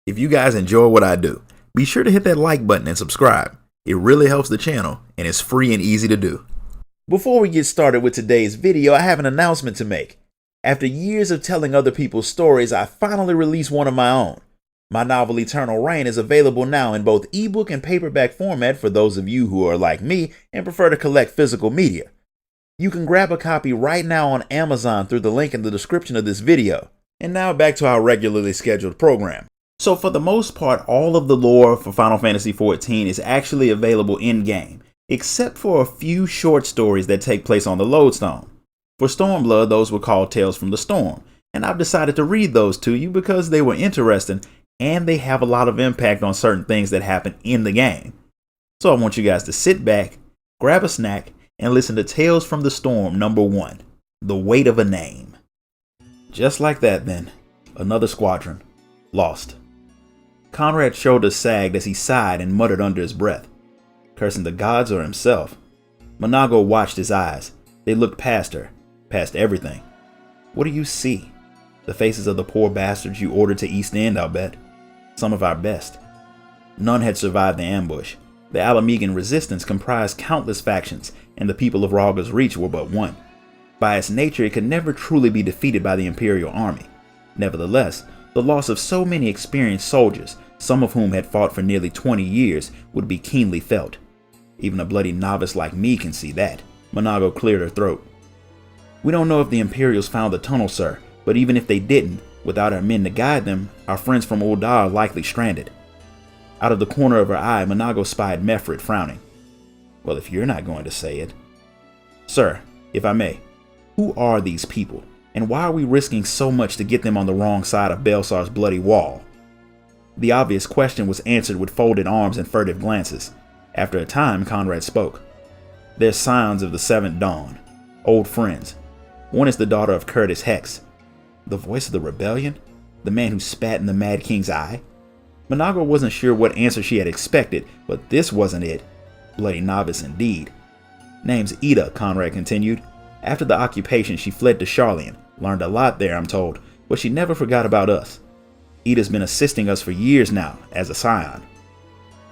If you guys enjoy what I do, be sure to hit that like button and subscribe. It really helps the channel and it's free and easy to do. Before we get started with today's video, I have an announcement to make. After years of telling other people's stories, I finally released one of my own. My novel Eternal Reign is available now in both ebook and paperback format for those of you who are like me and prefer to collect physical media. You can grab a copy right now on Amazon through the link in the description of this video. And now back to our regularly scheduled program. So for the most part, all of the lore for Final Fantasy XIV is actually available in-game, except for a few short stories that take place on the Lodestone. For Stormblood, those were called Tales from the Storm, and I've decided to read those to you because they were interesting and they have a lot of impact on certain things that happen in the game. So I want you guys to sit back, grab a snack, and listen to Tales from the Storm #1, The Weight of a Name. Just like that then, another squadron, lost. Conrad's shoulders sagged as he sighed and muttered under his breath, cursing the gods or himself. Monago watched his eyes. They looked past her, past everything. What do you see? The faces of the poor bastards you ordered to East End, I'll bet. Some of our best. None had survived the ambush. The Alamegan resistance comprised countless factions, and the people of Rhalga's Reach were but one. By its nature, it could never truly be defeated by the Imperial army. Nevertheless, the loss of so many experienced soldiers, some of whom had fought for nearly 20 years, would be keenly felt. Even a bloody novice like me can see that. Monago cleared her throat. We don't know if the Imperials found the tunnel, sir, but even if they didn't, without our men to guide them, our friends from Ul'dah are likely stranded. Out of the corner of her eye, Monago spied Mefrit frowning. Well, if you're not going to say it. Sir, if I may, who are these people? And why are we risking so much to get them on the wrong side of Belsar's bloody wall? The obvious question was answered with folded arms and furtive glances. After a time, Conrad spoke. They're scions of the Seventh Dawn, old friends. One is the daughter of Curtis Hex. The voice of the rebellion? The man who spat in the Mad King's eye? Monago wasn't sure what answer she had expected, but this wasn't it. Bloody novice indeed. Name's Ida, Conrad continued. After the occupation, she fled to Sharlayan. Learned a lot there, I'm told, but she never forgot about us. Ida's been assisting us for years now, as a scion.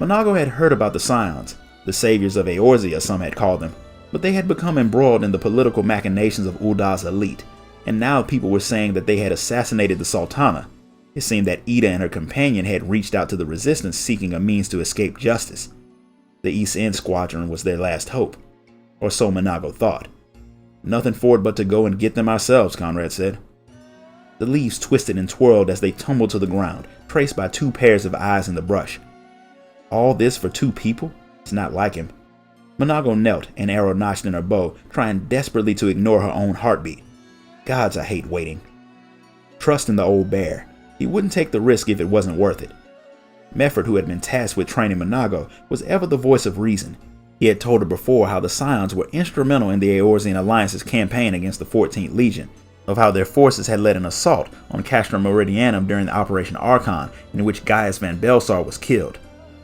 Monago had heard about the scions, the saviors of Eorzea some had called them, but they had become embroiled in the political machinations of Ul'dah's elite, and now people were saying that they had assassinated the Sultana. It seemed that Ida and her companion had reached out to the resistance seeking a means to escape justice. The East End squadron was their last hope, or so Monago thought. Nothing for it but to go and get them ourselves, Conrad said. The leaves twisted and twirled as they tumbled to the ground, traced by two pairs of eyes in the brush. All this for two people? It's not like him. Monago knelt, an arrow notched in her bow, trying desperately to ignore her own heartbeat. Gods, I hate waiting. Trust in the old bear. He wouldn't take the risk if it wasn't worth it. Mefrit, who had been tasked with training Monago, was ever the voice of reason. He had told her before how the Scions were instrumental in the Eorzean Alliance's campaign against the 14th Legion, of how their forces had led an assault on Castra Meridianum during the Operation Archon, in which Gaius Van Belsar was killed.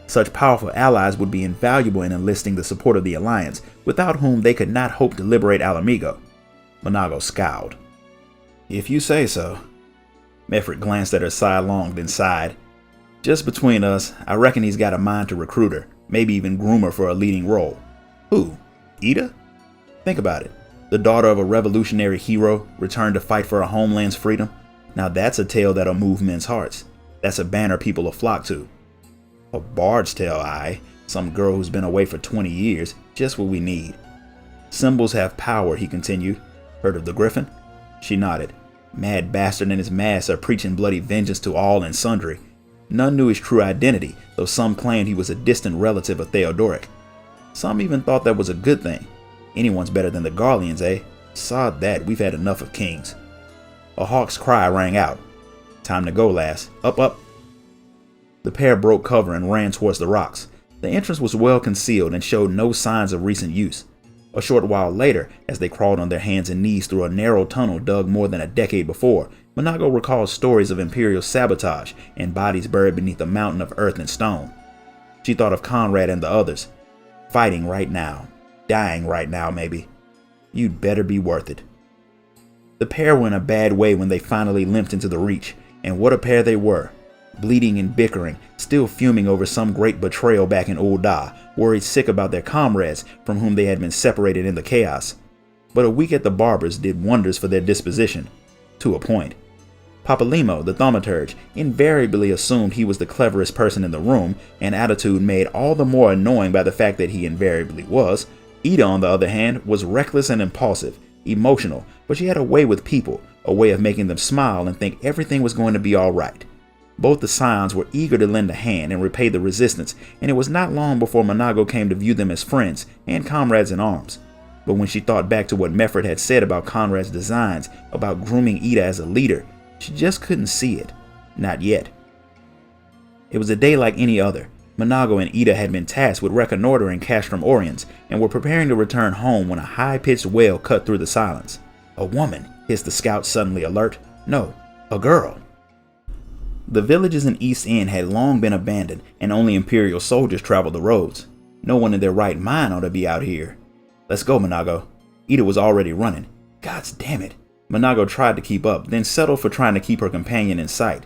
Such powerful allies would be invaluable in enlisting the support of the Alliance, without whom they could not hope to liberate Alamigo. Monago scowled. If you say so. Mefrit glanced at her sidelong, then sighed. Just between us, I reckon he's got a mind to recruit her. Maybe even groom her for a leading role. Who? Ida? Think about it. The daughter of a revolutionary hero, returned to fight for her homeland's freedom. Now that's a tale that'll move men's hearts. That's a banner people will flock to. A bard's tale, aye. Some girl who's been away for 20 years. Just what we need. Symbols have power, he continued. Heard of the Griffin? She nodded. Mad bastard and his mask are preaching bloody vengeance to all and sundry. None knew his true identity, though some claimed he was a distant relative of Theodoric. Some even thought that was a good thing. Anyone's better than the Garleans, eh? Sod that, we've had enough of kings. A hawk's cry rang out. Time to go, lass. Up, up. The pair broke cover and ran towards the rocks. The entrance was well concealed and showed no signs of recent use. A short while later, as they crawled on their hands and knees through a narrow tunnel dug more than a decade before, Monago recalled stories of Imperial sabotage and bodies buried beneath a mountain of earth and stone. She thought of Conrad and the others. Fighting right now. Dying right now, maybe. You'd better be worth it. The pair were in a bad way when they finally limped into the Reach, and what a pair they were. bleeding and bickering, still fuming over some great betrayal back in Ul'dah, worried sick about their comrades from whom they had been separated in the chaos. But a week at the barber's did wonders for their disposition, to a point. Papalymo, the thaumaturge, invariably assumed he was the cleverest person in the room, an attitude made all the more annoying by the fact that he invariably was. Ida, on the other hand, was reckless and impulsive, emotional, but she had a way with people, a way of making them smile and think everything was going to be all right. Both the scions were eager to lend a hand and repay the resistance, and it was not long before Manago came to view them as friends and comrades in arms. But when she thought back to what Mefford had said about Conrad's designs, about grooming Ida as a leader, she just couldn't see it. Not yet. It was a day like any other. Manago and Ida had been tasked with reconnoitering Castrum Oriens and were preparing to return home when a high-pitched wail cut through the silence. "A woman," hissed the scout, suddenly alert. "No, a girl." The villages in East End had long been abandoned, and only Imperial soldiers traveled the roads. No one in their right mind ought to be out here. "Let's go, Manago." Ida was already running. "Gods damn it." Manago tried to keep up, then settled for trying to keep her companion in sight.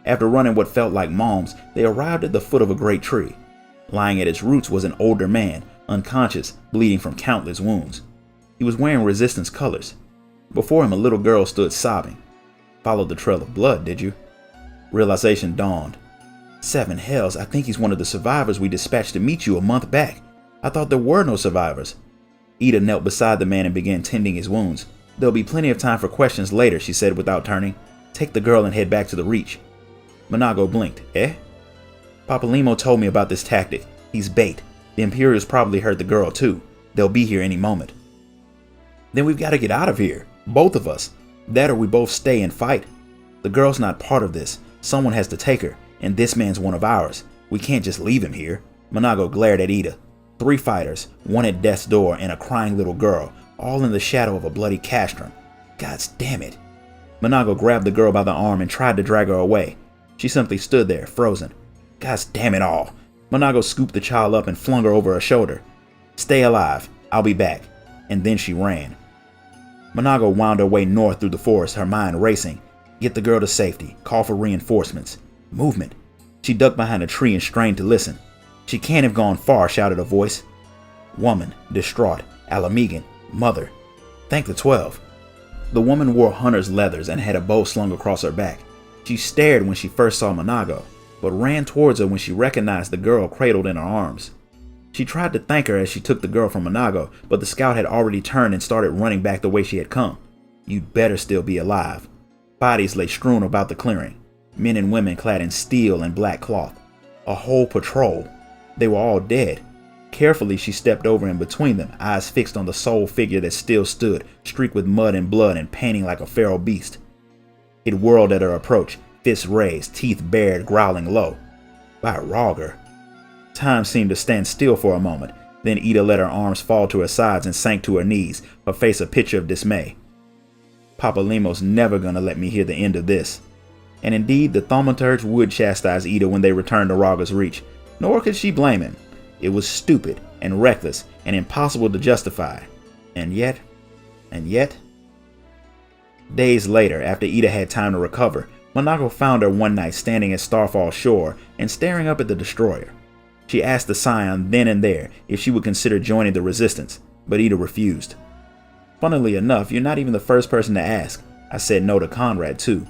After running what felt like moms, they arrived at the foot of a great tree. Lying at its roots was an older man, unconscious, bleeding from countless wounds. He was wearing resistance colors. Before him, a little girl stood sobbing. "Followed the trail of blood, did you?" Realization dawned. "Seven hells, I think he's one of the survivors we dispatched to meet you a month back. I thought there were no survivors." Ida knelt beside the man and began tending his wounds. "There'll be plenty of time for questions later," she said without turning. "Take the girl and head back to the Reach." Manago blinked. "Eh?" "Papalymo told me about this tactic. He's bait. The Imperials probably heard the girl too. They'll be here any moment." "Then we've got to get out of here. Both of us. That or we both stay and fight. The girl's not part of this. Someone has to take her, and this man's one of ours. We can't just leave him here." Manago glared at Ida. 3 fighters, one at death's door, and a crying little girl, all in the shadow of a bloody castrum. Gods damn it. Manago grabbed the girl by the arm and tried to drag her away. She simply stood there, frozen. Gods damn it all. Manago scooped the child up and flung her over her shoulder. "Stay alive. I'll be back." And then she ran. Manago wound her way north through the forest, her mind racing. Get the girl to safety. Call for reinforcements. Movement. She ducked behind a tree and strained to listen. "She can't have gone far," shouted a voice. Woman, distraught, Alamegan, mother. Thank the 12. The woman wore hunter's leathers and had a bow slung across her back. She stared when she first saw Manago, but ran towards her when she recognized the girl cradled in her arms. She tried to thank her as she took the girl from Manago, but the scout had already turned and started running back the way she had come. You'd better still be alive. Bodies lay strewn about the clearing, men and women clad in steel and black cloth. A whole patrol. They were all dead. Carefully she stepped over in between them, eyes fixed on the sole figure that still stood, streaked with mud and blood and panting like a feral beast. It whirled at her approach, fists raised, teeth bared, growling low. By Roger. Time seemed to stand still for a moment. Then Ida let her arms fall to her sides and sank to her knees, her face a picture of dismay. Papalymo's never gonna let me hear the end of this. And indeed, the thaumaturge would chastise Ida when they returned to Roger's Reach, nor could she blame him. It was stupid and reckless and impossible to justify. And yet... Days later, after Ida had time to recover, Manago found her one night standing at Starfall Shore and staring up at the destroyer. She asked the scion then and there if she would consider joining the resistance, but Ida refused. Funnily enough, you're not even the first person to ask. I said no to Conrad too.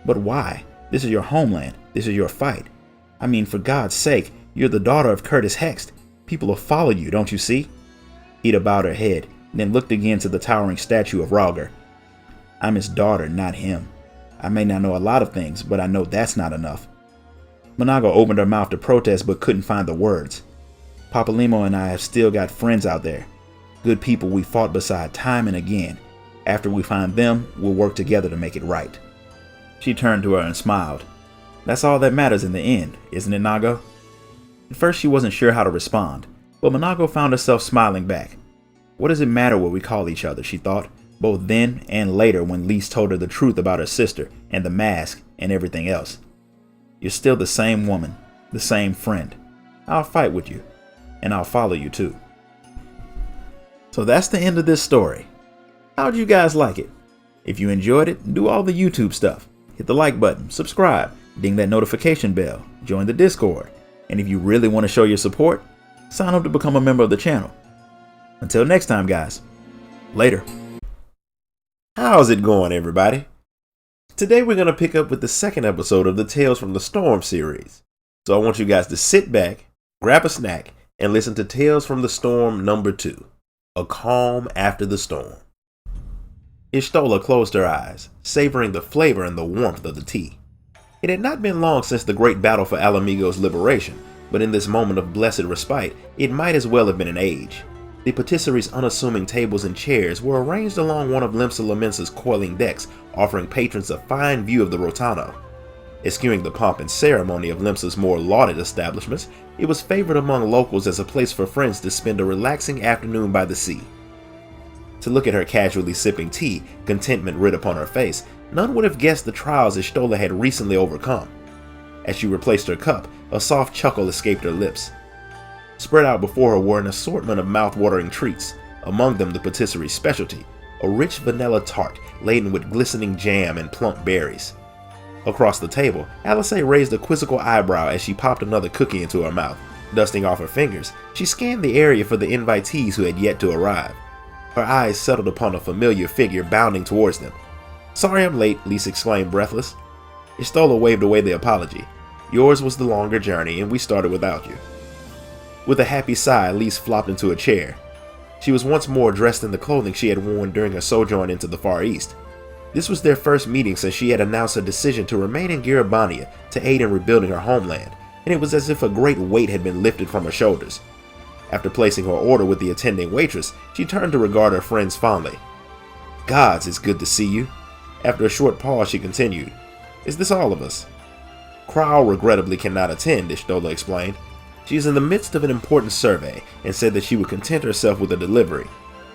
But why? This is your homeland. This is your fight. I mean, for God's sake, you're the daughter of Curtis Hext. People will follow you, don't you see? Ida bowed her head, then looked again to the towering statue of Roger. I'm his daughter, not him. I may not know a lot of things, but I know that's not enough. Manago opened her mouth to protest but couldn't find the words. Papalymo and I have still got friends out there. Good people we fought beside time and again. After we find them, we'll work together to make it right. She turned to her and smiled. That's all that matters in the end, isn't it, Nago? At first she wasn't sure how to respond, but Manago found herself smiling back. What does it matter what we call each other, she thought, both then and later when Lise told her the truth about her sister and the mask and everything else. You're still the same woman, the same friend. I'll fight with you, and I'll follow you too. So that's the end of this story. How'd you guys like it? If you enjoyed it, do all the YouTube stuff. Hit the like button, subscribe, ding that notification bell, join the Discord, and if you really want to show your support, sign up to become a member of the channel. Until next time, guys, later. How's it going, everybody? Today we're going to pick up with the second episode of the Tales from the Storm series. So I want you guys to sit back, grab a snack, and listen to Tales from the Storm number 2, A Calm After the Storm. Y'shtola closed her eyes, savoring the flavor and the warmth of the tea. It had not been long since the great battle for Alamigo's liberation, but in this moment of blessed respite, it might as well have been an age. The patisserie's unassuming tables and chairs were arranged along one of Limsa Lominsa's coiling decks, offering patrons a fine view of the Rotano. Eschewing the pomp and ceremony of Limsa's more lauded establishments, it was favored among locals as a place for friends to spend a relaxing afternoon by the sea. To look at her casually sipping tea, contentment writ upon her face, none would have guessed the trials Y'shtola had recently overcome. As she replaced her cup, a soft chuckle escaped her lips. Spread out before her were an assortment of mouth-watering treats, among them the patisserie's specialty, a rich vanilla tart laden with glistening jam and plump berries. Across the table, Alice raised a quizzical eyebrow as she popped another cookie into her mouth. Dusting off her fingers, she scanned the area for the invitees who had yet to arrive. Her eyes settled upon a familiar figure bounding towards them. "Sorry I'm late," Lise exclaimed, breathless. Y'shtola waved away the apology. "Yours was the longer journey, and we started without you." With a happy sigh, Lise flopped into a chair. She was once more dressed in the clothing she had worn during her sojourn into the Far East. This was their first meeting since she had announced her decision to remain in Giribania to aid in rebuilding her homeland, and it was as if a great weight had been lifted from her shoulders. After placing her order with the attending waitress, she turned to regard her friends fondly. "Gods, it's good to see you." After a short pause, she continued, "Is this all of us?" "Crow regrettably cannot attend," Y'shtola explained. "She is in the midst of an important survey and said that she would content herself with a delivery.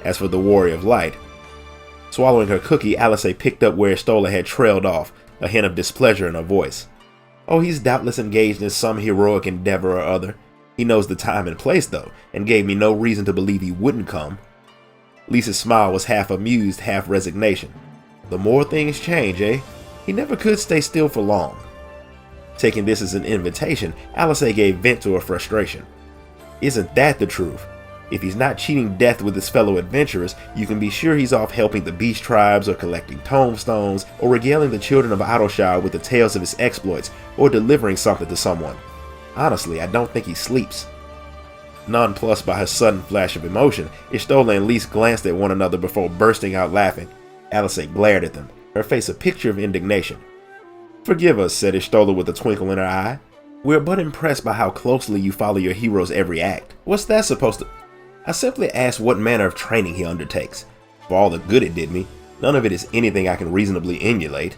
As for the Warrior of Light..." Swallowing her cookie, Alice picked up where Y'shtola had trailed off, a hint of displeasure in her voice. "Oh, he's doubtless engaged in some heroic endeavor or other. He knows the time and place, though, and gave me no reason to believe he wouldn't come." Lisa's smile was half amused, half resignation. "The more things change, eh? He never could stay still for long." Taking this as an invitation, Alice gave vent to her frustration. "Isn't that the truth? If he's not cheating death with his fellow adventurers, you can be sure he's off helping the beach tribes, or collecting tombstones, or regaling the children of Idleshire with the tales of his exploits, or delivering something to someone. Honestly, I don't think he sleeps." Nonplussed by her sudden flash of emotion, Y'shtola and Lise glanced at one another before bursting out laughing. Alice glared at them, her face a picture of indignation. "Forgive us," said Y'shtola with a twinkle in her eye. "We're but impressed by how closely you follow your hero's every act. What's that supposed to—" "I simply asked what manner of training he undertakes. For all the good it did me, none of it is anything I can reasonably emulate."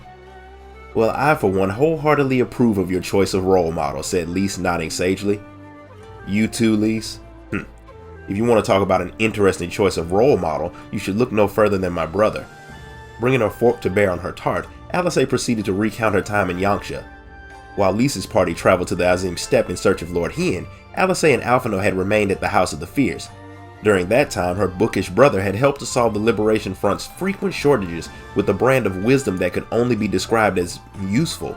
"Well, I for one wholeheartedly approve of your choice of role model," said Lise, nodding sagely. "You too, Lise? If you want to talk about an interesting choice of role model, you should look no further than my brother." Bringing her fork to bear on her tart, Alice proceeded to recount her time in Yanxia. While Lisa's party traveled to the Azim Steppe in search of Lord Hien, Alice and Alphinaud had remained at the House of the Fierce. During that time, her bookish brother had helped to solve the Liberation Front's frequent shortages with a brand of wisdom that could only be described as useful.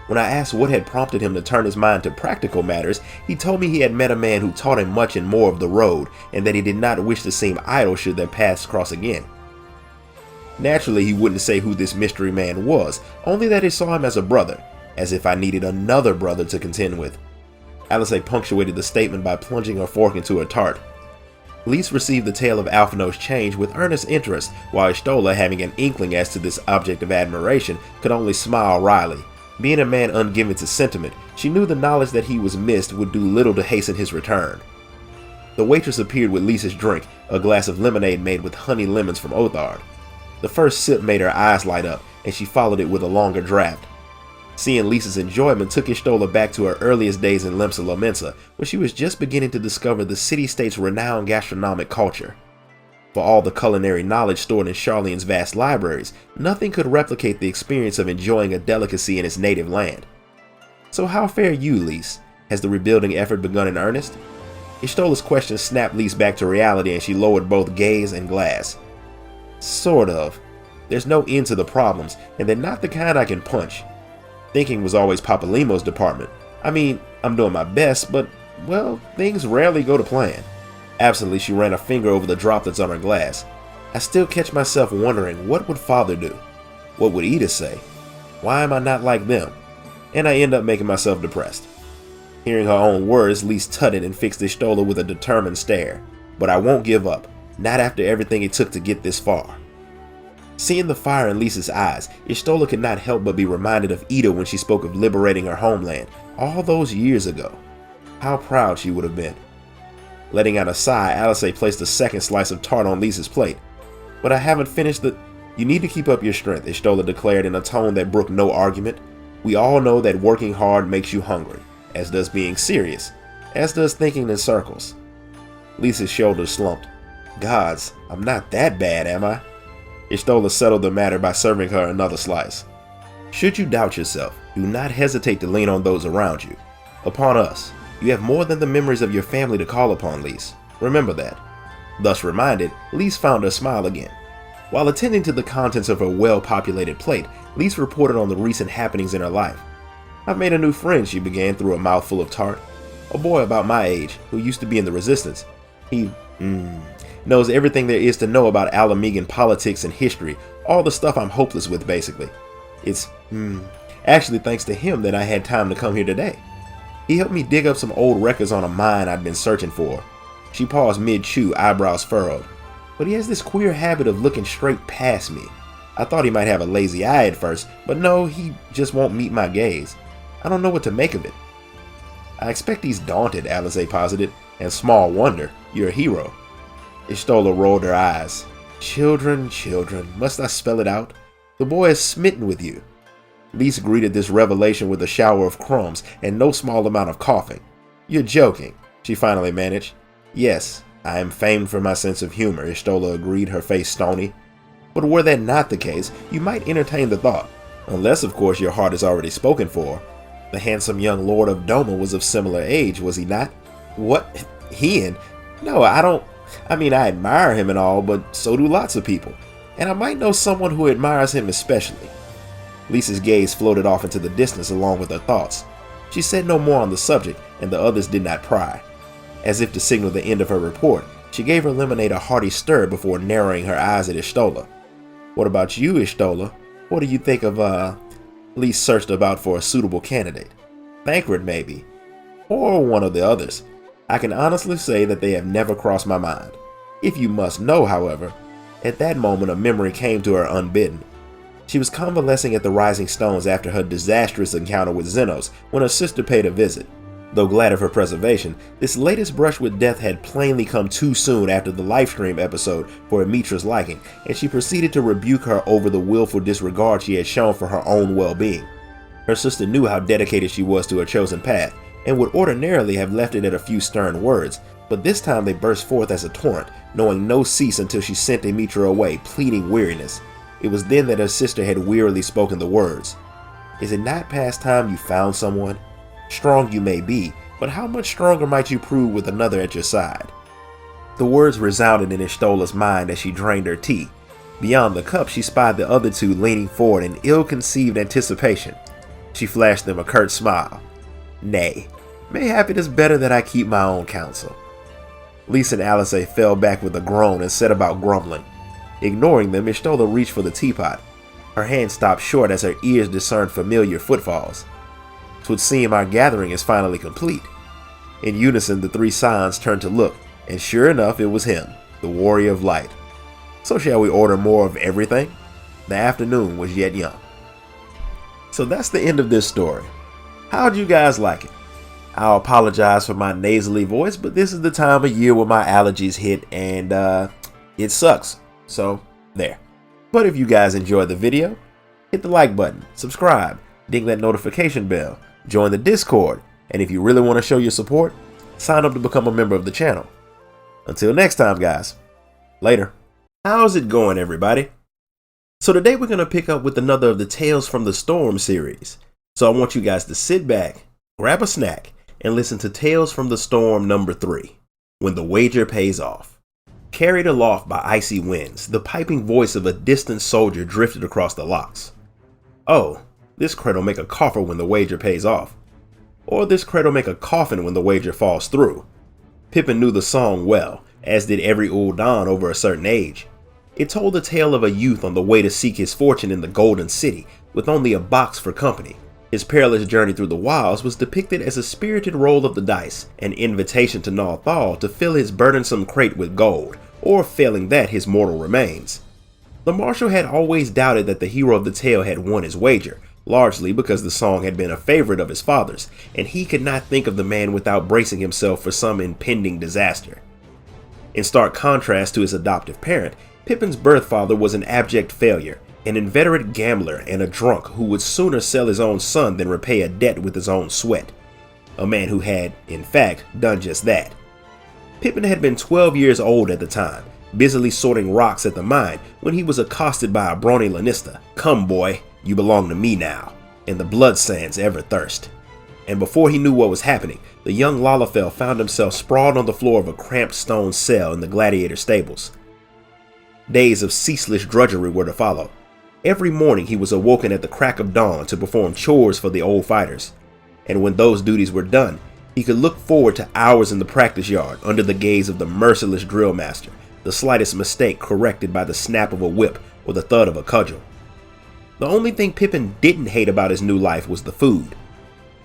When I asked what had prompted him to turn his mind to practical matters, he told me he had met a man who taught him much and more of the road, and that he did not wish to seem idle should their paths cross again. Naturally, he wouldn't say who this mystery man was, only that he saw him as a brother, as if I needed another brother to contend with. Alice punctuated the statement by plunging her fork into her tart. Lise received the tale of Alphinaud's change with earnest interest, while Y'shtola, having an inkling as to this object of admiration, could only smile wryly. Being a man ungiven to sentiment, she knew the knowledge that he was missed would do little to hasten his return. The waitress appeared with Lisa's drink, a glass of lemonade made with honey lemons from Othard. The first sip made her eyes light up, and she followed it with a longer draught. Seeing Lisa's enjoyment took Y'shtola back to her earliest days in Limsa Lominsa, where she was just beginning to discover the city-state's renowned gastronomic culture. For all the culinary knowledge stored in Charlene's vast libraries, nothing could replicate the experience of enjoying a delicacy in its native land. "So how fare you, Lise? Has the rebuilding effort begun in earnest?" Y'shtola's question snapped Lise back to reality, and she lowered both gaze and glass. "Sort of. There's no end to the problems, and they're not the kind I can punch. Thinking was always Papalimo's department. I mean, I'm doing my best, but, well, things rarely go to plan. Absently, she ran a finger over the droplets on her glass. I still catch myself wondering, what would Father do? What would Edith say? Why am I not like them? And I end up making myself depressed. Hearing her own words, Lise tutted and fixed Y'shtola with a determined stare. But I won't give up, not after everything it took to get this far. Seeing the fire in Lisa's eyes, Y'shtola could not help but be reminded of Ida when she spoke of liberating her homeland all those years ago. How proud she would have been. Letting out a sigh, Alice placed a second slice of tart on Lisa's plate. But I haven't finished the... You need to keep up your strength, Y'shtola declared in a tone that brooked no argument. We all know that working hard makes you hungry, as does being serious, as does thinking in circles. Lisa's shoulders slumped. Gods, I'm not that bad, am I? Y'shtola settled the matter by serving her another slice. Should you doubt yourself, do not hesitate to lean on those around you. Upon us, you have more than the memories of your family to call upon, Lise. Remember that. Thus reminded, Lise found her smile again. While attending to the contents of her well-populated plate, Lise reported on the recent happenings in her life. I've made a new friend, she began through a mouthful of tart. A boy about my age, who used to be in the resistance. He, knows everything there is to know about Alamegan politics and history, all the stuff I'm hopeless with, basically. It's, actually thanks to him that I had time to come here today. He helped me dig up some old records on a mine I'd been searching for. She paused mid-chew, eyebrows furrowed. But he has this queer habit of looking straight past me. I thought he might have a lazy eye at first, but no, he just won't meet my gaze. I don't know what to make of it. I expect he's daunted, Alice posited, and small wonder, you're a hero. Y'shtola rolled her eyes. Children, must I spell it out? The boy is smitten with you. Lise greeted this revelation with a shower of crumbs and no small amount of coughing. You're joking, she finally managed. Yes, I am famed for my sense of humor, Y'shtola agreed, her face stony. But were that not the case, you might entertain the thought. Unless, of course, your heart is already spoken for. The handsome young lord of Doma was of similar age, was he not? What? He? No, I admire him and all, but so do lots of people. And I might know someone who admires him especially. Lisa's gaze floated off into the distance along with her thoughts. She said no more on the subject, and the others did not pry. As if to signal the end of her report, she gave her lemonade a hearty stir before narrowing her eyes at Y'shtola. What about you, Y'shtola? What do you think of, Lise searched about for a suitable candidate. Thancred, maybe. Or one of the others. I can honestly say that they have never crossed my mind. If you must know, however, at that moment a memory came to her unbidden. She was convalescing at the Rising Stones after her disastrous encounter with Xenos when her sister paid a visit. Though glad of her preservation, this latest brush with death had plainly come too soon after the livestream episode for Amitra's liking, and she proceeded to rebuke her over the willful disregard she had shown for her own well-being. Her sister knew how dedicated she was to her chosen path, and would ordinarily have left it at a few stern words, but this time they burst forth as a torrent, knowing no cease until she sent Amitra away, pleading weariness. It was then that her sister had wearily spoken the words. Is it not past time you found someone? Strong you may be, but how much stronger might you prove with another at your side? The words resounded in Y'shtola's mind as she drained her tea. Beyond the cup, she spied the other two leaning forward in ill-conceived anticipation. She flashed them a curt smile. Nay, mayhap it is better that I keep my own counsel. Lise and Alice fell back with a groan and set about grumbling. Ignoring them, Y'shtola reached for the teapot. Her hand stopped short as her ears discerned familiar footfalls. 'Twould seem our gathering is finally complete. In unison, the three scions turned to look, and sure enough, it was him, the warrior of light. So shall we order more of everything? The afternoon was yet young. So that's the end of this story. How'd you guys like it? I'll apologize for my nasally voice, but this is the time of year where my allergies hit, and it sucks. So, there. But if you guys enjoyed the video, hit the like button, subscribe, ding that notification bell, join the Discord, and if you really want to show your support, sign up to become a member of the channel. Until next time, guys. Later. How's it going, everybody? So today we're going to pick up with another of the Tales from the Storm series. So I want you guys to sit back, grab a snack, and listen to Tales from the Storm number 3, When the Wager Pays Off. Carried aloft by icy winds, the piping voice of a distant soldier drifted across the locks. Oh, This cred'll make a coffer when the wager pays off. Or this cred'll make a coffin when the wager falls through. Pippin knew the song well, as did every Ul'dan over a certain age. It told the tale of a youth on the way to seek his fortune in the Golden City, with only a box for company. His perilous journey through the wilds was depicted as a spirited roll of the dice, an invitation to Nar Thal to fill his burdensome crate with gold, or failing that, his mortal remains. The marshal had always doubted that the hero of the tale had won his wager, largely because the song had been a favorite of his father's, and he could not think of the man without bracing himself for some impending disaster. In stark contrast to his adoptive parent, Pippin's birth father was an abject failure, an inveterate gambler and a drunk who would sooner sell his own son than repay a debt with his own sweat. A man who had, in fact, done just that. Pippin had been 12 years old at the time, busily sorting rocks at the mine when he was accosted by a brawny Lanista. "Come, boy, you belong to me now," and the blood sands ever thirst. And before he knew what was happening, the young Lalafell found himself sprawled on the floor of a cramped stone cell in the gladiator stables. Days of ceaseless drudgery were to follow. Every morning he was awoken at the crack of dawn to perform chores for the old fighters, and when those duties were done, he could look forward to hours in the practice yard under the gaze of the merciless drill master, the slightest mistake corrected by the snap of a whip or the thud of a cudgel. The only thing Pippin didn't hate about his new life was the food.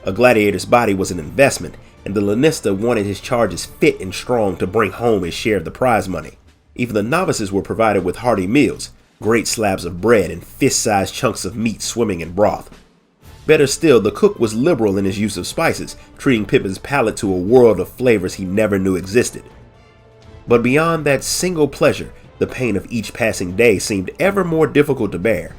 A gladiator's body was an investment, and the Lanista wanted his charges fit and strong to bring home his share of the prize money. Even the novices were provided with hearty meals, great slabs of bread and fist-sized chunks of meat swimming in broth. Better still, the cook was liberal in his use of spices, treating Pippin's palate to a world of flavors he never knew existed. But beyond that single pleasure, the pain of each passing day seemed ever more difficult to bear.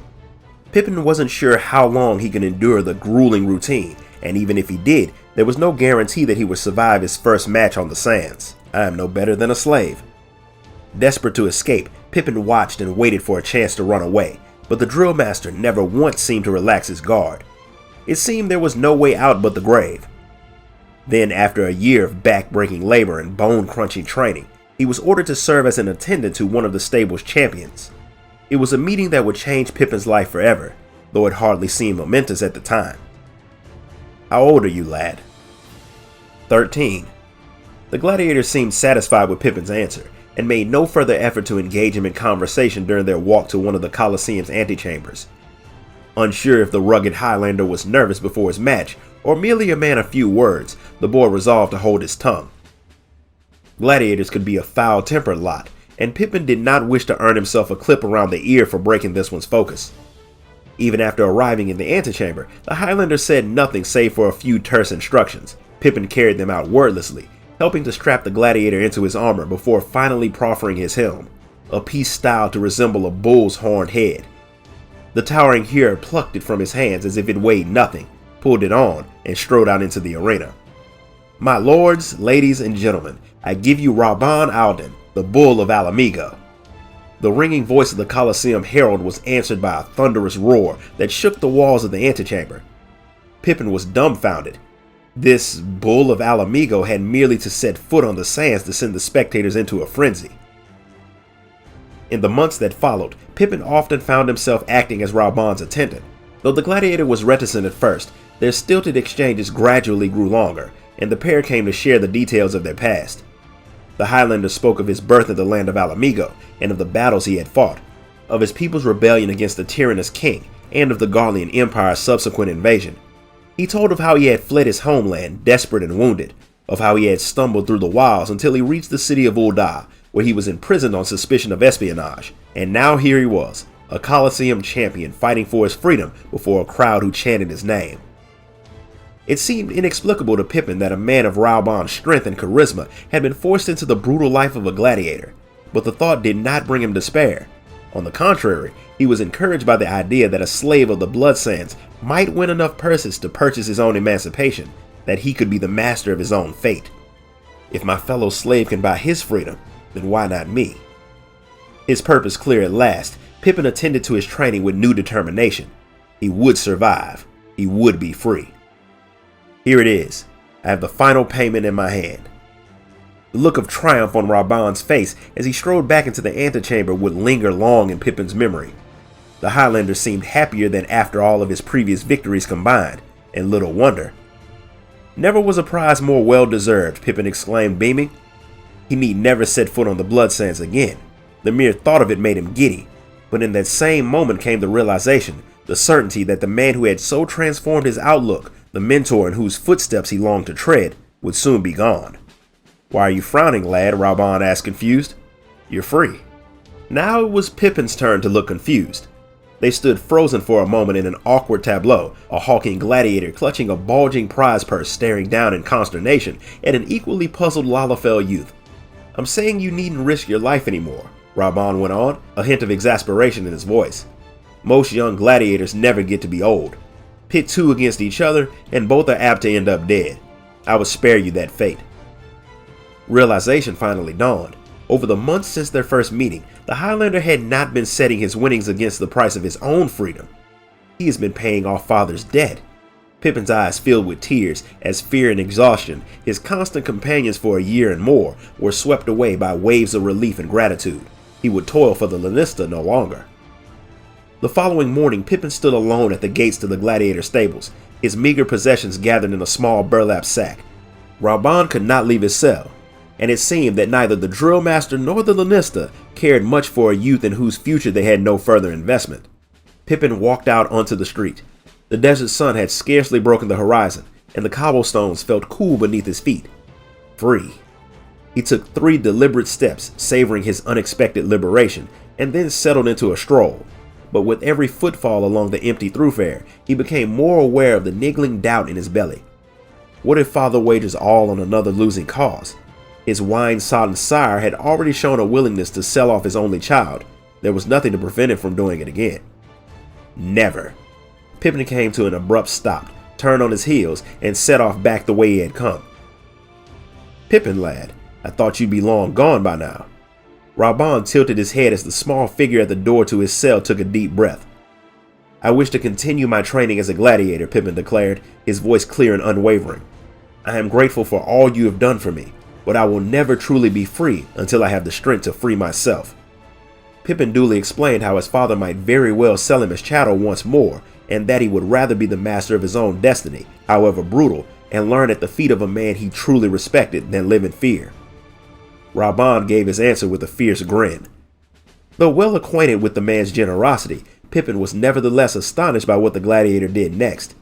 Pippin wasn't sure how long he could endure the grueling routine, and even if he did, there was no guarantee that he would survive his first match on the sands. I am no better than a slave. Desperate to escape, Pippin watched and waited for a chance to run away, but the drill master never once seemed to relax his guard. It seemed there was no way out but the grave. Then, after a year of back-breaking labor and bone-crunching training, he was ordered to serve as an attendant to one of the stable's champions. It was a meeting that would change Pippin's life forever, though it hardly seemed momentous at the time. "How old are you, lad?" 13. The gladiator seemed satisfied with Pippin's answer, and made no further effort to engage him in conversation during their walk to one of the Colosseum's antechambers. Unsure if the rugged Highlander was nervous before his match, or merely a man of few words, the boy resolved to hold his tongue. Gladiators could be a foul-tempered lot, and Pippin did not wish to earn himself a clip around the ear for breaking this one's focus. Even after arriving in the antechamber, the Highlander said nothing save for a few terse instructions. Pippin carried them out wordlessly, helping to strap the gladiator into his armor before finally proffering his helm, a piece styled to resemble a bull's horned head. The towering hero plucked it from his hands as if it weighed nothing, pulled it on, and strode out into the arena. "My lords, ladies, and gentlemen, I give you Rabban Alden, the Bull of Alamigo." The ringing voice of the Colosseum herald was answered by a thunderous roar that shook the walls of the antechamber. Pippin was dumbfounded. This Bull of Alamigo had merely to set foot on the sands to send the spectators into a frenzy. In the months that followed, Pippin often found himself acting as Rabban's attendant. Though the gladiator was reticent at first, their stilted exchanges gradually grew longer, and the pair came to share the details of their past. The Highlander spoke of his birth in the land of Alamigo, and of the battles he had fought, of his people's rebellion against the tyrannous king, and of the Garlean Empire's subsequent invasion. He told of how he had fled his homeland, desperate and wounded, of how he had stumbled through the wilds until he reached the city of Ul'dah, where he was imprisoned on suspicion of espionage, and now here he was, a Colosseum champion fighting for his freedom before a crowd who chanted his name. It seemed inexplicable to Pippin that a man of Rabban's strength and charisma had been forced into the brutal life of a gladiator, but the thought did not bring him despair. On the contrary, he was encouraged by the idea that a slave of the Blood Sands might win enough purses to purchase his own emancipation, that he could be the master of his own fate. If my fellow slave can buy his freedom, then why not me? His purpose clear at last, Pippin attended to his training with new determination. He would survive. He would be free. Here it is. I have the final payment in my hand. The look of triumph on Rabban's face as he strode back into the antechamber would linger long in Pippin's memory. The Highlander seemed happier than after all of his previous victories combined, and little wonder. "Never was a prize more well-deserved," Pippin exclaimed, beaming. He need never set foot on the blood sands again. The mere thought of it made him giddy, but in that same moment came the realization, the certainty that the man who had so transformed his outlook, the mentor in whose footsteps he longed to tread, would soon be gone. "Why are you frowning, lad?" Raban asked, confused. "You're free." Now it was Pippin's turn to look confused. They stood frozen for a moment in an awkward tableau, a hawking gladiator clutching a bulging prize purse staring down in consternation at an equally puzzled Lalafell youth. "I'm saying you needn't risk your life anymore," Raban went on, a hint of exasperation in his voice. "Most young gladiators never get to be old. Pit two against each other, and both are apt to end up dead. I would spare you that fate." Realization finally dawned. Over the months since their first meeting, the Highlander had not been setting his winnings against the price of his own freedom. He has been paying off father's debt. Pippin's eyes filled with tears as fear and exhaustion, his constant companions for a year and more, were swept away by waves of relief and gratitude. He would toil for the Lanista no longer. The following morning, Pippin stood alone at the gates to the gladiator stables, his meager possessions gathered in a small burlap sack. Raban could not leave his cell, and it seemed that neither the drill master nor the Lanista cared much for a youth in whose future they had no further investment. Pippin walked out onto the street. The desert sun had scarcely broken the horizon, and the cobblestones felt cool beneath his feet. Free. He took 3 deliberate steps, savoring his unexpected liberation, and then settled into a stroll. But with every footfall along the empty thoroughfare, he became more aware of the niggling doubt in his belly. What if father wagers all on another losing cause? His wine-sodden sire had already shown a willingness to sell off his only child. There was nothing to prevent him from doing it again. Never. Pippin came to an abrupt stop, turned on his heels, and set off back the way he had come. "Pippin, lad, I thought you'd be long gone by now." Raban tilted his head as the small figure at the door to his cell took a deep breath. "I wish to continue my training as a gladiator," Pippin declared, his voice clear and unwavering. "I am grateful for all you have done for me, but I will never truly be free until I have the strength to free myself." Pippin duly explained how his father might very well sell him as chattel once more, and that he would rather be the master of his own destiny, however brutal, and learn at the feet of a man he truly respected than live in fear. Raban gave his answer with a fierce grin. Though well acquainted with the man's generosity, Pippin was nevertheless astonished by what the gladiator did next.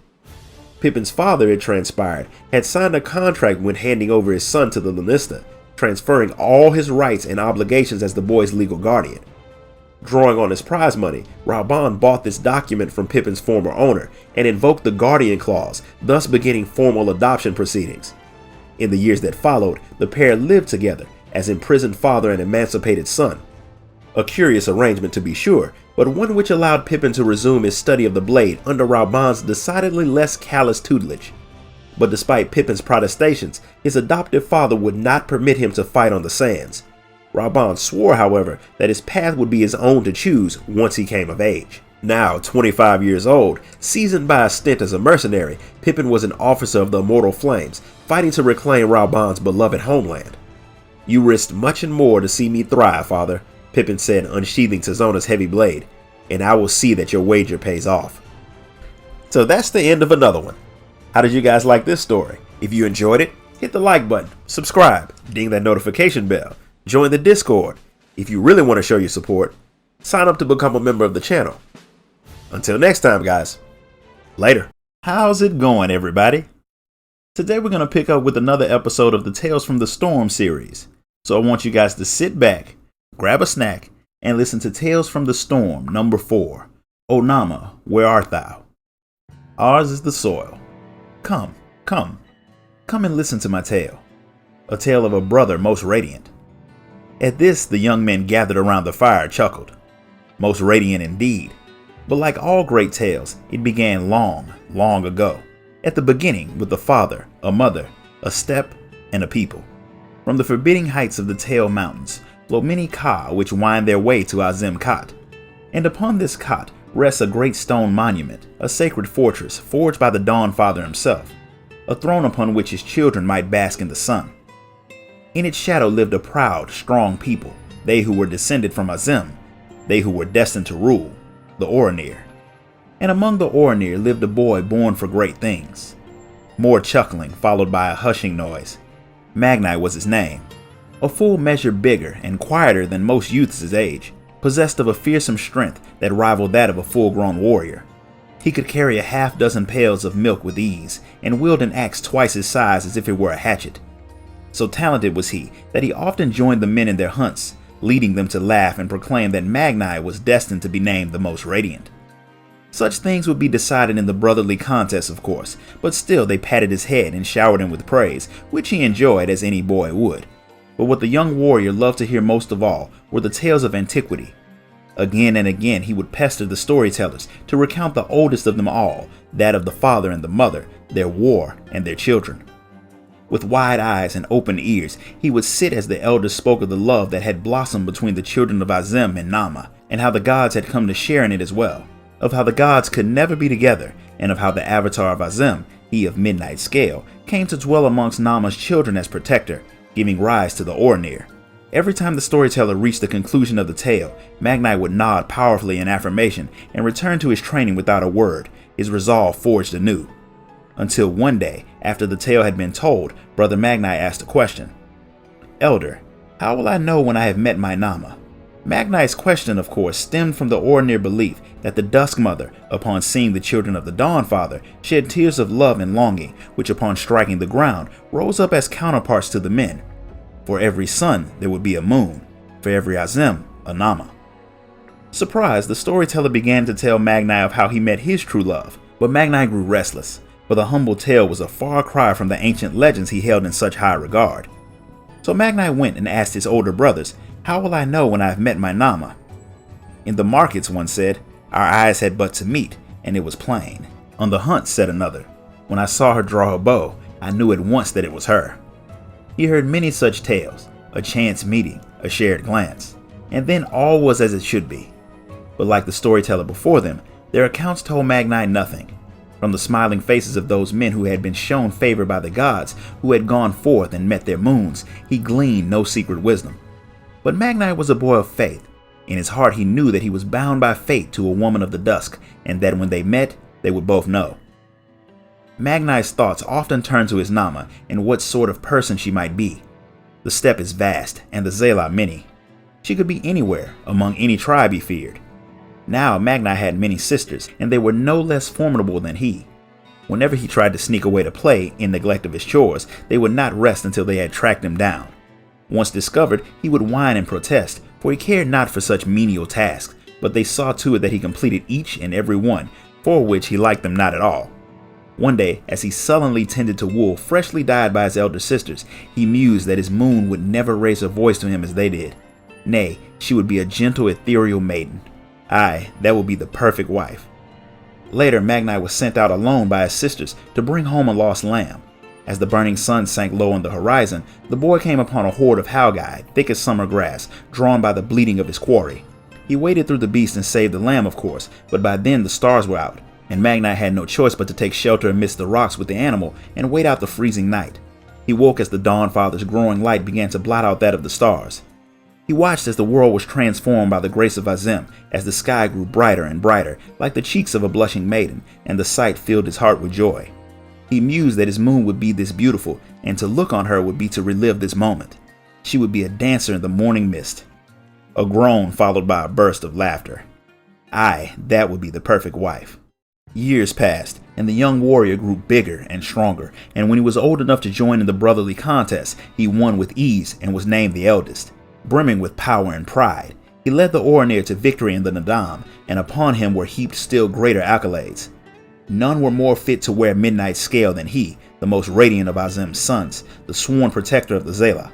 Pippin's father, it transpired, had signed a contract when handing over his son to the Lanista, transferring all his rights and obligations as the boy's legal guardian. Drawing on his prize money, Raban bought this document from Pippin's former owner and invoked the Guardian Clause, thus beginning formal adoption proceedings. In the years that followed, the pair lived together as imprisoned father and emancipated son. A curious arrangement to be sure, but one which allowed Pippin to resume his study of the blade under Raban's decidedly less callous tutelage. But despite Pippin's protestations, his adoptive father would not permit him to fight on the sands. Raban swore, however, that his path would be his own to choose once he came of age. Now 25 years old, seasoned by a stint as a mercenary, Pippin was an officer of the Immortal Flames, fighting to reclaim Raban's beloved homeland. "You risked much and more to see me thrive, father," Pippin said, unsheathing Tizona's heavy blade, "and I will see that your wager pays off." So that's the end of another one. How did you guys like this story? If you enjoyed it, hit the like button, subscribe, ding that notification bell, join the Discord. If you really want to show your support, sign up to become a member of the channel. Until next time, guys. Later. How's it going, everybody? Today we're going to pick up with another episode of the Tales from the Storm series. So I want you guys to sit back, grab a snack, and listen to Tales from the Storm number 4. O Nama, where art thou? Ours is the soil. Come and listen to my tale. A tale of a brother most radiant. At this, the young men gathered around the fire chuckled. Most radiant indeed. But like all great tales, it began long, long ago. At the beginning, with a father, a mother, a step, and a people. From the forbidding heights of the Tail Mountains flow many Ka which wind their way to Azim Khat. And upon this Khat rests a great stone monument, a sacred fortress forged by the Dawn Father himself, a throne upon which his children might bask in the sun. In its shadow lived a proud, strong people, they who were descended from Azim, they who were destined to rule, the Eorzea. And among the Eorzea lived a boy born for great things. More chuckling, followed by a hushing noise. Magni was his name. A full measure bigger and quieter than most youths his age, possessed of a fearsome strength that rivaled that of a full-grown warrior. He could carry a half-dozen pails of milk with ease, and wield an axe twice his size as if it were a hatchet. So talented was he that he often joined the men in their hunts, leading them to laugh and proclaim that Magni was destined to be named the most radiant. Such things would be decided in the brotherly contest, of course, but still they patted his head and showered him with praise, which he enjoyed as any boy would. But what the young warrior loved to hear most of all were the tales of antiquity. Again and again he would pester the storytellers to recount the oldest of them all, that of the father and the mother, their war, and their children. With wide eyes and open ears, he would sit as the elders spoke of the love that had blossomed between the children of Azem and Nama, and how the gods had come to share in it as well, of how the gods could never be together, and of how the avatar of Azem, he of Midnight Scale, came to dwell amongst Nama's children as protector, giving rise to the Eorzea. Every time the storyteller reached the conclusion of the tale, Magni would nod powerfully in affirmation and return to his training without a word, his resolve forged anew. Until one day, after the tale had been told, Brother Magni asked a question. "Elder, how will I know when I have met my Nama?" Magni's question, of course, stemmed from the Eorzea belief that the Dusk Mother, upon seeing the children of the Dawn Father, shed tears of love and longing, which upon striking the ground, rose up as counterparts to the men. For every sun, there would be a moon. For every Azem, a Nama. Surprised, the storyteller began to tell Magni of how he met his true love, but Magni grew restless, for the humble tale was a far cry from the ancient legends he held in such high regard. So Magni went and asked his older brothers, "How will I know when I have met my Nama?" "In the markets," one said, "our eyes had but to meet, and it was plain." "On the hunt," said another, "when I saw her draw her bow, I knew at once that it was her." He heard many such tales, a chance meeting, a shared glance, and then all was as it should be. But like the storyteller before them, their accounts told Magni nothing. From the smiling faces of those men who had been shown favor by the gods, who had gone forth and met their moons, he gleaned no secret wisdom. But Magni was a boy of faith. In his heart he knew that he was bound by fate to a woman of the dusk, and that when they met, they would both know. Magni's thoughts often turned to his Nama and what sort of person she might be. The steppe is vast, and the Zela many. She could be anywhere, among any tribe he feared. Now Magni had many sisters, and they were no less formidable than he. Whenever he tried to sneak away to play, in neglect of his chores, they would not rest until they had tracked him down. Once discovered, he would whine and protest, for he cared not for such menial tasks, but they saw to it that he completed each and every one, for which he liked them not at all. One day, as he sullenly tended to wool freshly dyed by his elder sisters, he mused that his moon would never raise her voice to him as they did. Nay, she would be a gentle, ethereal maiden. Aye, that would be the perfect wife. Later, Magni was sent out alone by his sisters to bring home a lost lamb. As the burning sun sank low on the horizon, the boy came upon a horde of howgai, thick as summer grass, drawn by the bleating of his quarry. He waded through the beast and saved the lamb, of course, but by then the stars were out, and Magni had no choice but to take shelter amidst the rocks with the animal and wait out the freezing night. He woke as the Dawn Father's growing light began to blot out that of the stars. He watched as the world was transformed by the grace of Azem, as the sky grew brighter and brighter, like the cheeks of a blushing maiden, and the sight filled his heart with joy. He mused that his moon would be this beautiful, and to look on her would be to relive this moment. She would be a dancer in the morning mist. A groan followed by a burst of laughter. Aye, that would be the perfect wife. Years passed, and the young warrior grew bigger and stronger, and when he was old enough to join in the brotherly contest, he won with ease and was named the eldest. Brimming with power and pride, he led the Eorzea to victory in the Nadam, and upon him were heaped still greater accolades. None were more fit to wear Midnight Scale than he, the most radiant of Azem's sons, the sworn protector of the Zela.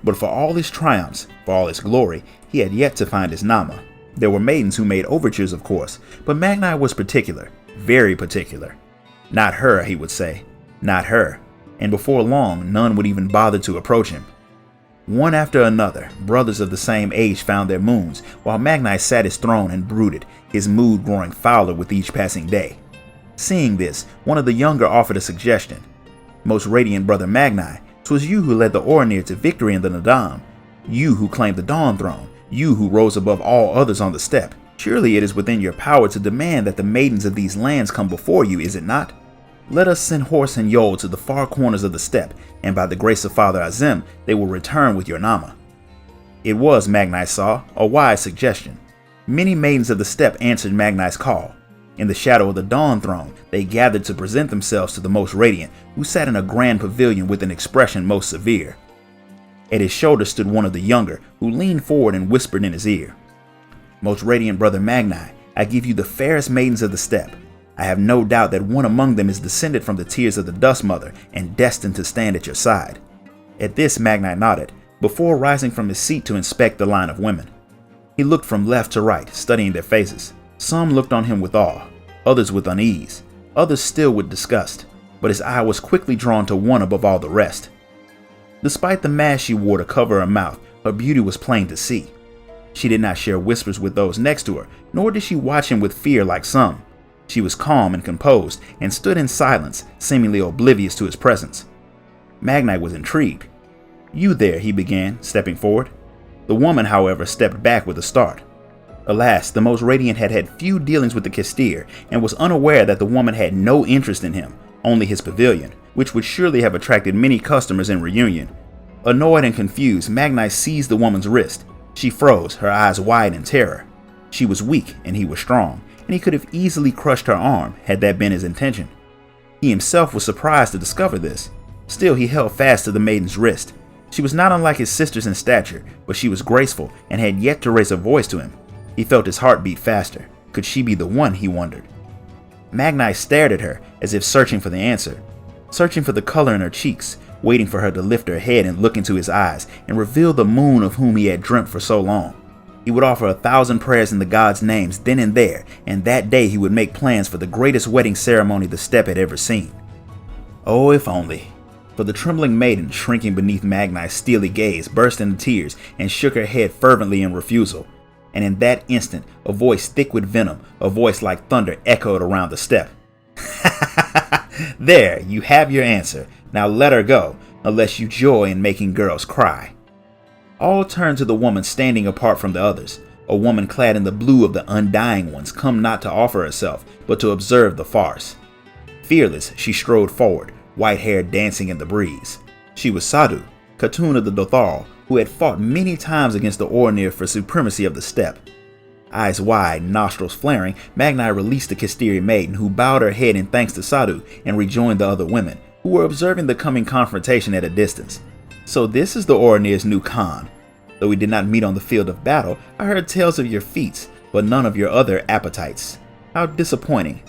But for all his triumphs, for all his glory, he had yet to find his Nama. There were maidens who made overtures, of course, but Magni was particular, very particular. Not her, he would say, not her, and before long none would even bother to approach him. One after another, brothers of the same age found their moons, while Magni sat his throne and brooded, his mood growing fouler with each passing day. Seeing this, one of the younger offered a suggestion. "Most radiant brother Magni, 'twas you who led the Eorzea to victory in the Nadam, you who claimed the Dawn Throne, you who rose above all others on the steppe. Surely it is within your power to demand that the maidens of these lands come before you, is it not? Let us send horse and yole to the far corners of the steppe, and by the grace of Father Azim, they will return with your Nama." It was, Magnai saw, a wise suggestion. Many maidens of the steppe answered Magnai's call. In the shadow of the Dawn Throne, they gathered to present themselves to the Most Radiant, who sat in a grand pavilion with an expression most severe. At his shoulder stood one of the younger, who leaned forward and whispered in his ear, "Most Radiant Brother Magnai, I give you the fairest maidens of the steppe. I have no doubt that one among them is descended from the tears of the Dust Mother and destined to stand at your side." At this, Magnai nodded, before rising from his seat to inspect the line of women. He looked from left to right, studying their faces. Some looked on him with awe, others with unease, others still with disgust, but his eye was quickly drawn to one above all the rest. Despite the mask she wore to cover her mouth, her beauty was plain to see. She did not share whispers with those next to her, nor did she watch him with fear like some. She was calm and composed, and stood in silence, seemingly oblivious to his presence. Magnai was intrigued. "You there," he began, stepping forward. The woman, however, stepped back with a start. Alas, the Most Radiant had had few dealings with the Kestir, and was unaware that the woman had no interest in him, only his pavilion, which would surely have attracted many customers in reunion. Annoyed and confused, Magnai seized the woman's wrist. She froze, her eyes wide in terror. She was weak, and he was strong, and he could have easily crushed her arm, had that been his intention. He himself was surprised to discover this. Still, he held fast to the maiden's wrist. She was not unlike his sisters in stature, but she was graceful, and had yet to raise her voice to him. He felt his heart beat faster. Could she be the one, he wondered. Magnai stared at her, as if searching for the answer, searching for the color in her cheeks, waiting for her to lift her head and look into his eyes, and reveal the moon of whom he had dreamt for so long. He would offer 1,000 prayers in the gods' names then and there, and that day he would make plans for the greatest wedding ceremony the steppe had ever seen. Oh, if only. For the trembling maiden, shrinking beneath Magnai's steely gaze, burst into tears and shook her head fervently in refusal. And in that instant, a voice thick with venom, a voice like thunder, echoed around the steppe. "There, you have your answer. Now let her go, unless you joy in making girls cry." All turned to the woman standing apart from the others, a woman clad in the blue of the Undying Ones, come not to offer herself, but to observe the farce. Fearless, she strode forward, white hair dancing in the breeze. She was Sadu, Khatoon of the Dothal, who had fought many times against the Ornir for supremacy of the steppe. Eyes wide, nostrils flaring, Magnai released the Kestiri maiden, who bowed her head in thanks to Sadu and rejoined the other women, who were observing the coming confrontation at a distance. "So this is the Ornir's new Khan. Though we did not meet on the field of battle, I heard tales of your feats, but none of your other appetites. How disappointing.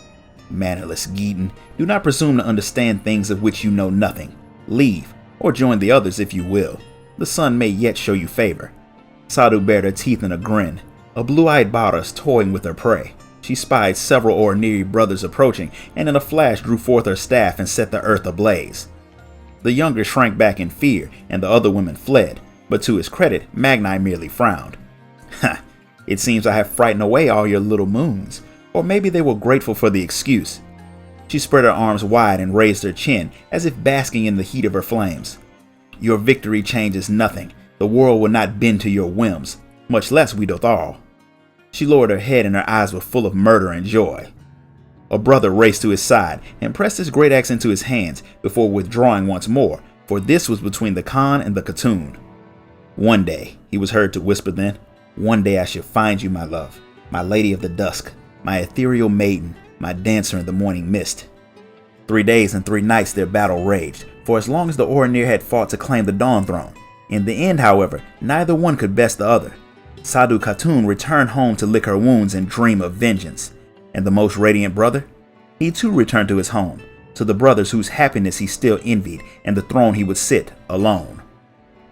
Mannerless Geeton, do not presume to understand things of which you know nothing. Leave, or join the others if you will. The sun may yet show you favor." Sadu bared her teeth in a grin, a blue-eyed Baras toying with her prey. She spied several Orniri brothers approaching, and in a flash drew forth her staff and set the earth ablaze. The younger shrank back in fear, and the other women fled, but to his credit, Magnai merely frowned. "Ha! It seems I have frightened away all your little moons, or maybe they were grateful for the excuse." She spread her arms wide and raised her chin, as if basking in the heat of her flames. "Your victory changes nothing. The world will not bend to your whims, much less we Dothal." She lowered her head and her eyes were full of murder and joy. A brother raced to his side and pressed his great axe into his hands before withdrawing once more, for this was between the Khan and the Khatoon. "One day," he was heard to whisper then, "one day I shall find you, my love, my lady of the dusk, my ethereal maiden, my dancer in the morning mist." 3 days and 3 nights their battle raged, for as long as the Ornir had fought to claim the Dawn Throne. In the end, however, neither one could best the other. Sadu Khatoon returned home to lick her wounds and dream of vengeance. And the Most Radiant Brother? He too returned to his home, to the brothers whose happiness he still envied, and the throne he would sit alone.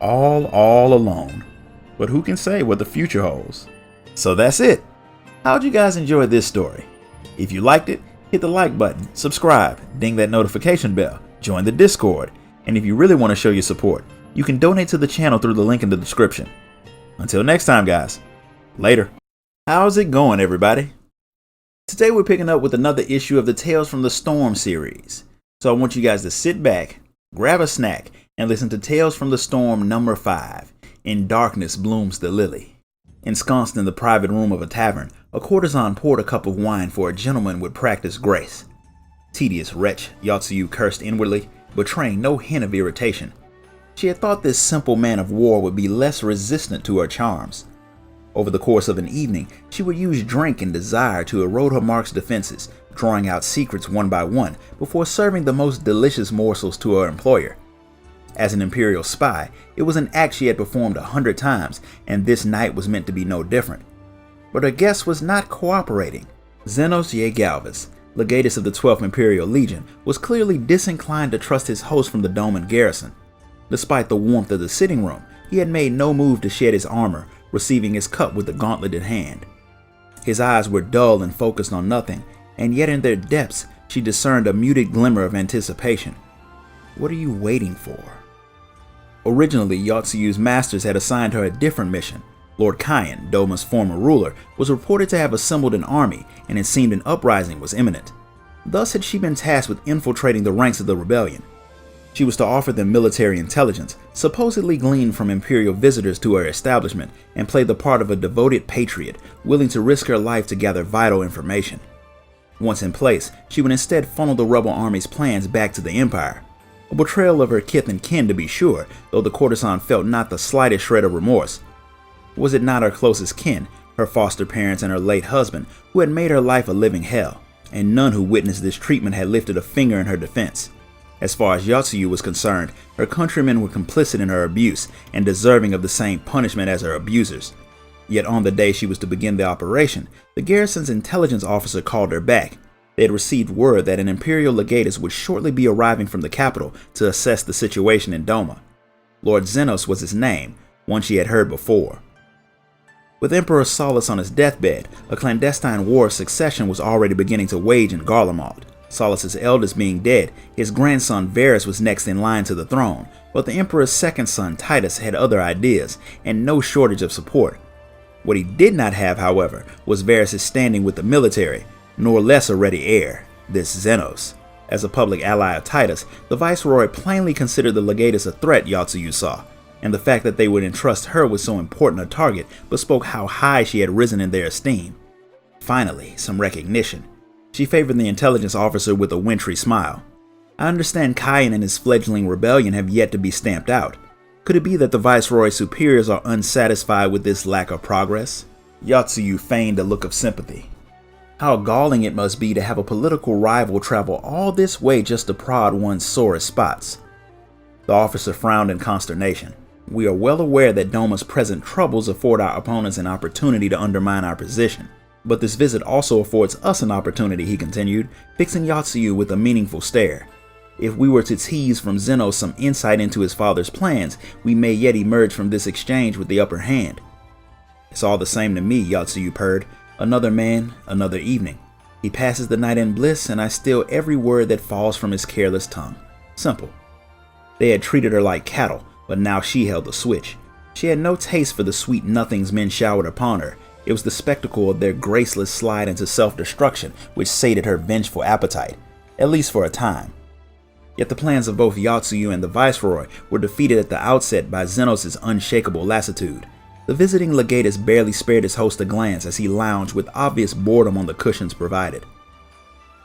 All alone. But who can say what the future holds? So that's it. How'd you guys enjoy this story? If you liked it, hit the like button, subscribe, ding that notification bell, join the Discord, and if you really want to show your support, you can donate to the channel through the link in the description. Until next time, guys. Later. How's it going, everybody? Today we're picking up with another issue of the Tales from the Storm series. So I want you guys to sit back, grab a snack, and listen to Tales from the Storm number 5, In Darkness Blooms the Lily. Ensconced in the private room of a tavern, a courtesan poured a cup of wine for a gentleman with practiced grace. Tedious wretch, Yotsuyu cursed inwardly, betraying no hint of irritation. She had thought this simple man of war would be less resistant to her charms. Over the course of an evening, she would use drink and desire to erode her mark's defenses, drawing out secrets one by one before serving the most delicious morsels to her employer. As an Imperial spy, it was an act she had performed 100 times, and this night was meant to be no different. But her guest was not cooperating. Xenos Galvis, legatus of the 12th Imperial Legion, was clearly disinclined to trust his host from the dome and garrison. Despite the warmth of the sitting room, he had made no move to shed his armor, receiving his cup with the gauntleted hand. His eyes were dull and focused on nothing, and yet in their depths she discerned a muted glimmer of anticipation. What are you waiting for? Originally, Yotsuyu's masters had assigned her a different mission. Lord Kyan, Doma's former ruler, was reported to have assembled an army, and it seemed an uprising was imminent. Thus had she been tasked with infiltrating the ranks of the rebellion. She was to offer them military intelligence, supposedly gleaned from Imperial visitors to her establishment, and play the part of a devoted patriot, willing to risk her life to gather vital information. Once in place, she would instead funnel the rebel army's plans back to the Empire. A betrayal of her kith and kin, to be sure, though the courtesan felt not the slightest shred of remorse. Was it not her closest kin, her foster parents and her late husband, who had made her life a living hell, and none who witnessed this treatment had lifted a finger in her defense? As far as Yotsuyu was concerned, her countrymen were complicit in her abuse and deserving of the same punishment as her abusers. Yet on the day she was to begin the operation, the garrison's intelligence officer called her back. They had received word that an Imperial legatus would shortly be arriving from the capital to assess the situation in Doma. Lord Xenos was his name, one she had heard before. With Emperor Solus on his deathbed, a clandestine war of succession was already beginning to wage in Garlemald. Solus's eldest being dead, his grandson Varus was next in line to the throne, but the Emperor's second son Titus had other ideas, and no shortage of support. What he did not have, however, was Varus' standing with the military, nor less a ready heir, this Xenos. As a public ally of Titus, the Viceroy plainly considered the legatus a threat, Yotsuyu saw, and the fact that they would entrust her with so important a target bespoke how high she had risen in their esteem. Finally, some recognition. She favored the intelligence officer with a wintry smile. I understand Kyan and his fledgling rebellion have yet to be stamped out. Could it be that the Viceroy's superiors are unsatisfied with this lack of progress? Yotsuyu feigned a look of sympathy. How galling it must be to have a political rival travel all this way just to prod one's sorest spots. The officer frowned in consternation. We are well aware that Doma's present troubles afford our opponents an opportunity to undermine our position. But this visit also affords us an opportunity, he continued, fixing Yotsuyu with a meaningful stare. If we were to tease from Xenos some insight into his father's plans, we may yet emerge from this exchange with the upper hand. It's all the same to me, Yotsuyu purred. Another man, another evening. He passes the night in bliss, and I steal every word that falls from his careless tongue. Simple. They had treated her like cattle, but now she held the switch. She had no taste for the sweet nothings men showered upon her. It was the spectacle of their graceless slide into self-destruction which sated her vengeful appetite, at least for a time. Yet the plans of both Yotsuyu and the Viceroy were defeated at the outset by Xenos' unshakable lassitude. The visiting legatus barely spared his host a glance as he lounged with obvious boredom on the cushions provided.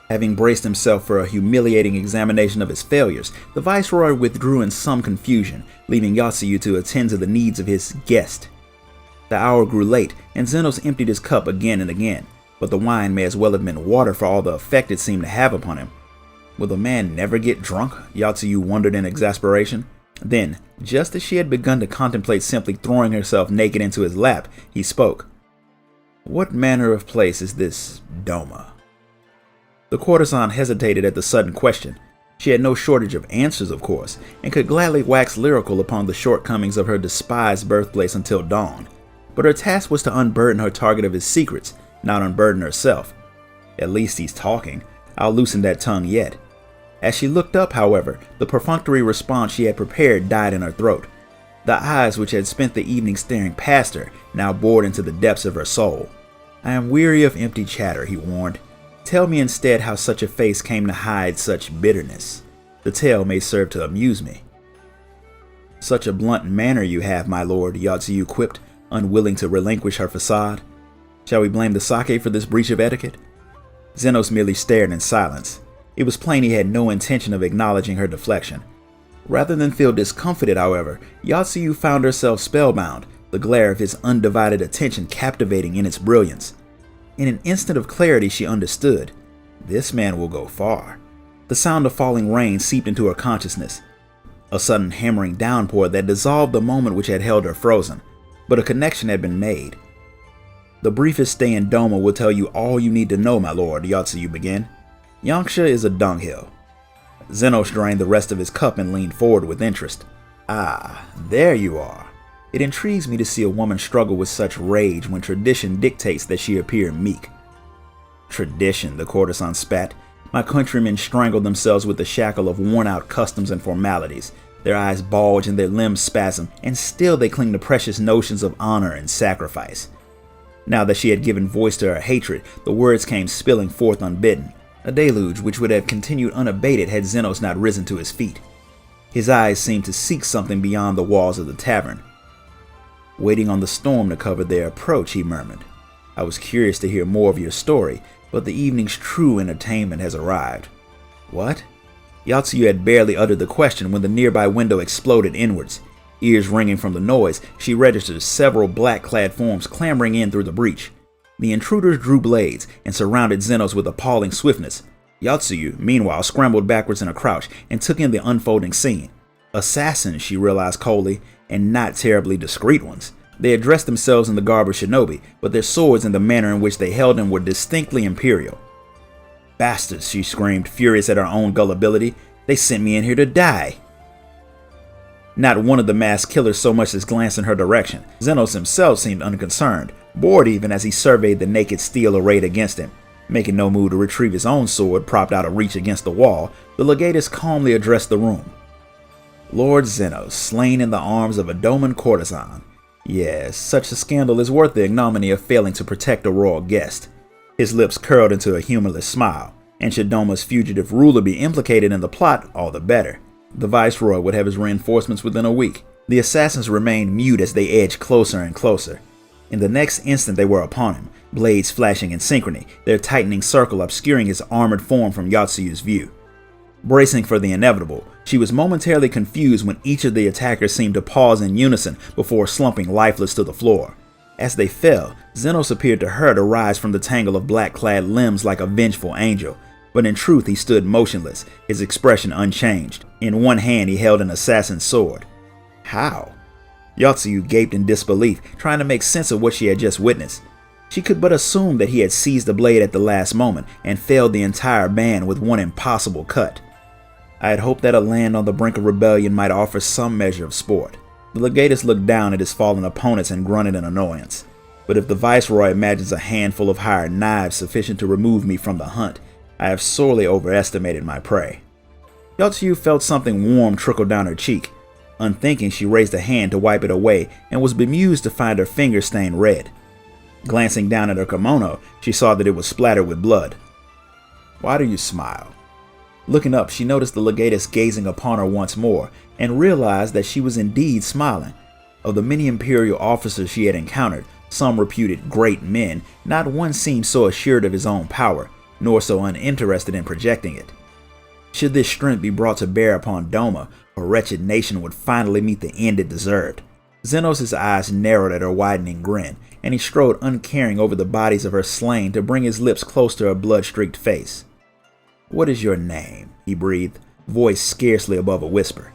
Having braced himself for a humiliating examination of his failures, the Viceroy withdrew in some confusion, leaving Yotsuyu to attend to the needs of his guest. The hour grew late, and Xenos emptied his cup again and again, but the wine may as well have been water for all the effect it seemed to have upon him. Will the man never get drunk? Yotsuyu wondered in exasperation. Then, just as she had begun to contemplate simply throwing herself naked into his lap, he spoke. What manner of place is this Doma? The courtesan hesitated at the sudden question. She had no shortage of answers, of course, and could gladly wax lyrical upon the shortcomings of her despised birthplace until dawn. But her task was to unburden her target of his secrets, not unburden herself. At least he's talking. I'll loosen that tongue yet. As she looked up, however, the perfunctory response she had prepared died in her throat. The eyes which had spent the evening staring past her now bored into the depths of her soul. I am weary of empty chatter, he warned. Tell me instead how such a face came to hide such bitterness. The tale may serve to amuse me. Such a blunt manner you have, my lord, Yotsuyu quipped, unwilling to relinquish her facade. Shall we blame the sake for this breach of etiquette? Zenos merely stared in silence. It was plain he had no intention of acknowledging her deflection. Rather than feel discomfited, however, Yotsuyu found herself spellbound, the glare of his undivided attention captivating in its brilliance. In an instant of clarity, she understood. This man will go far. The sound of falling rain seeped into her consciousness. A sudden hammering downpour that dissolved the moment which had held her frozen, but a connection had been made. The briefest stay in Doma will tell you all you need to know, my lord, Yotsuyu began. Yangsha is a dunghill. Zenos drained the rest of his cup and leaned forward with interest. Ah, there you are. It intrigues me to see a woman struggle with such rage when tradition dictates that she appear meek. Tradition, the courtesan spat. My countrymen strangle themselves with the shackle of worn-out customs and formalities. Their eyes bulge and their limbs spasm, and still they cling to precious notions of honor and sacrifice. Now that she had given voice to her hatred, the words came spilling forth unbidden, a deluge which would have continued unabated had Zenos not risen to his feet. His eyes seemed to seek something beyond the walls of the tavern. Waiting on the storm to cover their approach, he murmured. I was curious to hear more of your story, but the evening's true entertainment has arrived. What? Yotsuyu had barely uttered the question when the nearby window exploded inwards. Ears ringing from the noise, she registered several black-clad forms clambering in through the breach. The intruders drew blades and surrounded Zenos with appalling swiftness. Yotsuyu, meanwhile, scrambled backwards in a crouch and took in the unfolding scene. Assassins, she realized coldly, and not terribly discreet ones. They had dressed themselves in the garb of shinobi, but their swords and the manner in which they held them were distinctly imperial. Bastards, she screamed, furious at her own gullibility. They sent me in here to die. Not one of the masked killers so much as glanced in her direction. Zenos himself seemed unconcerned, bored even as he surveyed the naked steel arrayed against him. Making no move to retrieve his own sword propped out of reach against the wall, the legatus calmly addressed the room. Lord Zenos, slain in the arms of a Doman courtesan. Yes, such a scandal is worth the ignominy of failing to protect a royal guest. His lips curled into a humorless smile, and should Doma's fugitive ruler be implicated in the plot, all the better. The viceroy would have his reinforcements within a week. The assassins remained mute as they edged closer and closer. In the next instant they were upon him, blades flashing in synchrony, their tightening circle obscuring his armored form from Yotsuyu's view. Bracing for the inevitable, she was momentarily confused when each of the attackers seemed to pause in unison before slumping lifeless to the floor. As they fell, Zenos appeared to her to rise from the tangle of black-clad limbs like a vengeful angel, but in truth he stood motionless, his expression unchanged. In one hand he held an assassin's sword. How? Yotsuyu gaped in disbelief, trying to make sense of what she had just witnessed. She could but assume that he had seized the blade at the last moment and felled the entire band with one impossible cut. I had hoped that a land on the brink of rebellion might offer some measure of sport. The legatus looked down at his fallen opponents and grunted in annoyance. But if the viceroy imagines a handful of hired knives sufficient to remove me from the hunt, I have sorely overestimated my prey. Yotsuyu felt something warm trickle down her cheek. Unthinking, she raised a hand to wipe it away and was bemused to find her finger stained red. Glancing down at her kimono, she saw that it was splattered with blood. Why do you smile? Looking up, she noticed the legatus gazing upon her once more, and realized that she was indeed smiling. Of the many imperial officers she had encountered, some reputed great men, not one seemed so assured of his own power, nor so uninterested in projecting it. Should this strength be brought to bear upon Doma, a wretched nation would finally meet the end it deserved. Zenos' eyes narrowed at her widening grin, and he strode uncaring over the bodies of her slain to bring his lips close to her blood-streaked face. What is your name? He breathed, voice scarcely above a whisper.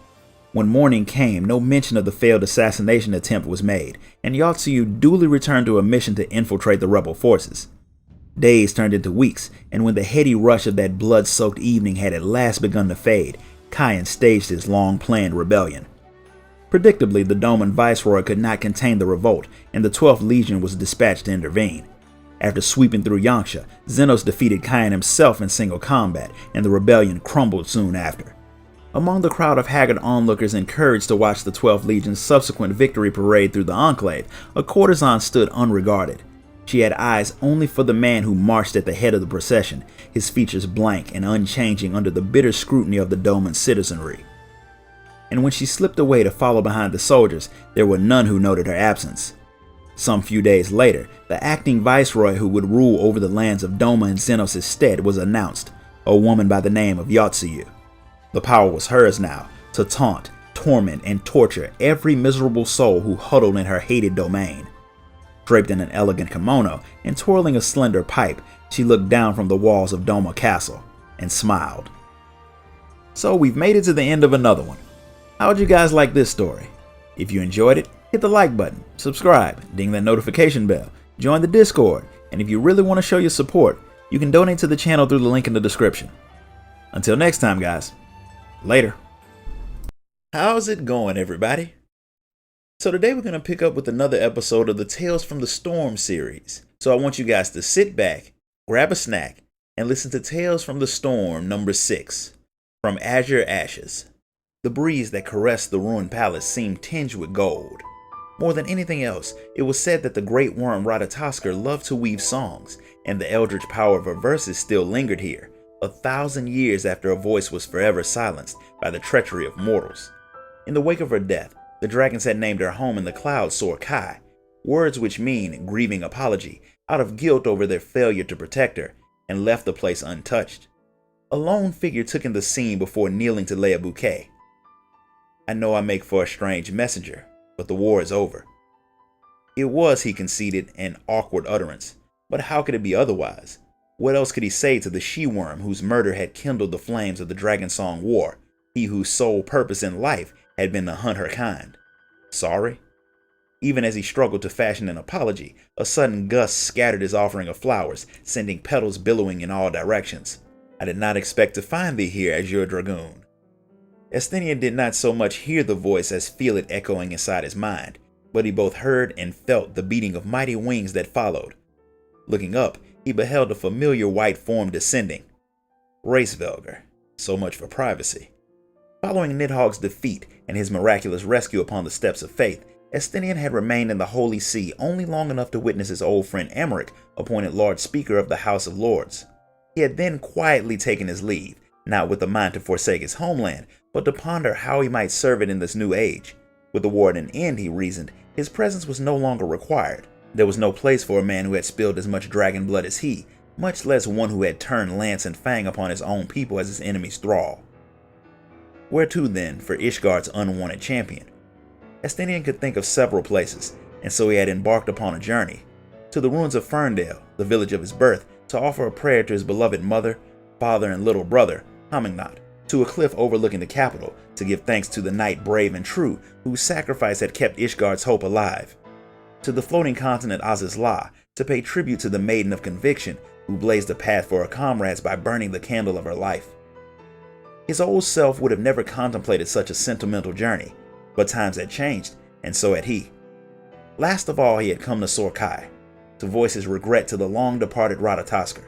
When morning came, no mention of the failed assassination attempt was made, and Yotsuyu duly returned to a mission to infiltrate the rebel forces. Days turned into weeks, and when the heady rush of that blood-soaked evening had at last begun to fade, Kyan staged his long-planned rebellion. Predictably, the Doman viceroy could not contain the revolt, and the 12th Legion was dispatched to intervene. After sweeping through Yangsha, Zenos defeated Kyan himself in single combat, and the rebellion crumbled soon after. Among the crowd of haggard onlookers encouraged to watch the 12th Legion's subsequent victory parade through the enclave, a courtesan stood unregarded. She had eyes only for the man who marched at the head of the procession, his features blank and unchanging under the bitter scrutiny of the Doman citizenry. And when she slipped away to follow behind the soldiers, there were none who noted her absence. Some few days later, the acting viceroy who would rule over the lands of Doma and Xenos' stead was announced, a woman by the name of Eorzea. The power was hers now, to taunt, torment, and torture every miserable soul who huddled in her hated domain. Draped in an elegant kimono and twirling a slender pipe, she looked down from the walls of Doma Castle and smiled. So we've made it to the end of another one. How'd you guys like this story? If you enjoyed it, hit the like button, subscribe, ding that notification bell, join the Discord, and if you really want to show your support, you can donate to the channel through the link in the description. Until next time, guys. Later. How's it going, everybody? So today we're going to pick up with another episode of the Tales from the Storm series. So I want you guys to sit back, grab a snack, and listen to Tales from the Storm number 6, From Azure Ashes. The breeze that caressed the ruined palace seemed tinged with gold. More than anything else, it was said that the great worm Ratatoskr loved to weave songs, and the eldritch power of her verses still lingered here, 1,000 years after her voice was forever silenced by the treachery of mortals. In the wake of her death, the dragons had named her home in the clouds Sorkai, words which mean grieving apology, out of guilt over their failure to protect her, and left the place untouched. A lone figure took in the scene before kneeling to lay a bouquet. I know I make for a strange messenger, but the war is over. It was, he conceded, an awkward utterance, but how could it be otherwise? What else could he say to the she-worm whose murder had kindled the flames of the Dragon Song War, he whose sole purpose in life had been to hunt her kind? Sorry? Even as he struggled to fashion an apology, a sudden gust scattered his offering of flowers, sending petals billowing in all directions. I did not expect to find thee here, Azure Dragoon. Esthenian did not so much hear the voice as feel it echoing inside his mind, but he both heard and felt the beating of mighty wings that followed. Looking up, he beheld a familiar white form descending. Racevelger. So much for privacy. Following Nidhogg's defeat and his miraculous rescue upon the steps of faith, Esthenian had remained in the Holy See only long enough to witness his old friend Emmerich appointed Lord Speaker of the House of Lords. He had then quietly taken his leave, not with the mind to forsake his homeland, but to ponder how he might serve it in this new age. With the war at an end, he reasoned, his presence was no longer required. There was no place for a man who had spilled as much dragon blood as he, much less one who had turned lance and fang upon his own people as his enemy's thrall. Where to then for Ishgard's unwanted champion? Esthenian could think of several places, and so he had embarked upon a journey. To the ruins of Ferndale, the village of his birth, to offer a prayer to his beloved mother, father, and little brother, Hamingnot, to a cliff overlooking the capital, to give thanks to the knight brave and true, whose sacrifice had kept Ishgard's hope alive. To the floating continent Azizla, to pay tribute to the maiden of conviction, who blazed a path for her comrades by burning the candle of her life. His old self would have never contemplated such a sentimental journey, but times had changed, and so had he. Last of all, he had come to Sorkai, to voice his regret to the long-departed Ratatoskr,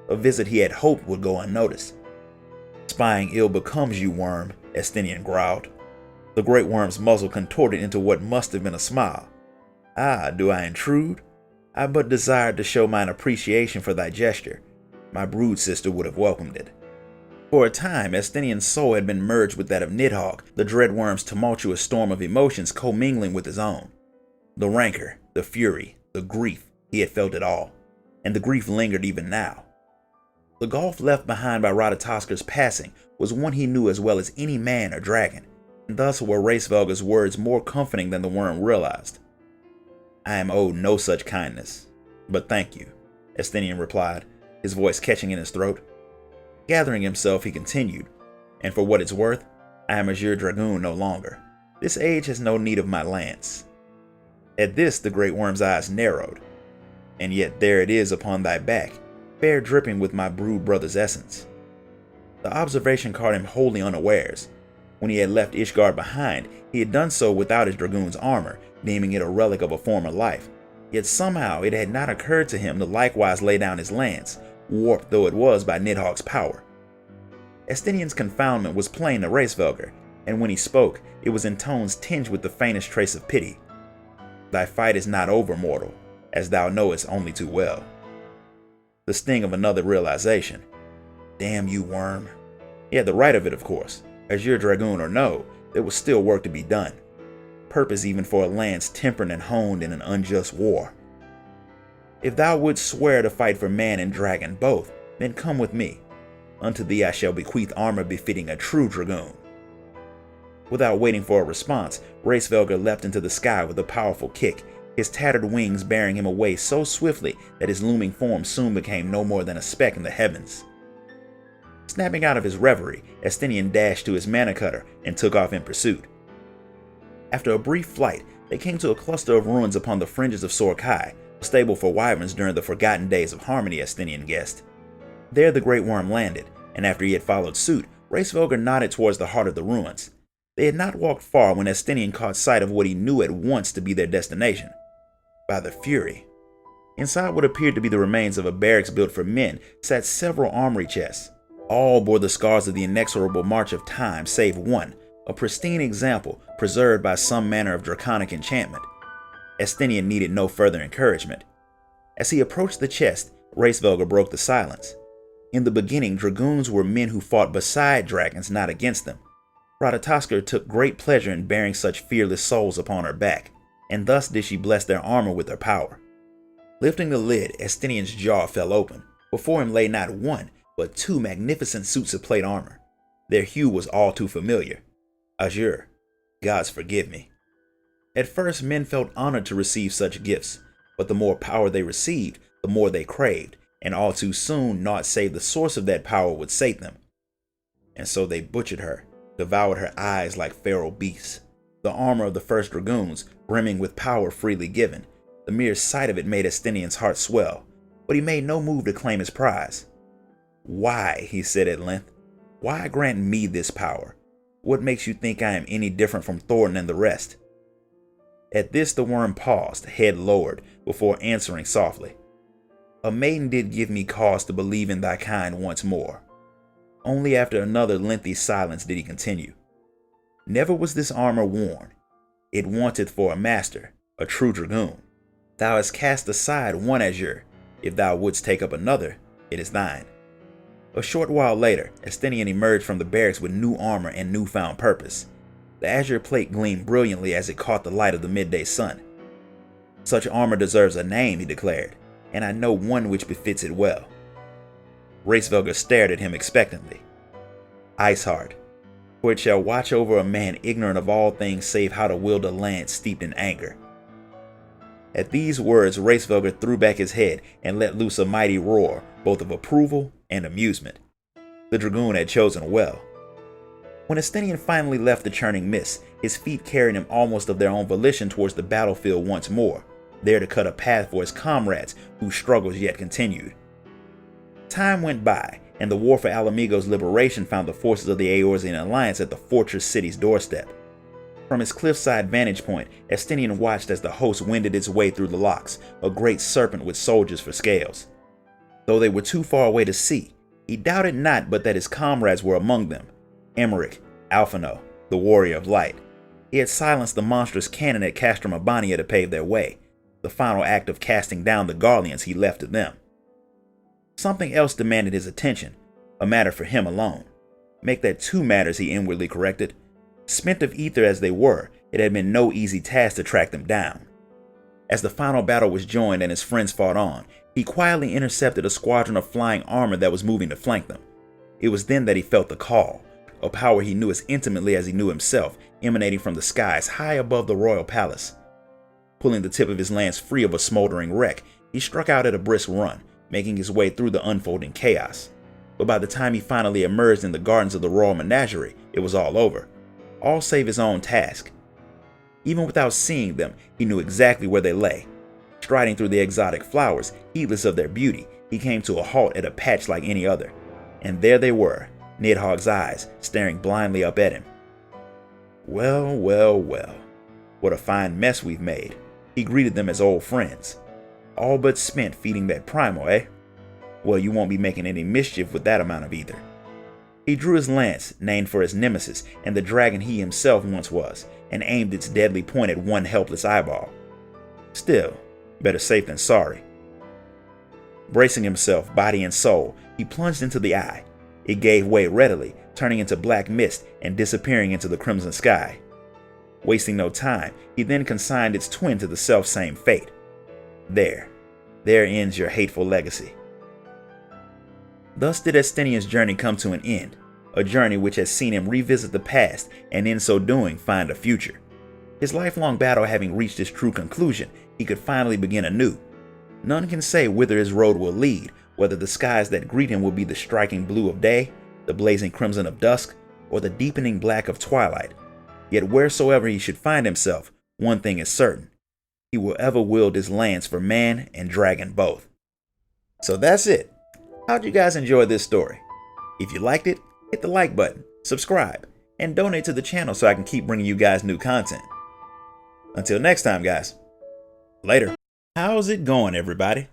a visit he had hoped would go unnoticed. Spying ill becomes you, worm, Esthenian growled. The great worm's muzzle contorted into what must have been a smile. Ah, do I intrude? I but desired to show mine appreciation for thy gesture. My brood sister would have welcomed it. For a time, Esthenian's soul had been merged with that of Nidhogg, the dread worm's tumultuous storm of emotions commingling with his own. The rancor, the fury, the grief, he had felt it all, and the grief lingered even now. The gulf left behind by Ratatoskr's passing was one he knew as well as any man or dragon, and thus were Racevelger's words more comforting than the worm realized. I am owed no such kindness, but thank you, Esthenian replied, his voice catching in his throat. Gathering himself, he continued, and for what it's worth, I am Azure Dragoon no longer. This age has no need of my lance. At this, the great worm's eyes narrowed. And yet there it is upon thy back, fair dripping with my brood brother's essence. The observation caught him wholly unawares. When he had left Ishgard behind, he had done so without his dragoon's armor, deeming it a relic of a former life. Yet somehow it had not occurred to him to likewise lay down his lance, warped though it was by Nidhogg's power. Esthenian's confoundment was plain to Racevelger, and when he spoke, it was in tones tinged with the faintest trace of pity. Thy fight is not over, mortal, as thou knowest only too well. The sting of another realization. Damn you, worm. He had the right of it, of course. Azure Dragoon or no, there was still work to be done. purpose even for a lance tempered and honed in an unjust war. If thou wouldst swear to fight for man and dragon both, then come with me. Unto thee I shall bequeath armor befitting a true dragoon." Without waiting for a response, Hraesvelgr leapt into the sky with a powerful kick, his tattered wings bearing him away so swiftly that his looming form soon became no more than a speck in the heavens. Snapping out of his reverie, Estinian dashed to his mana cutter and took off in pursuit. After a brief flight, they came to a cluster of ruins upon the fringes of Sorkai, a stable for wyverns during the forgotten days of Harmony, Estinian guessed. There the great worm landed, and after he had followed suit, Hraesvelgr nodded towards the heart of the ruins. They had not walked far when Estinian caught sight of what he knew at once to be their destination. By the Fury. Inside what appeared to be the remains of a barracks built for men sat several armory chests. All bore the scars of the inexorable march of time save one, a pristine example preserved by some manner of draconic enchantment. Estinian needed no further encouragement. As he approached the chest, Hraesvelgr broke the silence. In the beginning, dragoons were men who fought beside dragons, not against them. Ratatoskr took great pleasure in bearing such fearless souls upon her back, and thus did she bless their armor with her power. Lifting the lid, Estinian's jaw fell open. Before him lay not one, but two magnificent suits of plate armor. Their hue was all too familiar. Azure, gods forgive me. At first, men felt honored to receive such gifts, but the more power they received, the more they craved, and all too soon naught save the source of that power would sate them. And so they butchered her, devoured her eyes like feral beasts. The armor of the first dragoons, brimming with power freely given. The mere sight of it made Estinian's heart swell, but he made no move to claim his prize. "Why," he said at length, "why grant me this power? What makes you think I am any different from Thornton and the rest?" At this the worm paused, head lowered, before answering softly. "A maiden did give me cause to believe in thy kind once more." Only after another lengthy silence did he continue. "Never was this armor worn. It wanteth for a master, a true dragoon. Thou hast cast aside one azure. If thou wouldst take up another, it is thine." A short while later, Estinian emerged from the barracks with new armor and newfound purpose. The azure plate gleamed brilliantly as it caught the light of the midday sun. "Such armor deserves a name," he declared, "and I know one which befits it well." Hraesvelgr stared at him expectantly. "Iceheart, for it shall watch over a man ignorant of all things save how to wield a lance steeped in anger." At these words, Hraesvelgr threw back his head and let loose a mighty roar, both of approval and amusement. The dragoon had chosen well. When Estinian finally left the churning mist, his feet carried him almost of their own volition towards the battlefield once more, there to cut a path for his comrades whose struggles yet continued. Time went by, and the war for Alamigo's liberation found the forces of the Eorzean alliance at the fortress city's doorstep. From his cliffside vantage point, Estinian watched as the host wended its way through the locks, a great serpent with soldiers for scales. Though they were too far away to see, he doubted not but that his comrades were among them. Emmerich, Alphino, the warrior of light. He had silenced the monstrous cannon at Castrum Abania to pave their way, the final act of casting down the Garleans he left to them. Something else demanded his attention, a matter for him alone. Make that two matters, he inwardly corrected. Spent of ether as they were, it had been no easy task to track them down. As the final battle was joined and his friends fought on, he quietly intercepted a squadron of flying armor that was moving to flank them. It was then that he felt the call, a power he knew as intimately as he knew himself, emanating from the skies high above the royal palace. Pulling the tip of his lance free of a smoldering wreck, he struck out at a brisk run, making his way through the unfolding chaos. But by the time he finally emerged in the gardens of the royal menagerie, it was all over. All save his own task. Even without seeing them, he knew exactly where they lay. Striding through the exotic flowers, heedless of their beauty, he came to a halt at a patch like any other. And there they were, Nidhogg's eyes staring blindly up at him. "Well, well, well. What a fine mess we've made," he greeted them as old friends. "All but spent feeding that primal, eh? Well, you won't be making any mischief with that amount of ether." He drew his lance, named for his nemesis and the dragon he himself once was, and aimed its deadly point at one helpless eyeball. Still, better safe than sorry. Bracing himself, body and soul, he plunged into the eye. It gave way readily, turning into black mist and disappearing into the crimson sky. Wasting no time, he then consigned its twin to the self-same fate. There ends your hateful legacy. Thus did Estinian's journey come to an end, a journey which has seen him revisit the past and in so doing find a future. His lifelong battle having reached its true conclusion, he could finally begin anew. None can say whither his road will lead, whether the skies that greet him will be the striking blue of day, the blazing crimson of dusk, or the deepening black of twilight. Yet wheresoever he should find himself, one thing is certain: he will ever wield his lance for man and dragon both. So that's it. How'd you guys enjoy this story? If you liked it, hit the like button, subscribe, and donate to the channel so I can keep bringing you guys new content. Until next time, guys. Later. How's it going, everybody?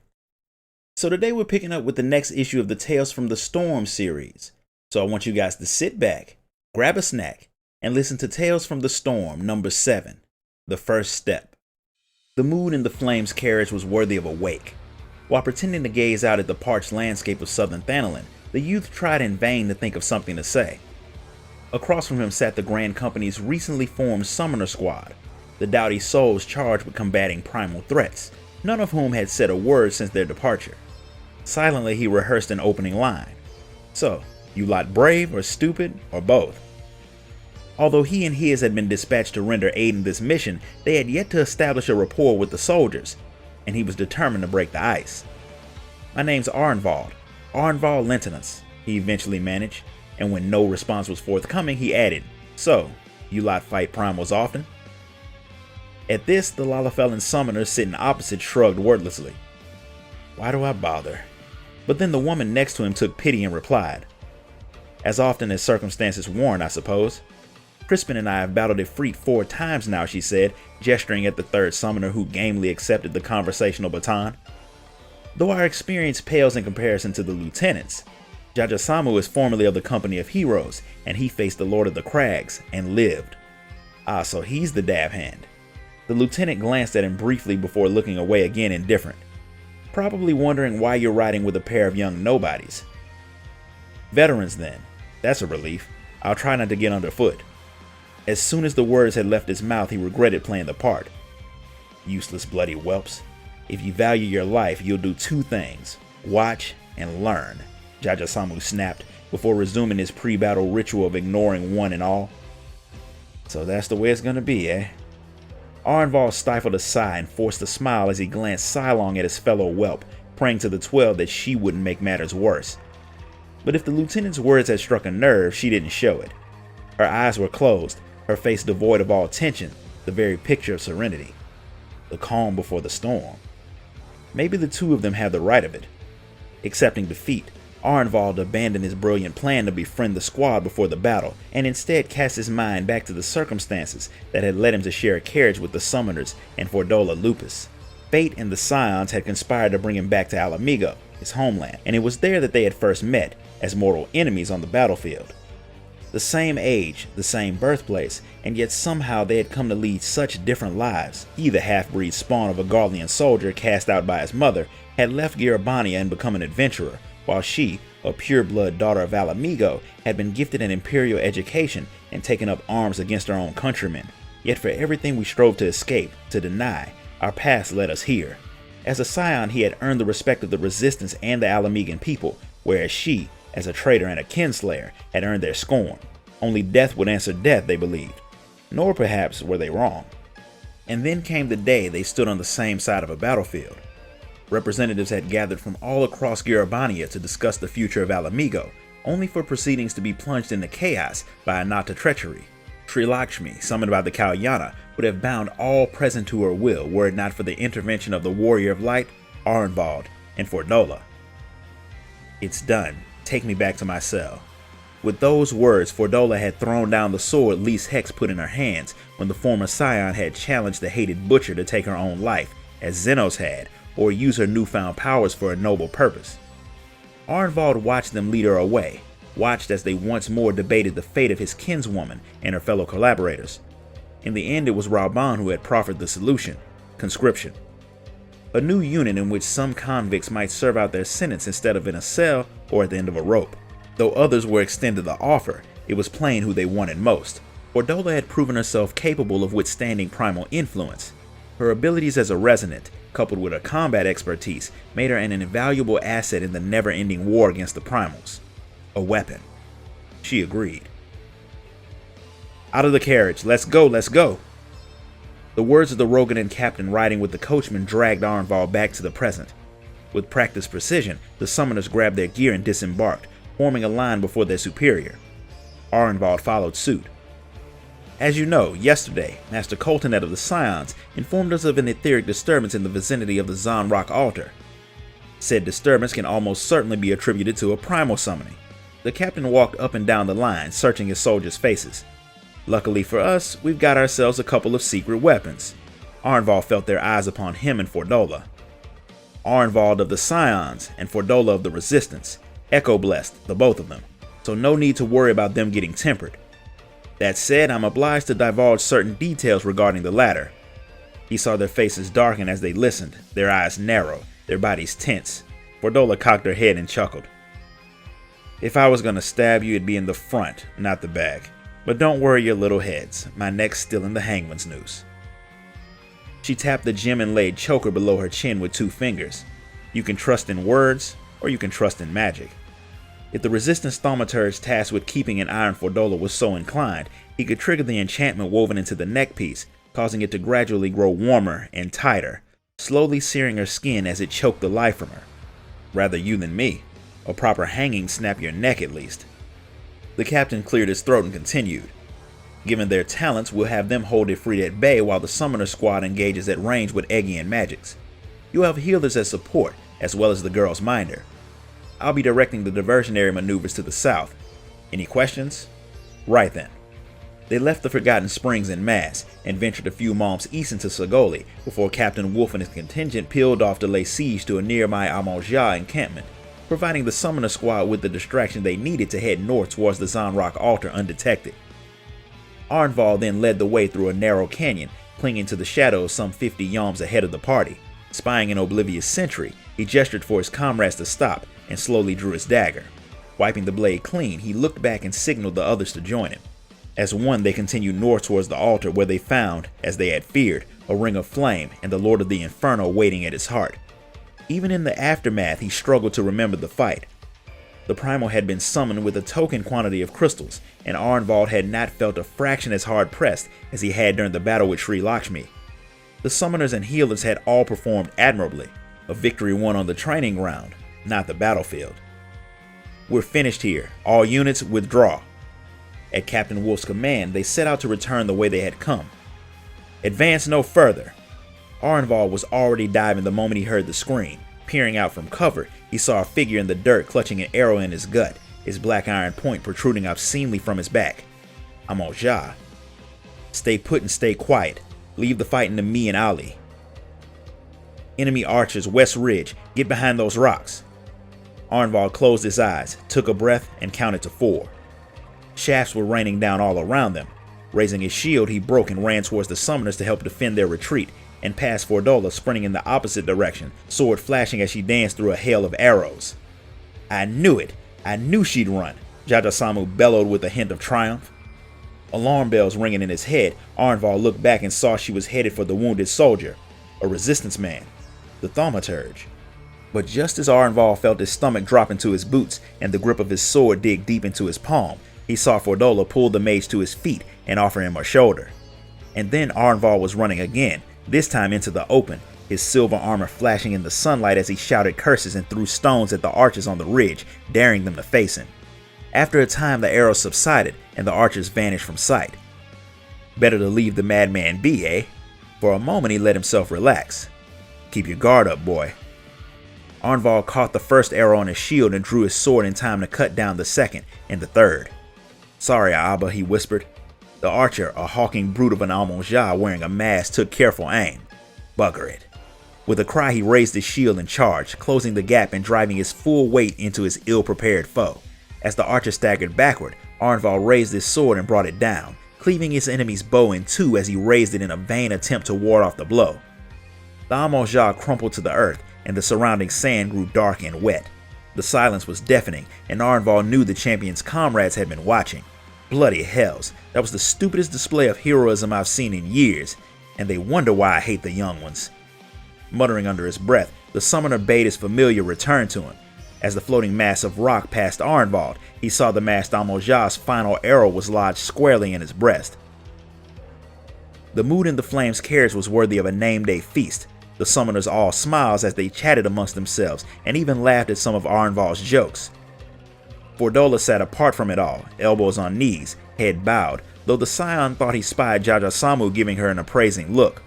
So today we're picking up with the next issue of the Tales from the Storm series. So I want you guys to sit back, grab a snack, and listen to Tales from the Storm number 7, The First Step. The mood in the Flames' carriage was worthy of a wake. While pretending to gaze out at the parched landscape of southern Thanalan, the youth tried in vain to think of something to say. Across from him sat the Grand Company's recently formed Summoner Squad, the doughty souls charged with combating primal threats, none of whom had said a word since their departure. Silently he rehearsed an opening line. So, you lot brave or stupid, or both? Although he and his had been dispatched to render aid in this mission, they had yet to establish a rapport with the soldiers, and he was determined to break the ice. My name's Arnvald Lentinus, he eventually managed, and when no response was forthcoming, he added, so, you lot fight primals often? At this, the Lalafellan summoner sitting opposite shrugged wordlessly. Why do I bother? But then the woman next to him took pity and replied, as often as circumstances warrant, I suppose. Crispin and I have battled Ifrit 4 times now, she said, gesturing at the third summoner who gamely accepted the conversational baton. Though our experience pales in comparison to the lieutenant's, Jajasamu is formerly of the Company of Heroes, and he faced the Lord of the Crags, and lived. Ah, so he's the dab hand. The lieutenant glanced at him briefly before looking away again indifferent. Probably wondering why you're riding with a pair of young nobodies. Veterans then. That's a relief. I'll try not to get underfoot. As soon as the words had left his mouth, he regretted playing the part. Useless bloody whelps. If you value your life, you'll do 2 things. Watch and learn, Jajasamu snapped before resuming his pre-battle ritual of ignoring one and all. So that's the way it's gonna be, eh? Arnvald stifled a sigh and forced a smile as he glanced sidelong at his fellow whelp, praying to the 12 that she wouldn't make matters worse. But if the lieutenant's words had struck a nerve, she didn't show it. Her eyes were closed, her face devoid of all tension, the very picture of serenity. The calm before the storm. Maybe the 2 of them had the right of it. Accepting defeat, Arnvald abandoned his brilliant plan to befriend the squad before the battle, and instead cast his mind back to the circumstances that had led him to share a carriage with the summoners and Fordola Lupus. Fate and the Scions had conspired to bring him back to Alamigo, his homeland, and it was there that they had first met, as mortal enemies on the battlefield. The same age, the same birthplace, and yet somehow they had come to lead such different lives. He, the half-breed spawn of a Garlean soldier cast out by his mother, had left Girabania and become an adventurer, while she, a pure-blood daughter of Alamigo, had been gifted an imperial education and taken up arms against her own countrymen. Yet for everything we strove to escape, to deny, our past led us here. As a scion, he had earned the respect of the resistance and the Alamigan people, whereas she, as a traitor and a kinslayer, had earned their scorn. Only death would answer death, they believed. Nor perhaps were they wrong. And then came the day they stood on the same side of a battlefield. Representatives had gathered from all across Girabania to discuss the future of Alamigo, only for proceedings to be plunged into chaos by Anata treachery. Sri Lakshmi, summoned by the Kalyana, would have bound all present to her will were it not for the intervention of the Warrior of Light, Arnvald, and Fordola. It's done. Take me back to my cell. With those words, Fordola had thrown down the sword Lise Hex put in her hands when the former scion had challenged the hated butcher to take her own life, as Zenos had, or use her newfound powers for a noble purpose. Arnvald watched them lead her away, watched as they once more debated the fate of his kinswoman and her fellow collaborators. In the end, it was Raban who had proffered the solution: conscription. A new unit in which some convicts might serve out their sentence instead of in a cell or at the end of a rope. Though others were extended the offer, it was plain who they wanted most: Fordola had proven herself capable of withstanding primal influence. Her abilities as a resonant, coupled with her combat expertise, made her an invaluable asset in the never-ending war against the primals. A weapon. She agreed. "Out of the carriage, let's go, let's go." The words of the Roganan captain riding with the coachman dragged Arnval back to the present. With practiced precision, the summoners grabbed their gear and disembarked, forming a line before their superior. Arnval followed suit. "As you know, yesterday, Master Coltonet of the Scions informed us of an etheric disturbance in the vicinity of the Zanrock altar. Said disturbance can almost certainly be attributed to a primal summoning." The captain walked up and down the line, searching his soldiers' faces. "Luckily for us, we've got ourselves a couple of secret weapons." Arnval felt their eyes upon him and Fordola. Arnvald of the Scions and Fordola of the Resistance, echo-blessed, the both of them, so no need to worry about them getting tempered. That said, I'm obliged to divulge certain details regarding the latter. He saw their faces darken as they listened, their eyes narrow, their bodies tense. Fordola cocked her head and chuckled. "If I was gonna stab you, it'd be in the front, not the back. But don't worry your little heads, my neck's still in the hangman's noose." She tapped the gem-inlaid choker below her chin with 2 fingers. You can trust in words, or you can trust in magic. If the Resistance Thaumaturge tasked with keeping an eye on Fordola was so inclined, he could trigger the enchantment woven into the neckpiece, causing it to gradually grow warmer and tighter, slowly searing her skin as it choked the life from her. Rather you than me. A proper hanging snap your neck at least. The captain cleared his throat and continued. "Given their talents, we'll have them hold Ifrit at bay while the summoner squad engages at range with Aegean magics. You'll have healers as support, as well as the girl's minder. I'll be directing the diversionary maneuvers to the south. Any questions? Right then." They left the Forgotten Springs en masse and ventured a few moments east into Sagoli before Captain Wolf and his contingent peeled off to lay siege to a nearby Eorzea encampment, providing the summoner squad with the distraction they needed to head north towards the Zanrock altar undetected. Arnval then led the way through a narrow canyon, clinging to the shadows some 50 yalms ahead of the party. Spying an oblivious sentry, he gestured for his comrades to stop and slowly drew his dagger. Wiping the blade clean, he looked back and signaled the others to join him. As one, they continued north towards the altar where they found, as they had feared, a ring of flame and the Lord of the Inferno waiting at his heart. Even in the aftermath, he struggled to remember the fight. The primal had been summoned with a token quantity of crystals, and Arnvald had not felt a fraction as hard pressed as he had during the battle with Sri Lakshmi. The summoners and healers had all performed admirably, a victory won on the training ground, not the battlefield. "We're finished here. All units withdraw." At Captain Wolf's command, they set out to return the way they had come. "Advance no further." Arnval was already diving the moment he heard the scream. Peering out from cover, he saw a figure in the dirt clutching an arrow in his gut, his black iron point protruding obscenely from his back. Eorzea. "Stay put and stay quiet. Leave the fighting to me and Ali." "Enemy archers, West Ridge. Get behind those rocks." Arnval closed his eyes, took a breath, and counted to 4. Shafts were raining down all around them. Raising his shield, he broke and ran towards the summoners to help defend their retreat, and past Fordola, sprinting in the opposite direction, sword flashing as she danced through a hail of arrows. "I knew it! I knew she'd run!" Jajasamu bellowed with a hint of triumph. Alarm bells ringing in his head, Arnval looked back and saw she was headed for the wounded soldier, a resistance man, the thaumaturge. But just as Arnval felt his stomach drop into his boots and the grip of his sword dig deep into his palm, he saw Fordola pull the mage to his feet and offer him a shoulder. And then Arnval was running again, this time into the open, his silver armor flashing in the sunlight as he shouted curses and threw stones at the archers on the ridge, daring them to face him. After a time, the arrows subsided and the archers vanished from sight. Better to leave the madman be, eh? For a moment he let himself relax. "Keep your guard up, boy." Arnval caught the first arrow on his shield and drew his sword in time to cut down the second and the third. "Sorry, Abba," he whispered. The archer, a hawking brute of an Eorzea wearing a mask, took careful aim. Bugger it. With a cry, he raised his shield and charged, closing the gap and driving his full weight into his ill-prepared foe. As the archer staggered backward, Arnval raised his sword and brought it down, cleaving his enemy's bow in two as he raised it in a vain attempt to ward off the blow. The Eorzea crumpled to the earth, and the surrounding sand grew dark and wet. The silence was deafening, and Arnval knew the champion's comrades had been watching. Bloody hells, that was the stupidest display of heroism I've seen in years, and they wonder why I hate the young ones. Muttering under his breath, the summoner bade his familiar return to him. As the floating mass of rock passed Arnvald, he saw the masked Amoja's final arrow was lodged squarely in his breast. The mood in the flames' carriage was worthy of a name-day feast. The summoners all smiles as they chatted amongst themselves and even laughed at some of Arnvald's jokes. Fordola sat apart from it all, elbows on knees, head bowed, though the scion thought he spied Jajasamu giving her an appraising look.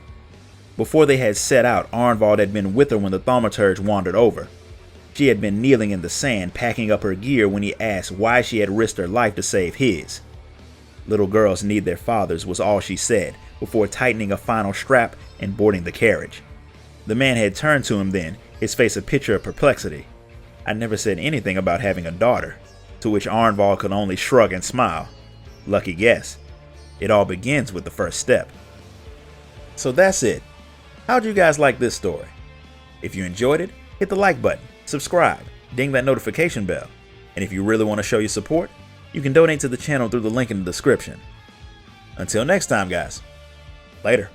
Before they had set out, Arnvald had been with her when the thaumaturge wandered over. She had been kneeling in the sand, packing up her gear when he asked why she had risked her life to save his. Little girls need their fathers was all she said, before tightening a final strap and boarding the carriage. The man had turned to him then, his face a picture of perplexity. I never said anything about having a daughter, to which Arnvald could only shrug and smile. Lucky guess. It all begins with the first step. So that's it. How'd you guys like this story? If you enjoyed it, hit the like button, subscribe, ding that notification bell, and if you really want to show your support, you can donate to the channel through the link in the description. Until next time, guys. Later.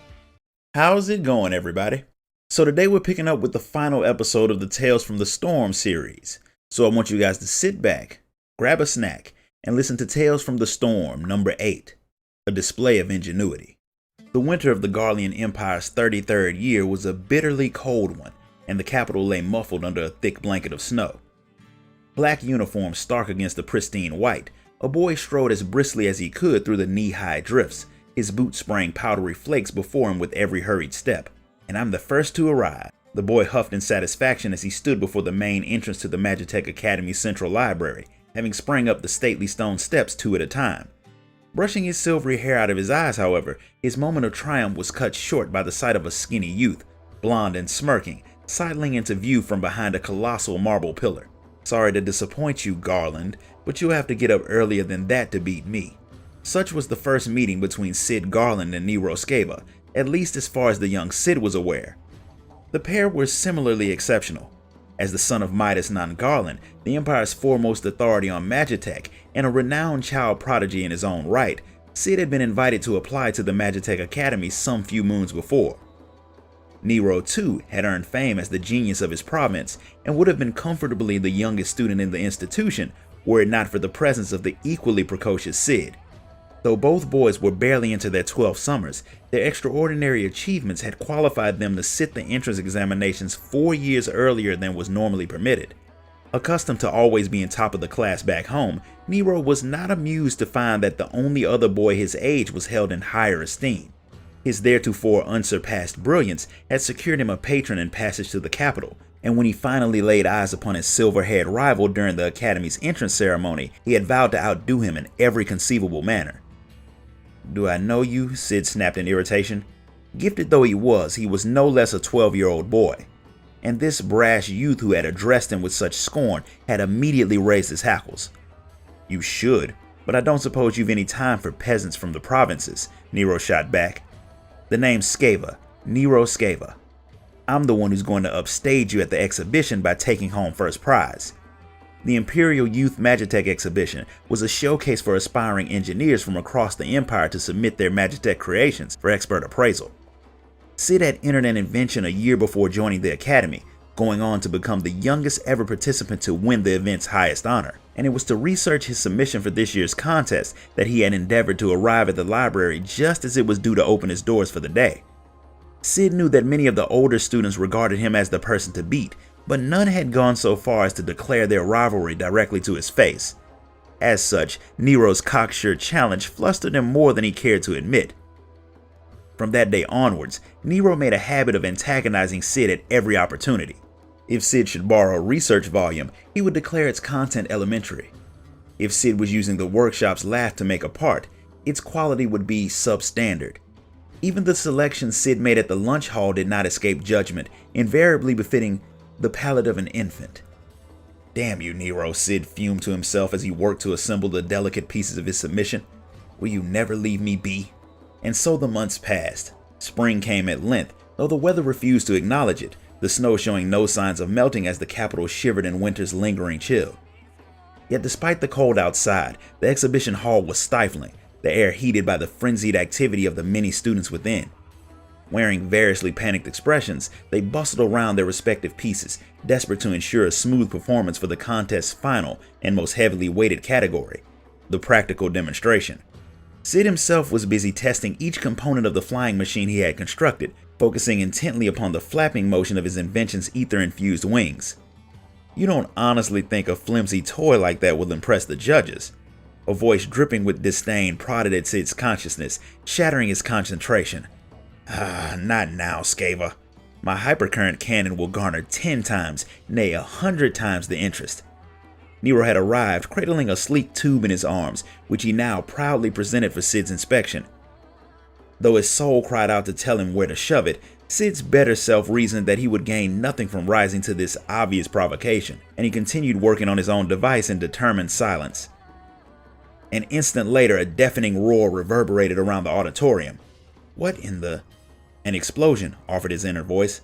How's it going, everybody? So today we're picking up with the final episode of the Tales from the Storm series. So I want you guys to sit back, grab a snack, and listen to Tales from the Storm number 8, a display of ingenuity. The winter of the Garlean Empire's 33rd year was a bitterly cold one, and the capital lay muffled under a thick blanket of snow. Black uniform stark against the pristine white, a boy strode as briskly as he could through the knee-high drifts, his boots spraying powdery flakes before him with every hurried step. And I'm the first to arrive, the boy huffed in satisfaction as he stood before the main entrance to the Magitech Academy's central library, having sprang up the stately stone steps 2 at a time. Brushing his silvery hair out of his eyes, however, his moment of triumph was cut short by the sight of a skinny youth, blond and smirking, sidling into view from behind a colossal marble pillar. Sorry to disappoint you, Garland, but you'll have to get up earlier than that to beat me. Such was the first meeting between Cid Garland and Eorzea, at least as far as the young Cid was aware. The pair were similarly exceptional. As the son of Midas non Garland, the Empire's foremost authority on Magitech, and a renowned child prodigy in his own right, Cid had been invited to apply to the Magitech Academy some few moons before. Nero, too, had earned fame as the genius of his province, and would have been comfortably the youngest student in the institution were it not for the presence of the equally precocious Cid. Though both boys were barely into their 12 summers, their extraordinary achievements had qualified them to sit the entrance examinations 4 years earlier than was normally permitted. Accustomed to always being top of the class back home, Nero was not amused to find that the only other boy his age was held in higher esteem. His theretofore unsurpassed brilliance had secured him a patron and passage to the capital, and when he finally laid eyes upon his silver-haired rival during the Academy's entrance ceremony, he had vowed to outdo him in every conceivable manner. "Do I know you?" Cid snapped in irritation. Gifted though he was no less a 12-year-old boy. And this brash youth who had addressed him with such scorn had immediately raised his hackles. "You should, but I don't suppose you've any time for peasants from the provinces," Nero shot back. "The name's Sceva, Nero Sceva. I'm the one who's going to upstage you at the exhibition by taking home first prize." The Imperial Youth Magitech exhibition was a showcase for aspiring engineers from across the Empire to submit their Magitech creations for expert appraisal. Cid had entered an invention a year before joining the Academy, going on to become the youngest ever participant to win the event's highest honor, and it was to research his submission for this year's contest that he had endeavored to arrive at the library just as it was due to open its doors for the day. Cid knew that many of the older students regarded him as the person to beat, but none had gone so far as to declare their rivalry directly to his face. As such, Nero's cocksure challenge flustered him more than he cared to admit. From that day onwards, Nero made a habit of antagonizing Cid at every opportunity. If Cid should borrow a research volume, he would declare its content elementary. If Cid was using the workshop's lathe to make a part, its quality would be substandard. Even the selections Cid made at the lunch hall did not escape judgment, invariably befitting the palate of an infant. "Damn you, Nero," Cid fumed to himself as he worked to assemble the delicate pieces of his submission. "Will you never leave me be?" And so the months passed. Spring came at length, though the weather refused to acknowledge it, the snow showing no signs of melting as the capital shivered in winter's lingering chill. Yet despite the cold outside, the exhibition hall was stifling, the air heated by the frenzied activity of the many students within. Wearing variously panicked expressions, they bustled around their respective pieces, desperate to ensure a smooth performance for the contest's final and most heavily weighted category, the practical demonstration. Sid himself was busy testing each component of the flying machine he had constructed, focusing intently upon the flapping motion of his invention's ether-infused wings. You don't honestly think a flimsy toy like that will impress the judges? A voice dripping with disdain prodded at Sid's consciousness, shattering his concentration. Not now, Scava. My hypercurrent cannon will garner 10 times, nay 100 times the interest. Nero had arrived, cradling a sleek tube in his arms, which he now proudly presented for Sid's inspection. Though his soul cried out to tell him where to shove it, Sid's better self reasoned that he would gain nothing from rising to this obvious provocation, and he continued working on his own device in determined silence. An instant later, a deafening roar reverberated around the auditorium. What in the... An explosion, offered his inner voice.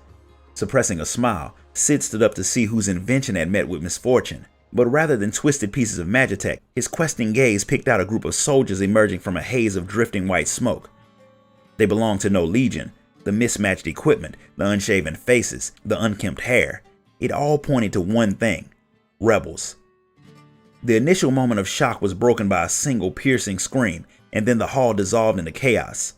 Suppressing a smile, Sid stood up to see whose invention had met with misfortune. But rather than twisted pieces of magitech, his questing gaze picked out a group of soldiers emerging from a haze of drifting white smoke. They belonged to no legion. The mismatched equipment, the unshaven faces, the unkempt hair, it all pointed to one thing: rebels. The initial moment of shock was broken by a single piercing scream, and then the hall dissolved into chaos.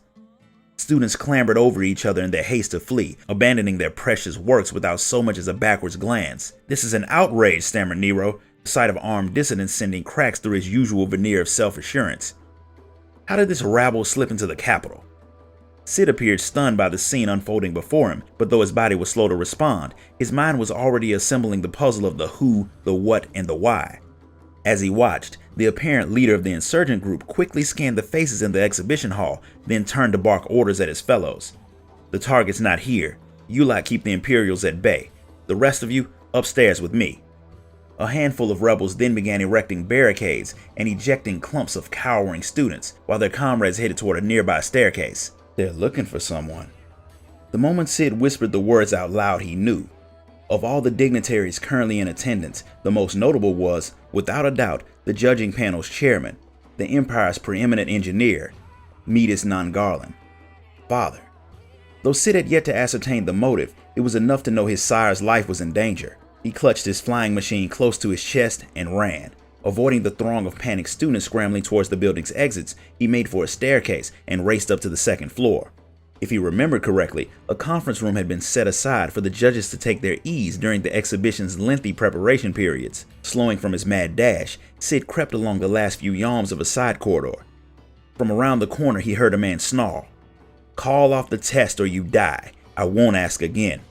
Students clambered over each other in their haste to flee, abandoning their precious works without so much as a backwards glance. "This is an outrage," stammered Nero, the sight of armed dissidents sending cracks through his usual veneer of self-assurance. How did this rabble slip into the Capitol? Sid appeared stunned by the scene unfolding before him, but though his body was slow to respond, his mind was already assembling the puzzle of the who, the what, and the why. As he watched, the apparent leader of the insurgent group quickly scanned the faces in the exhibition hall, then turned to bark orders at his fellows. "The target's not here. You lot keep the Imperials at bay. The rest of you, upstairs with me." A handful of rebels then began erecting barricades and ejecting clumps of cowering students, while their comrades headed toward a nearby staircase. "They're looking for someone." The moment Sid whispered the words out loud, he knew. Of all the dignitaries currently in attendance, the most notable was, without a doubt, the judging panel's chairman, the Empire's preeminent engineer, Medus non Garland, father. Though Sid had yet to ascertain the motive, it was enough to know his sire's life was in danger. He clutched his flying machine close to his chest and ran. Avoiding the throng of panicked students scrambling towards the building's exits, he made for a staircase and raced up to the second floor. If he remembered correctly, a conference room had been set aside for the judges to take their ease during the exhibition's lengthy preparation periods. Slowing from his mad dash, Sid crept along the last few yalms of a side corridor. From around the corner, he heard a man snarl, "Call off the test or you die. I won't ask again."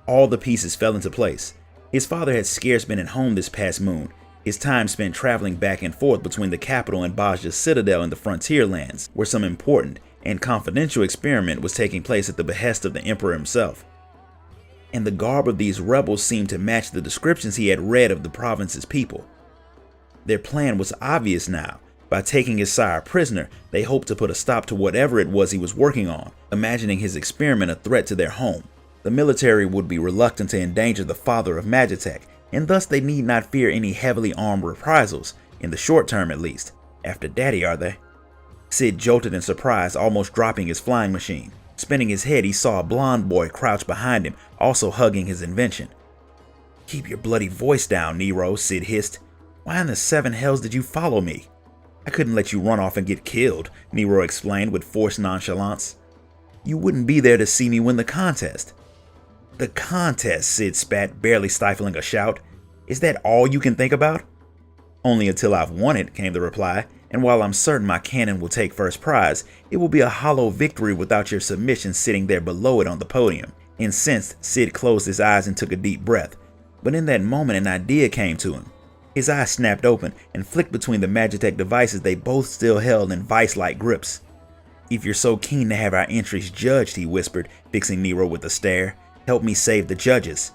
All the pieces fell into place. His father had scarce been at home this past moon, his time spent traveling back and forth between the capital and Bajja's citadel in the frontier lands, where some important and confidential experiment was taking place at the behest of the Emperor himself. And the garb of these rebels seemed to match the descriptions he had read of the province's people. Their plan was obvious now. By taking his sire prisoner, they hoped to put a stop to whatever it was he was working on, imagining his experiment a threat to their home. The military would be reluctant to endanger the father of Magitech, and thus they need not fear any heavily armed reprisals, in the short term at least. After Daddy, are they? Sid jolted in surprise, almost dropping his flying machine. Spinning his head, he saw a blond boy crouch behind him, also hugging his invention. "Keep your bloody voice down, Nero," Sid hissed. "Why in the seven hells did you follow me?" "I couldn't let you run off and get killed," Nero explained with forced nonchalance. "You wouldn't be there to see me win the contest." "The contest," Sid spat, barely stifling a shout. "Is that all you can think about?" "Only until I've won it," came the reply. "And while I'm certain my cannon will take first prize, it will be a hollow victory without your submission sitting there below it on the podium." Incensed, Sid closed his eyes and took a deep breath. But in that moment, an idea came to him. His eyes snapped open and flicked between the Magitech devices they both still held in vice-like grips. "If you're so keen to have our entries judged," he whispered, fixing Nero with a stare, "help me save the judges."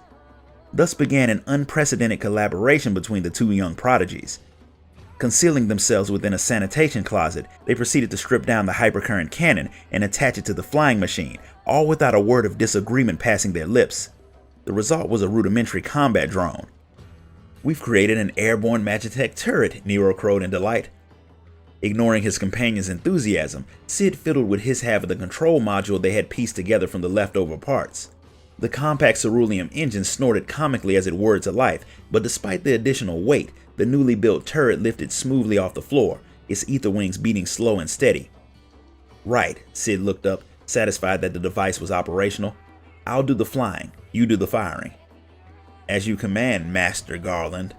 Thus began an unprecedented collaboration between the two young prodigies. Concealing themselves within a sanitation closet, they proceeded to strip down the hypercurrent cannon and attach it to the flying machine, all without a word of disagreement passing their lips. The result was a rudimentary combat drone. "We've created an airborne Magitech turret," Nero crowed in delight. Ignoring his companion's enthusiasm, Sid fiddled with his half of the control module they had pieced together from the leftover parts. The compact cerulean engine snorted comically as it whirred to life, but despite the additional weight, the newly built turret lifted smoothly off the floor, its ether wings beating slow and steady. "Right," Sid looked up, satisfied that the device was operational. "I'll do the flying, you do the firing." "As you command, Master Garland."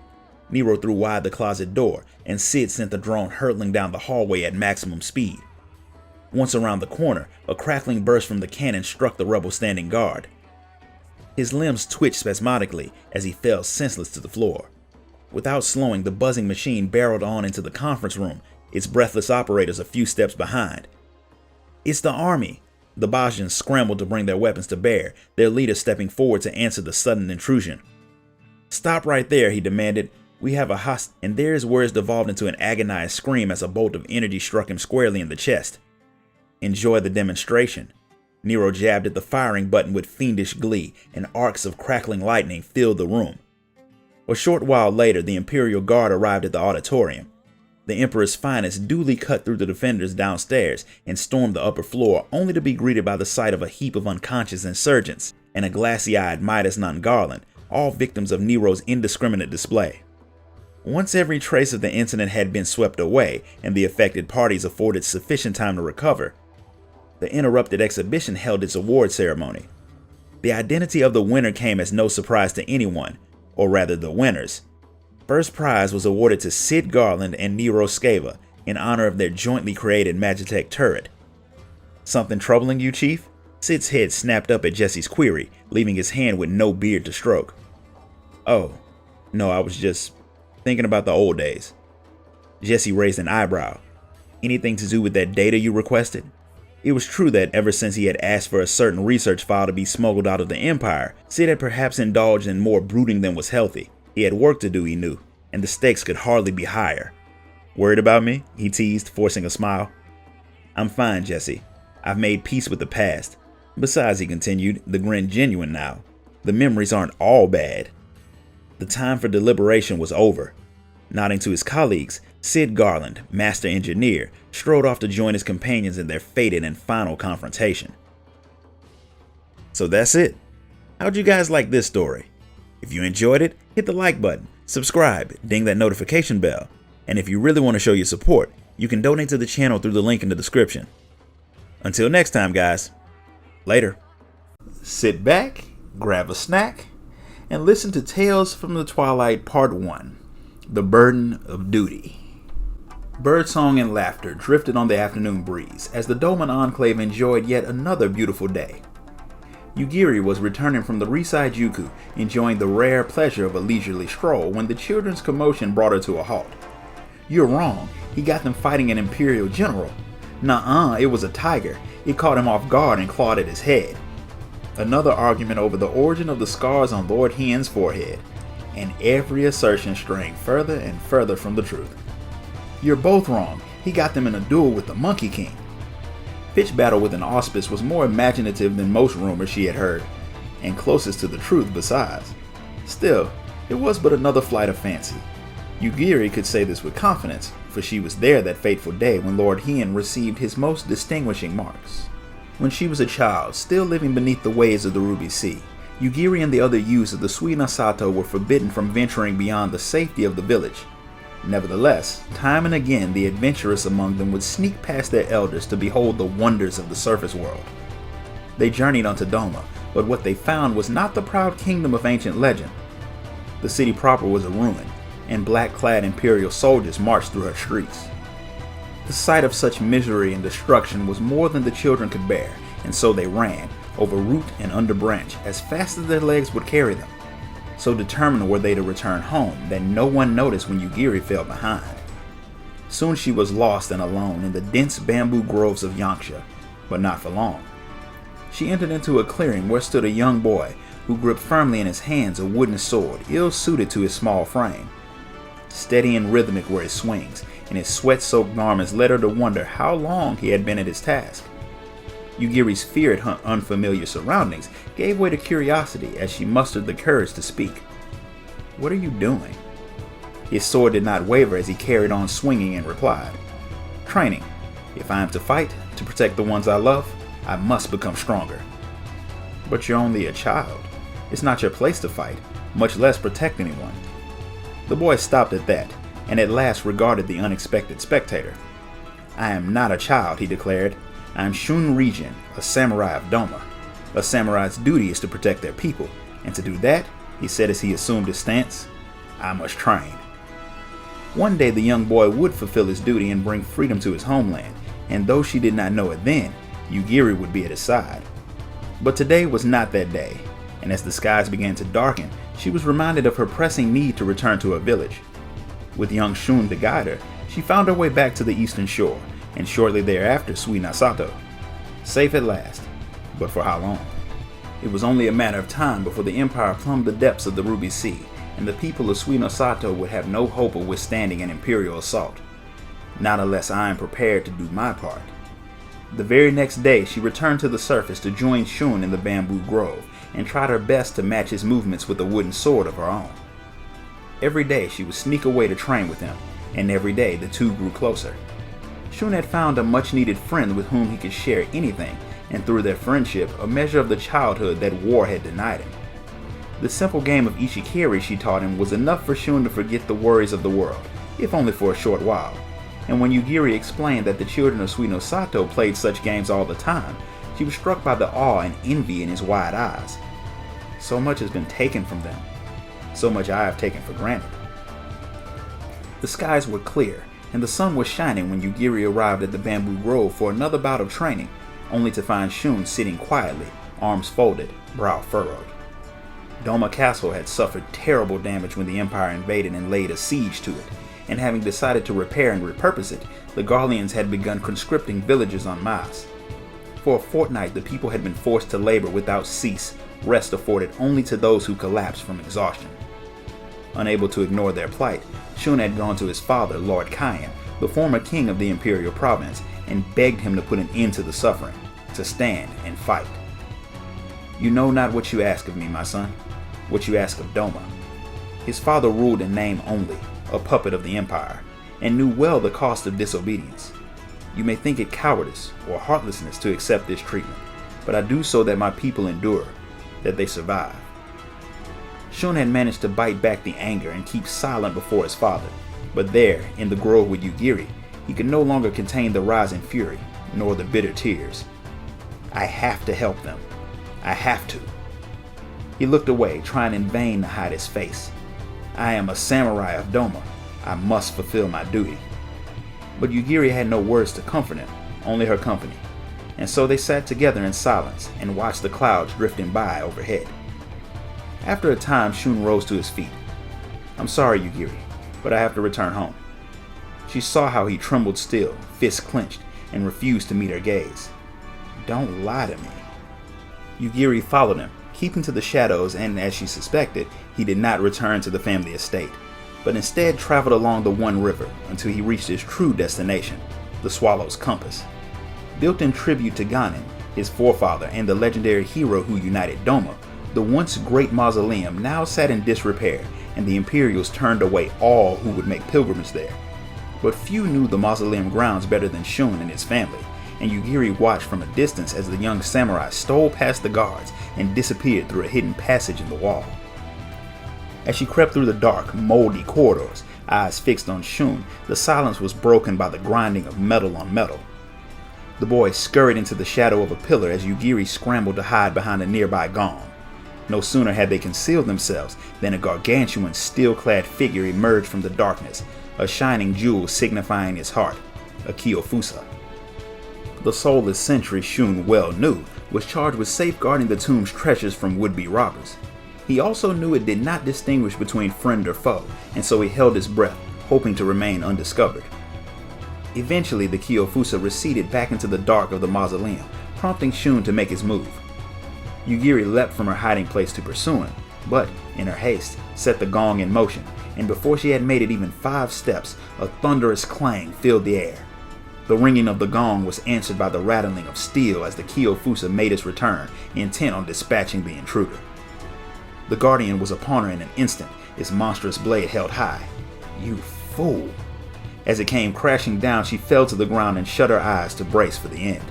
Nero threw wide the closet door, and Sid sent the drone hurtling down the hallway at maximum speed. Once around the corner, a crackling burst from the cannon struck the rebel standing guard. His limbs twitched spasmodically as he fell senseless to the floor. Without slowing, the buzzing machine barreled on into the conference room, its breathless operators a few steps behind. "It's the army!" The Bajans scrambled to bring their weapons to bear, their leader stepping forward to answer the sudden intrusion. "Stop right there," he demanded. "We have a And there his words devolved into an agonized scream as a bolt of energy struck him squarely in the chest. "Enjoy the demonstration." Nero jabbed at the firing button with fiendish glee, and arcs of crackling lightning filled the room. A short while later, the Imperial Guard arrived at the auditorium. The Emperor's finest duly cut through the defenders downstairs and stormed the upper floor, only to be greeted by the sight of a heap of unconscious insurgents and a glassy-eyed Midas non Garland, all victims of Nero's indiscriminate display. Once every trace of the incident had been swept away and the affected parties afforded sufficient time to recover, the interrupted exhibition held its award ceremony. The identity of the winner came as no surprise to anyone, or rather the winners. First prize was awarded to Sid Garland and Nero Scava in honor of their jointly created Magitech turret. "Something troubling you, Chief?" Sid's head snapped up at Jesse's query, leaving his hand with no beard to stroke. "Oh, no, I was just thinking about the old days." Jesse raised an eyebrow. "Anything to do with that data you requested?" It was true that ever since he had asked for a certain research file to be smuggled out of the Empire, Sid had perhaps indulged in more brooding than was healthy. He had work to do, he knew, and the stakes could hardly be higher. "Worried about me?" he teased, forcing a smile. "I'm fine, Jesse. I've made peace with the past. Besides," he continued, the grin genuine now, "the memories aren't all bad." The time for deliberation was over. Nodding to his colleagues, Sid Garland, master engineer, strode off to join his companions in their fated and final confrontation. So that's it. How'd you guys like this story? If you enjoyed it, hit the like button, subscribe, ding that notification bell, and if you really want to show your support, you can donate to the channel through the link in the description. Until next time, guys. Later. Sit back, grab a snack, and listen to Tales from the Twilight Part 1, The Burden of Duty. Birdsong and laughter drifted on the afternoon breeze as the Dolmen Enclave enjoyed yet another beautiful day. Yugiri was returning from the Risai Juku, enjoying the rare pleasure of a leisurely stroll when the children's commotion brought her to a halt. "You're wrong. He got them fighting an Imperial general." "Nuh-uh, it was a tiger. It caught him off guard and clawed at his head." Another argument over the origin of the scars on Lord Hien's forehead, and every assertion straying further and further from the truth. "You're both wrong. He got them in a duel with the Monkey King." Pitch battle with an auspice was more imaginative than most rumors she had heard, and closest to the truth besides. Still, it was but another flight of fancy. Yugiri could say this with confidence, for she was there that fateful day when Lord Hien received his most distinguishing marks. When she was a child, still living beneath the waves of the Ruby Sea, Yugiri and the other youths of the Suina Sato were forbidden from venturing beyond the safety of the village. Nevertheless, time and again the adventurous among them would sneak past their elders to behold the wonders of the surface world. They journeyed onto Doma, but what they found was not the proud kingdom of ancient legend. The city proper was a ruin, and black-clad Imperial soldiers marched through her streets. The sight of such misery and destruction was more than the children could bear, and so they ran, over root and under branch, as fast as their legs would carry them. So determined were they to return home that no one noticed when Yugiri fell behind. Soon she was lost and alone in the dense bamboo groves of Yanxia, but not for long. She entered into a clearing where stood a young boy who gripped firmly in his hands a wooden sword ill-suited to his small frame. Steady and rhythmic were his swings, and his sweat-soaked garments led her to wonder how long he had been at his task. Yugiri's fear at unfamiliar surroundings gave way to curiosity as she mustered the courage to speak. "What are you doing?" His sword did not waver as he carried on swinging and replied, "Training. If I am to fight, to protect the ones I love, I must become stronger." "But you're only a child. It's not your place to fight, much less protect anyone." The boy stopped at that, and at last regarded the unexpected spectator. "I am not a child," he declared. "I am Shun Regin, a samurai of Doma. A samurai's duty is to protect their people, and to do that," he said as he assumed his stance, "I must train." One day the young boy would fulfill his duty and bring freedom to his homeland, and though she did not know it then, Yugiri would be at his side. But today was not that day, and as the skies began to darken, she was reminded of her pressing need to return to her village. With young Shun to guide her, she found her way back to the eastern shore, and shortly thereafter Suinasato. Safe at last, but for how long? It was only a matter of time before the Empire plumbed the depths of the Ruby Sea, and the people of Suinasato would have no hope of withstanding an Imperial assault. Not unless I am prepared to do my part. The very next day she returned to the surface to join Shun in the bamboo grove, and tried her best to match his movements with a wooden sword of her own. Every day she would sneak away to train with him, and every day the two grew closer. Shun had found a much-needed friend with whom he could share anything, and through their friendship, a measure of the childhood that war had denied him. The simple game of Ishikiri she taught him was enough for Shun to forget the worries of the world, if only for a short while. And when Yugiri explained that the children of Suinosato played such games all the time, she was struck by the awe and envy in his wide eyes. So much has been taken from them. So much I have taken for granted. The skies were clear, and the sun was shining when Yugiri arrived at the bamboo grove for another bout of training, only to find Shun sitting quietly, arms folded, brow furrowed. Doma Castle had suffered terrible damage when the Empire invaded and laid a siege to it, and having decided to repair and repurpose it, the Garleans had begun conscripting villagers en masse. For a fortnight the people had been forced to labor without cease, rest afforded only to those who collapsed from exhaustion. Unable to ignore their plight, Shun had gone to his father, Lord Kyan, the former king of the imperial province, and begged him to put an end to the suffering, to stand and fight. "You know not what you ask of me, my son, what you ask of Doma." His father ruled in name only, a puppet of the empire, and knew well the cost of disobedience. "You may think it cowardice or heartlessness to accept this treatment, but I do so that my people endure, that they survive." Shun had managed to bite back the anger and keep silent before his father, but there, in the grove with Yugiri, he could no longer contain the rising fury, nor the bitter tears. "I have to help them. I have to." He looked away, trying in vain to hide his face. "I am a samurai of Doma. I must fulfill my duty." But Yugiri had no words to comfort him, only her company, and so they sat together in silence and watched the clouds drifting by overhead. After a time, Shun rose to his feet. "I'm sorry, Yugiri, but I have to return home." She saw how he trembled still, fists clenched, and refused to meet her gaze. "Don't lie to me." Yugiri followed him, keeping to the shadows, and as she suspected, he did not return to the family estate, but instead traveled along the One River until he reached his true destination, the Swallow's Compass. Built in tribute to Ganin, his forefather and the legendary hero who united Doma, the once great mausoleum now sat in disrepair, and the Imperials turned away all who would make pilgrimage there. But few knew the mausoleum grounds better than Shun and his family, and Yugiri watched from a distance as the young samurai stole past the guards and disappeared through a hidden passage in the wall. As she crept through the dark, moldy corridors, eyes fixed on Shun, the silence was broken by the grinding of metal on metal. The boy scurried into the shadow of a pillar as Yugiri scrambled to hide behind a nearby gong. No sooner had they concealed themselves than a gargantuan, steel-clad figure emerged from the darkness, a shining jewel signifying his heart, a Kyofusa. The soulless sentry, Shun well knew, was charged with safeguarding the tomb's treasures from would-be robbers. He also knew it did not distinguish between friend or foe, and so he held his breath, hoping to remain undiscovered. Eventually, the Kyofusa receded back into the dark of the mausoleum, prompting Shun to make his move. Yugiri leapt from her hiding place to pursue him, but, in her haste, set the gong in motion, and before she had made it even 5 steps, a thunderous clang filled the air. The ringing of the gong was answered by the rattling of steel as the Kyofusa made its return, intent on dispatching the intruder. The guardian was upon her in an instant, its monstrous blade held high. "You fool." As it came crashing down, she fell to the ground and shut her eyes to brace for the end.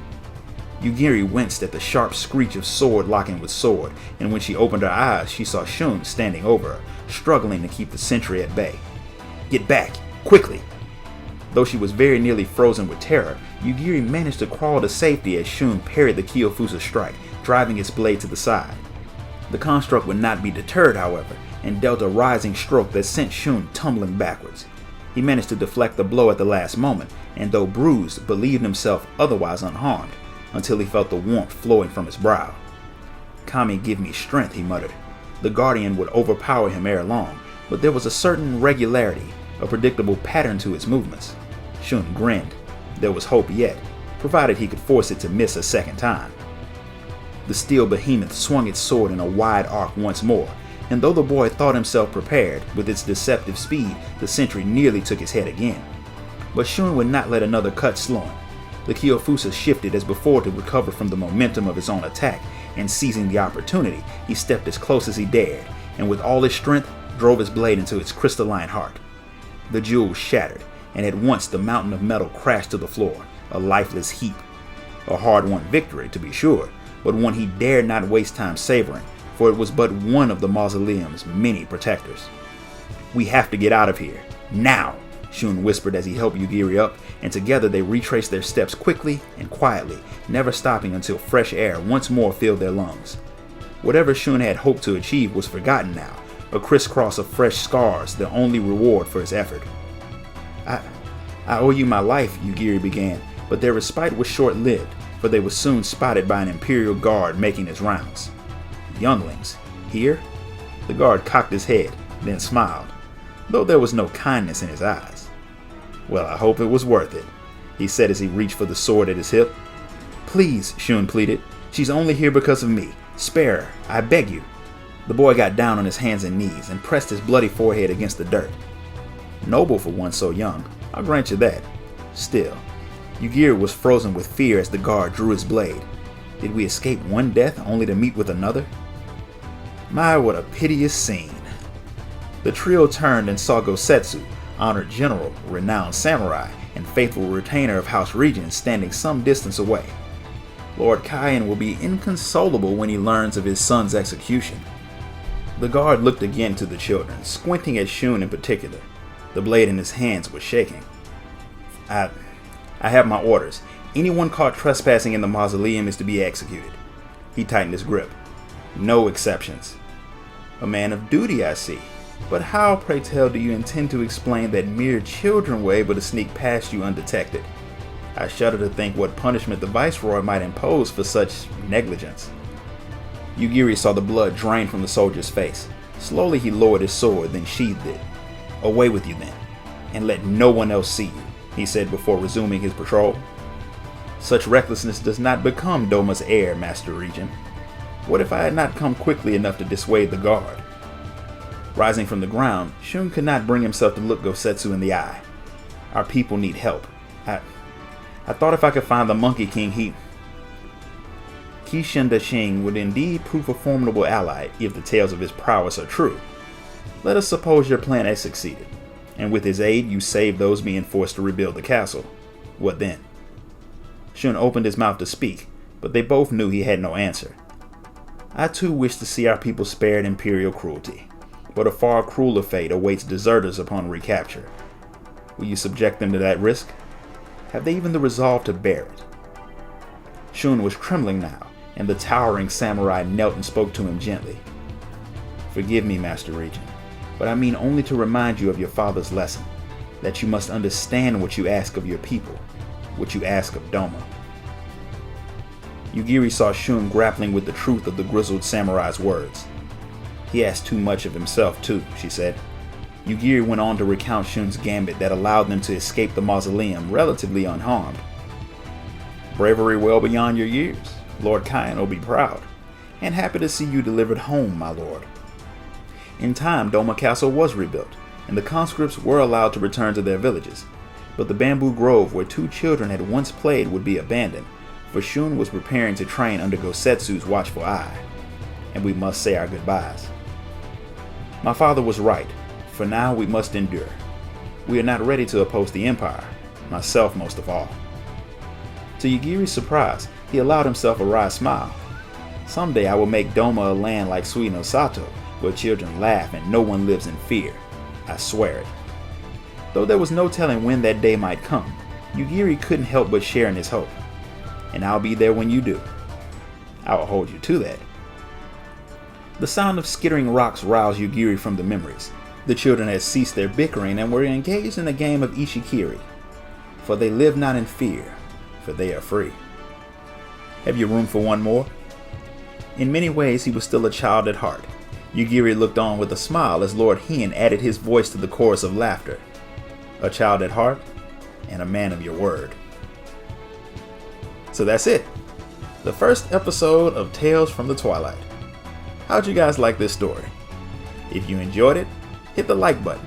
Yugiri winced at the sharp screech of sword locking with sword, and when she opened her eyes, she saw Shun standing over her, struggling to keep the sentry at bay. "Get back, quickly!" Though she was very nearly frozen with terror, Yugiri managed to crawl to safety as Shun parried the Kyofusa strike, driving its blade to the side. The construct would not be deterred, however, and dealt a rising stroke that sent Shun tumbling backwards. He managed to deflect the blow at the last moment, and though bruised, believed himself otherwise unharmed, until he felt the warmth flowing from his brow. "Kami, give me strength," he muttered. The Guardian would overpower him ere long, but there was a certain regularity, a predictable pattern to its movements. Shun grinned. There was hope yet, provided he could force it to miss a second time. The steel behemoth swung its sword in a wide arc once more, and though the boy thought himself prepared, with its deceptive speed, the sentry nearly took his head again. But Shun would not let another cut slow him. The Kyofusa shifted as before to recover from the momentum of his own attack, and seizing the opportunity, he stepped as close as he dared, and with all his strength, drove his blade into its crystalline heart. The jewel shattered, and at once the mountain of metal crashed to the floor, a lifeless heap. A hard-won victory, to be sure, but one he dared not waste time savoring, for it was but one of the mausoleum's many protectors. "We have to get out of here, now," Shun whispered as he helped Yugiri up, and together they retraced their steps quickly and quietly, never stopping until fresh air once more filled their lungs. Whatever Shun had hoped to achieve was forgotten now, a crisscross of fresh scars, the only reward for his effort. I owe you my life," Yugiri began, but their respite was short-lived, for they were soon spotted by an Imperial guard making his rounds. "Younglings, here?" The guard cocked his head, then smiled, though there was no kindness in his eyes. "Well, I hope it was worth it," he said as he reached for the sword at his hip. "Please," Shun pleaded. "She's only here because of me. Spare her, I beg you." The boy got down on his hands and knees and pressed his bloody forehead against the dirt. Noble for one so young, I'll grant you that. Still, Yugiri was frozen with fear as the guard drew his blade. Did we escape one death only to meet with another? My, what a piteous scene. The trio turned and saw Gosetsu, honored general, renowned samurai, and faithful retainer of House Regents, standing some distance away. Lord Kyan will be inconsolable when he learns of his son's execution. The guard looked again to the children, squinting at Shun in particular. The blade in his hands was shaking. I have my orders. Anyone caught trespassing in the mausoleum is to be executed." He tightened his grip. "No exceptions." "A man of duty, I see. But how, pray tell, do you intend to explain that mere children were able to sneak past you undetected? I shudder to think what punishment the Viceroy might impose for such negligence." Yugiri saw the blood drain from the soldier's face. Slowly he lowered his sword, then sheathed it. "Away with you then, and let no one else see you," he said before resuming his patrol. "Such recklessness does not become Doma's heir, Master Regent. What if I had not come quickly enough to dissuade the guard?" Rising from the ground, Shun could not bring himself to look Gosetsu in the eye. "Our people need help. I thought if I could find the Monkey King, Kishin Dashing would indeed prove a formidable ally if the tales of his prowess are true. Let us suppose your plan has succeeded, and with his aid you save those being forced to rebuild the castle. What then?" Shun opened his mouth to speak, but they both knew he had no answer. "I too wish to see our people spared imperial cruelty, but a far crueler fate awaits deserters upon recapture. Will you subject them to that risk? Have they even the resolve to bear it?" Shun was trembling now, and the towering samurai knelt and spoke to him gently. "Forgive me, Master Regent, but I mean only to remind you of your father's lesson, that you must understand what you ask of your people, what you ask of Doma." Yugiri saw Shun grappling with the truth of the grizzled samurai's words. "He asked too much of himself too," she said. Yugiri went on to recount Shun's gambit that allowed them to escape the mausoleum relatively unharmed. "Bravery well beyond your years. Lord Kyan will be proud, and happy to see you delivered home, my lord." In time, Doma Castle was rebuilt, and the conscripts were allowed to return to their villages, but the bamboo grove where two children had once played would be abandoned, for Shun was preparing to train under Gosetsu's watchful eye, and we must say our goodbyes. My father was right. For now we must endure. We are not ready to oppose the Empire, myself most of all." To Yugiri's surprise, he allowed himself a wry smile. "Someday I will make Doma a land like Sweet no Sato, where children laugh and no one lives in fear. I swear it." Though there was no telling when that day might come, Yugiri couldn't help but share in his hope. "And I'll be there when you do. I will hold you to that." The sound of skittering rocks roused Yugiri from the memories. The children had ceased their bickering and were engaged in a game of Ishikiri. For they live not in fear, for they are free. "Have you room for one more?" In many ways, he was still a child at heart. Yugiri looked on with a smile as Lord Hien added his voice to the chorus of laughter. "A child at heart, and a man of your word." So that's it. The first episode of Tales from the Twilight. How'd you guys like this story? If you enjoyed it, hit the like button,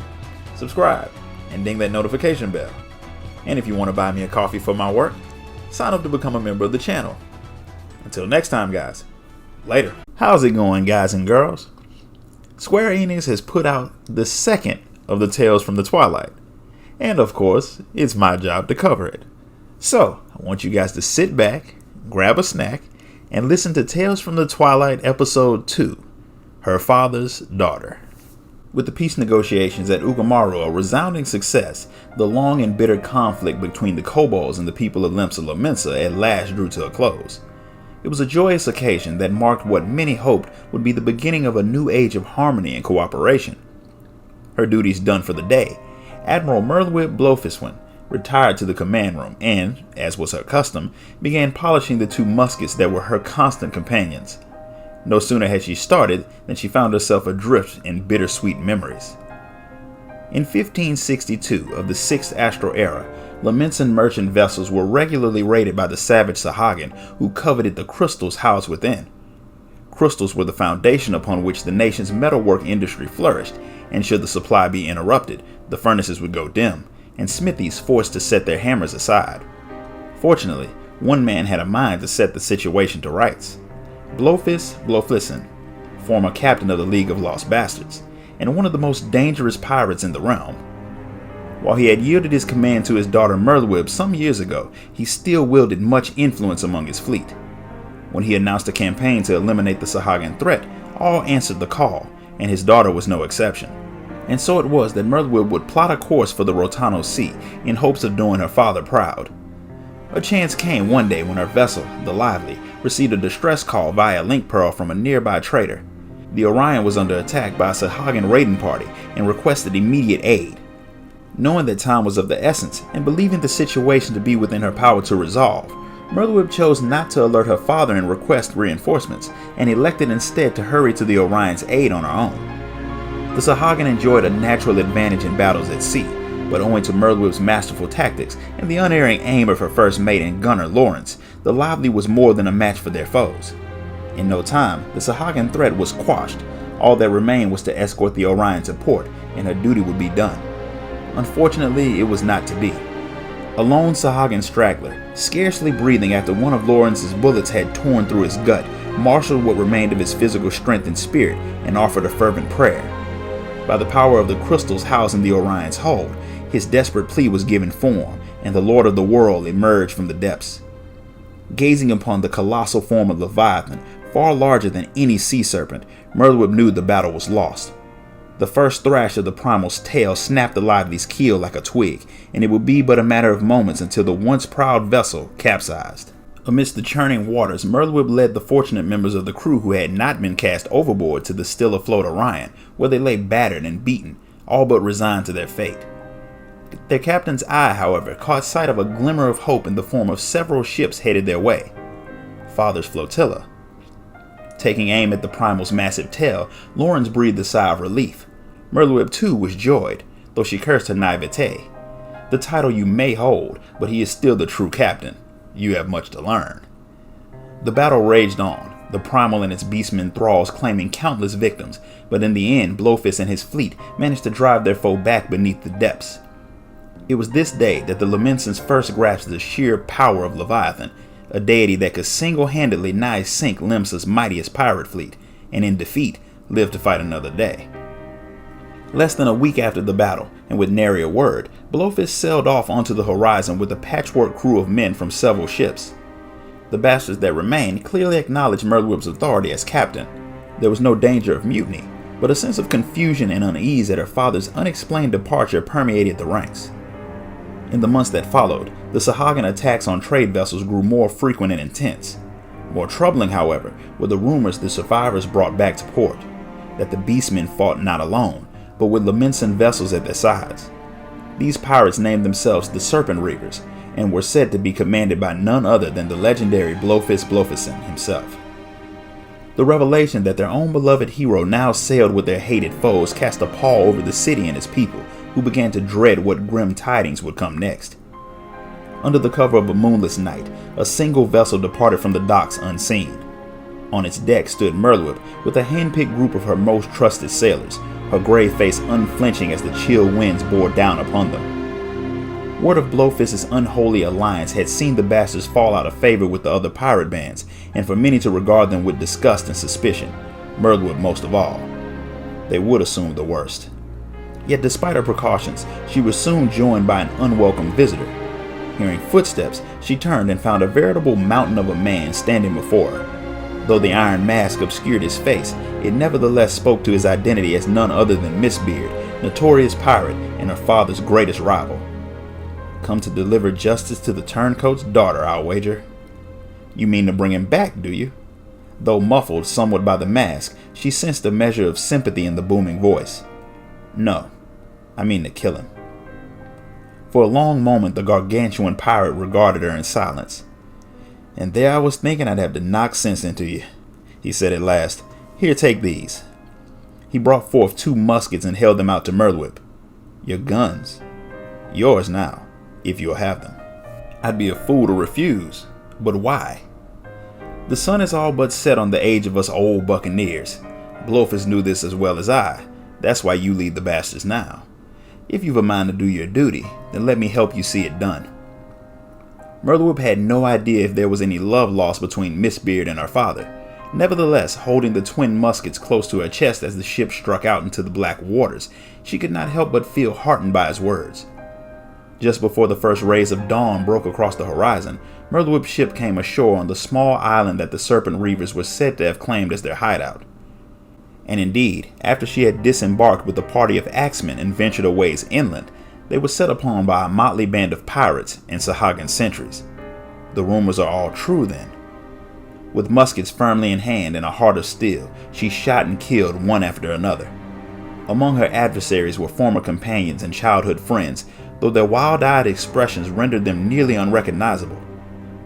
subscribe, and ding that notification bell. And if you want to buy me a coffee for my work, sign up to become a member of the channel. Until next time, guys. Later. How's it going, guys and girls? Square Enix has put out the second of the Tales from the Twilight. And of course, it's my job to cover it. So, I want you guys to sit back, grab a snack, and listen to Tales from the Twilight Episode 2, Her Father's Daughter. With the peace negotiations at Ugamaru a resounding success, the long and bitter conflict between the kobolds and the people of Limsa Lominsa at last drew to a close. It was a joyous occasion that marked what many hoped would be the beginning of a new age of harmony and cooperation. Her duties done for the day, Admiral Merlwyb Blofiswin retired to the command room and, as was her custom, began polishing the two muskets that were her constant companions. No sooner had she started than she found herself adrift in bittersweet memories. In 1562 of the 6th Astral Era, Lominsan merchant vessels were regularly raided by the savage Sahagin, who coveted the crystals housed within. Crystals were the foundation upon which the nation's metalwork industry flourished, and should the supply be interrupted, the furnaces would go dim, and smithies forced to set their hammers aside. Fortunately, one man had a mind to set the situation to rights. Blofis Bloflisson, former captain of the League of Lost Bastards, and one of the most dangerous pirates in the realm. While he had yielded his command to his daughter Merlwyb some years ago, he still wielded much influence among his fleet. When he announced a campaign to eliminate the Sahagin threat, all answered the call, and his daughter was no exception. And so it was that Merlwyb would plot a course for the Rotano Sea in hopes of doing her father proud. A chance came one day when her vessel, the Lively, received a distress call via link pearl from a nearby trader. The Orion was under attack by a Sahagin raiding party and requested immediate aid. Knowing that time was of the essence and believing the situation to be within her power to resolve, Merlwyb chose not to alert her father and request reinforcements, and elected instead to hurry to the Orion's aid on her own. The Sahagin enjoyed a natural advantage in battles at sea, but owing to Merlwyb's masterful tactics and the unerring aim of her first mate and gunner Lawrence, the Lively was more than a match for their foes. In no time, the Sahagin threat was quashed. All that remained was to escort the Orion to port, and her duty would be done. Unfortunately, it was not to be. A lone Sahagin straggler, scarcely breathing after one of Lawrence's bullets had torn through his gut, marshaled what remained of his physical strength and spirit and offered a fervent prayer. By the power of the crystals housed in the Orion's hold, his desperate plea was given form, and the Lord of the World emerged from the depths. Gazing upon the colossal form of Leviathan, far larger than any sea serpent, Merlwyb knew the battle was lost. The first thrash of the primal's tail snapped the Lively's keel like a twig, and it would be but a matter of moments until the once proud vessel capsized. Amidst the churning waters, Merlwyb led the fortunate members of the crew who had not been cast overboard to the still afloat Orion, where they lay battered and beaten, all but resigned to their fate. Their captain's eye, however, caught sight of a glimmer of hope in the form of several ships headed their way. Father's flotilla. Taking aim at the primal's massive tail, Lawrence breathed a sigh of relief. Merlwyb too was joyed, though she cursed her naivete. The title you may hold, but he is still the true captain. You have much to learn. The battle raged on, the primal and its beastmen thralls claiming countless victims, but in the end Blofis and his fleet managed to drive their foe back beneath the depths. It was this day that the Lominsans first grasped the sheer power of Leviathan, a deity that could single-handedly nigh sink Limsa's mightiest pirate fleet, and in defeat, live to fight another day. Less than a week after the battle, and with nary a word, Blowfish sailed off onto the horizon with a patchwork crew of men from several ships. The bastards that remained clearly acknowledged Murderwhip's authority as captain. There was no danger of mutiny, but a sense of confusion and unease at her father's unexplained departure permeated the ranks. In the months that followed, the Sahuagin attacks on trade vessels grew more frequent and intense. More troubling, however, were the rumors the survivors brought back to port, that the beastmen fought not alone, but with Lamenson vessels at their sides. These pirates named themselves the Serpent Reavers, and were said to be commanded by none other than the legendary Blowfish Blowfisson himself. The revelation that their own beloved hero now sailed with their hated foes cast a pall over the city and its people, who began to dread what grim tidings would come next. Under the cover of a moonless night, a single vessel departed from the docks unseen. On its deck stood Merlwip with a hand-picked group of her most trusted sailors, her grave face unflinching as the chill winds bore down upon them. Word of Blowfish's unholy alliance had seen the bastards fall out of favor with the other pirate bands, and for many to regard them with disgust and suspicion, Merlwip most of all. They would assume the worst. Yet despite her precautions, she was soon joined by an unwelcome visitor. Hearing footsteps, she turned and found a veritable mountain of a man standing before her. Though the iron mask obscured his face, it nevertheless spoke to his identity as none other than Miss Beard, notorious pirate and her father's greatest rival. Come to deliver justice to the turncoat's daughter, I'll wager. You mean to bring him back, do you? Though muffled somewhat by the mask, she sensed a measure of sympathy in the booming voice. No, I mean to kill him. For a long moment the gargantuan pirate regarded her in silence. And there I was thinking I'd have to knock sense into you, he said at last. Here, take these. He brought forth 2 muskets and held them out to Merlwip. Your guns. Yours now, if you'll have them. I'd be a fool to refuse, but why? The sun is all but set on the age of us old buccaneers. Blowfish knew this as well as I. That's why you lead the bastards now. If you've a mind to do your duty, then let me help you see it done. Merlwip had no idea if there was any love lost between Miss Beard and her father. Nevertheless, holding the twin muskets close to her chest as the ship struck out into the black waters, she could not help but feel heartened by his words. Just before the first rays of dawn broke across the horizon, Merlwip's ship came ashore on the small island that the Serpent Reavers were said to have claimed as their hideout. And indeed, after she had disembarked with a party of axemen and ventured a ways inland, they were set upon by a motley band of pirates and Sahuagin sentries. The rumors are all true then. With muskets firmly in hand and a heart of steel, she shot and killed one after another. Among her adversaries were former companions and childhood friends, though their wild-eyed expressions rendered them nearly unrecognizable.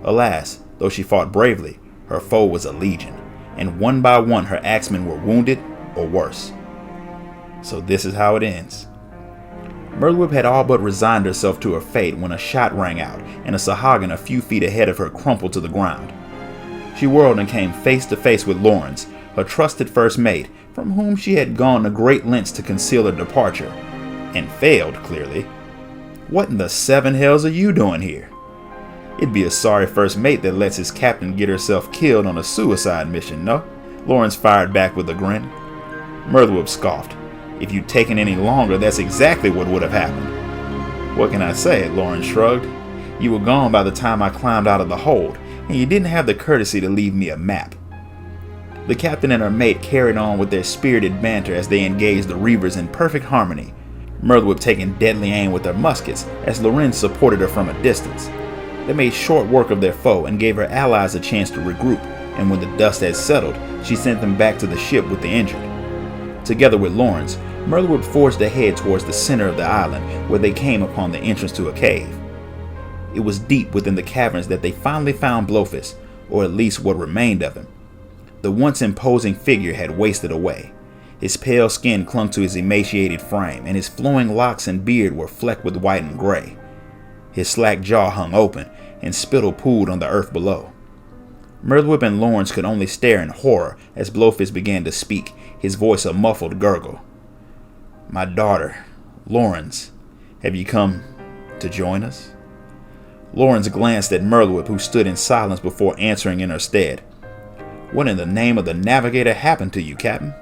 Alas, though she fought bravely, her foe was a legion, and one by one her axemen were wounded or worse. So this is how it ends. Merlwip had all but resigned herself to her fate when a shot rang out and a Sahuagin a few feet ahead of her crumpled to the ground. She whirled and came face to face with Lawrence, her trusted first mate, from whom she had gone to great lengths to conceal her departure, and failed, clearly. What in the 7 hells are you doing here? It'd be a sorry first mate that lets his captain get herself killed on a suicide mission, no? Lawrence fired back with a grin. Merlwip scoffed. If you'd taken any longer, that's exactly what would have happened. What can I say? Lawrence shrugged. You were gone by the time I climbed out of the hold, and you didn't have the courtesy to leave me a map. The captain and her mate carried on with their spirited banter as they engaged the Reavers in perfect harmony, Merlwip taking deadly aim with her muskets as Lorenz supported her from a distance. They made short work of their foe and gave her allies a chance to regroup, and when the dust had settled, she sent them back to the ship with the injured. Together with Lawrence, Merlwip forged ahead towards the center of the island, where they came upon the entrance to a cave. It was deep within the caverns that they finally found Blowfish, or at least what remained of him. The once imposing figure had wasted away. His pale skin clung to his emaciated frame, and his flowing locks and beard were flecked with white and gray. His slack jaw hung open, and spittle pooled on the earth below. Merlwip and Lawrence could only stare in horror as Blowfish began to speak, his voice a muffled gurgle. My daughter, Lawrence, have you come to join us? Lawrence glanced at Merlwip, who stood in silence before answering in her stead. What in the name of the navigator happened to you, Captain?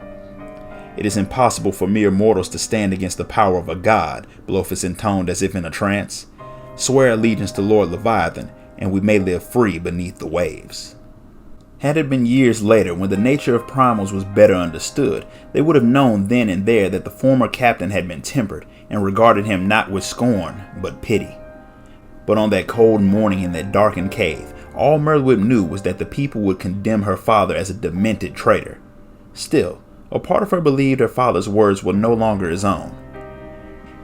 It is impossible for mere mortals to stand against the power of a god, Blofus intoned as if in a trance. Swear allegiance to Lord Leviathan, and we may live free beneath the waves. Had it been years later, when the nature of primals was better understood, they would have known then and there that the former captain had been tempered, and regarded him not with scorn, but pity. But on that cold morning in that darkened cave, all Merlwyb knew was that the people would condemn her father as a demented traitor. Still, a part of her believed her father's words were no longer his own.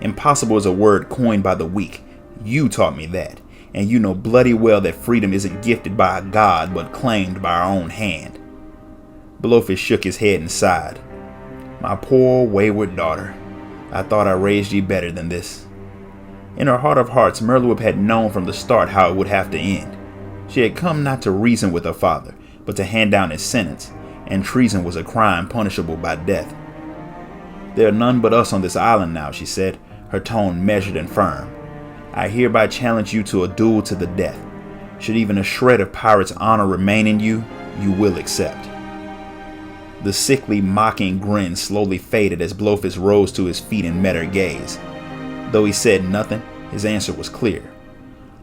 Impossible is a word coined by the weak. You taught me that, and you know bloody well that freedom isn't gifted by a god but claimed by our own hand. Blofus shook his head and sighed. My poor wayward daughter, I thought I raised ye better than this. In her heart of hearts, Merlwyb had known from the start how it would have to end. She had come not to reason with her father, but to hand down his sentence, and treason was a crime punishable by death. There are none but us on this island now, she said, her tone measured and firm. I hereby challenge you to a duel to the death. Should even a shred of pirate's honor remain in you, you will accept. The sickly, mocking grin slowly faded as Blofus rose to his feet and met her gaze. Though he said nothing, his answer was clear.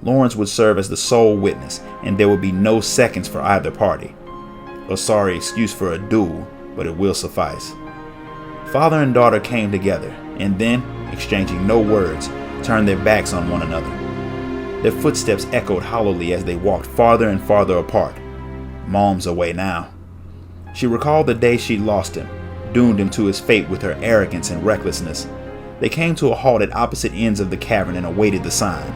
Lawrence would serve as the sole witness, and there would be no seconds for either party. A sorry excuse for a duel, but it will suffice. Father and daughter came together, and then, exchanging no words, turned their backs on one another. Their footsteps echoed hollowly as they walked farther and farther apart. Mom's away now. She recalled the day she lost him, doomed him to his fate with her arrogance and recklessness. They came to a halt at opposite ends of the cavern and awaited the sign.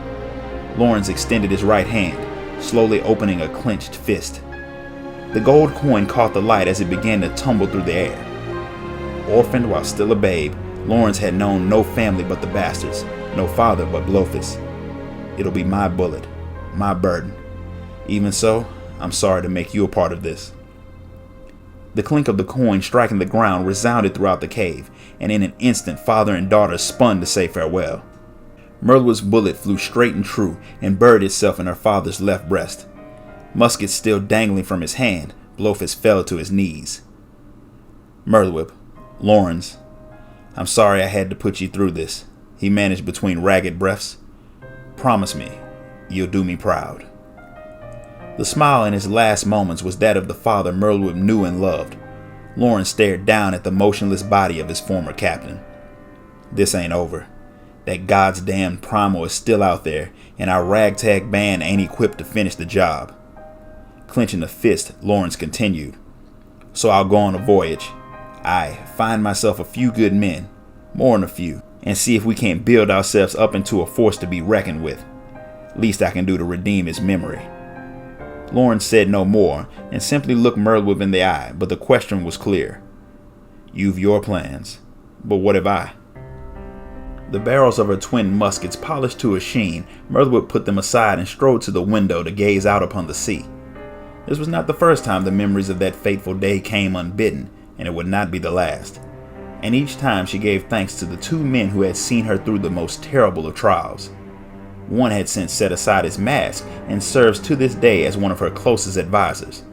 Lawrence extended his right hand, slowly opening a clenched fist. The gold coin caught the light as it began to tumble through the air. Orphaned while still a babe, Lawrence had known no family but the bastards, no father but Blofus. It'll be my bullet, my burden. Even so, I'm sorry to make you a part of this. The clink of the coin striking the ground resounded throughout the cave, and in an instant father and daughter spun to say farewell. Merlwyb's bullet flew straight and true and buried itself in her father's left breast. Musket still dangling from his hand, Blofus fell to his knees. Merlwyb, Lawrence, I'm sorry I had to put you through this, he managed between ragged breaths. Promise me, you'll do me proud. The smile in his last moments was that of the father Merlwyb knew and loved. Lawrence stared down at the motionless body of his former captain. This ain't over. That God's damned primal is still out there, and our ragtag band ain't equipped to finish the job. Clenching a fist, Lawrence continued. So I'll go on a voyage. Find myself a few good men, more than a few, and see if we can't build ourselves up into a force to be reckoned with. Least I can do to redeem his memory. Lawrence said no more, and simply looked Merlwyb in the eye, but the question was clear. You've your plans, but what have I? The barrels of her twin muskets polished to a sheen, Merlwyb put them aside and strode to the window to gaze out upon the sea. This was not the first time the memories of that fateful day came unbidden, and it would not be the last. And each time she gave thanks to the two men who had seen her through the most terrible of trials. One had since set aside his mask and serves to this day as one of her closest advisors.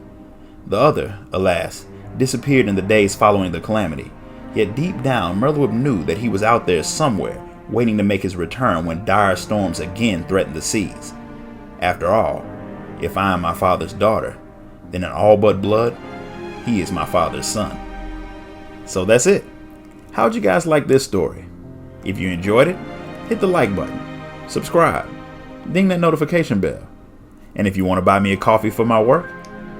The other, alas, disappeared in the days following the calamity, yet deep down Merlwyb knew that he was out there somewhere, waiting to make his return when dire storms again threatened the seas. After all, if I am my father's daughter, then in all but blood, he is my father's son. So that's it. How'd you guys like this story? If you enjoyed it, hit the like button, subscribe, ding that notification bell. And if you want to buy me a coffee for my work,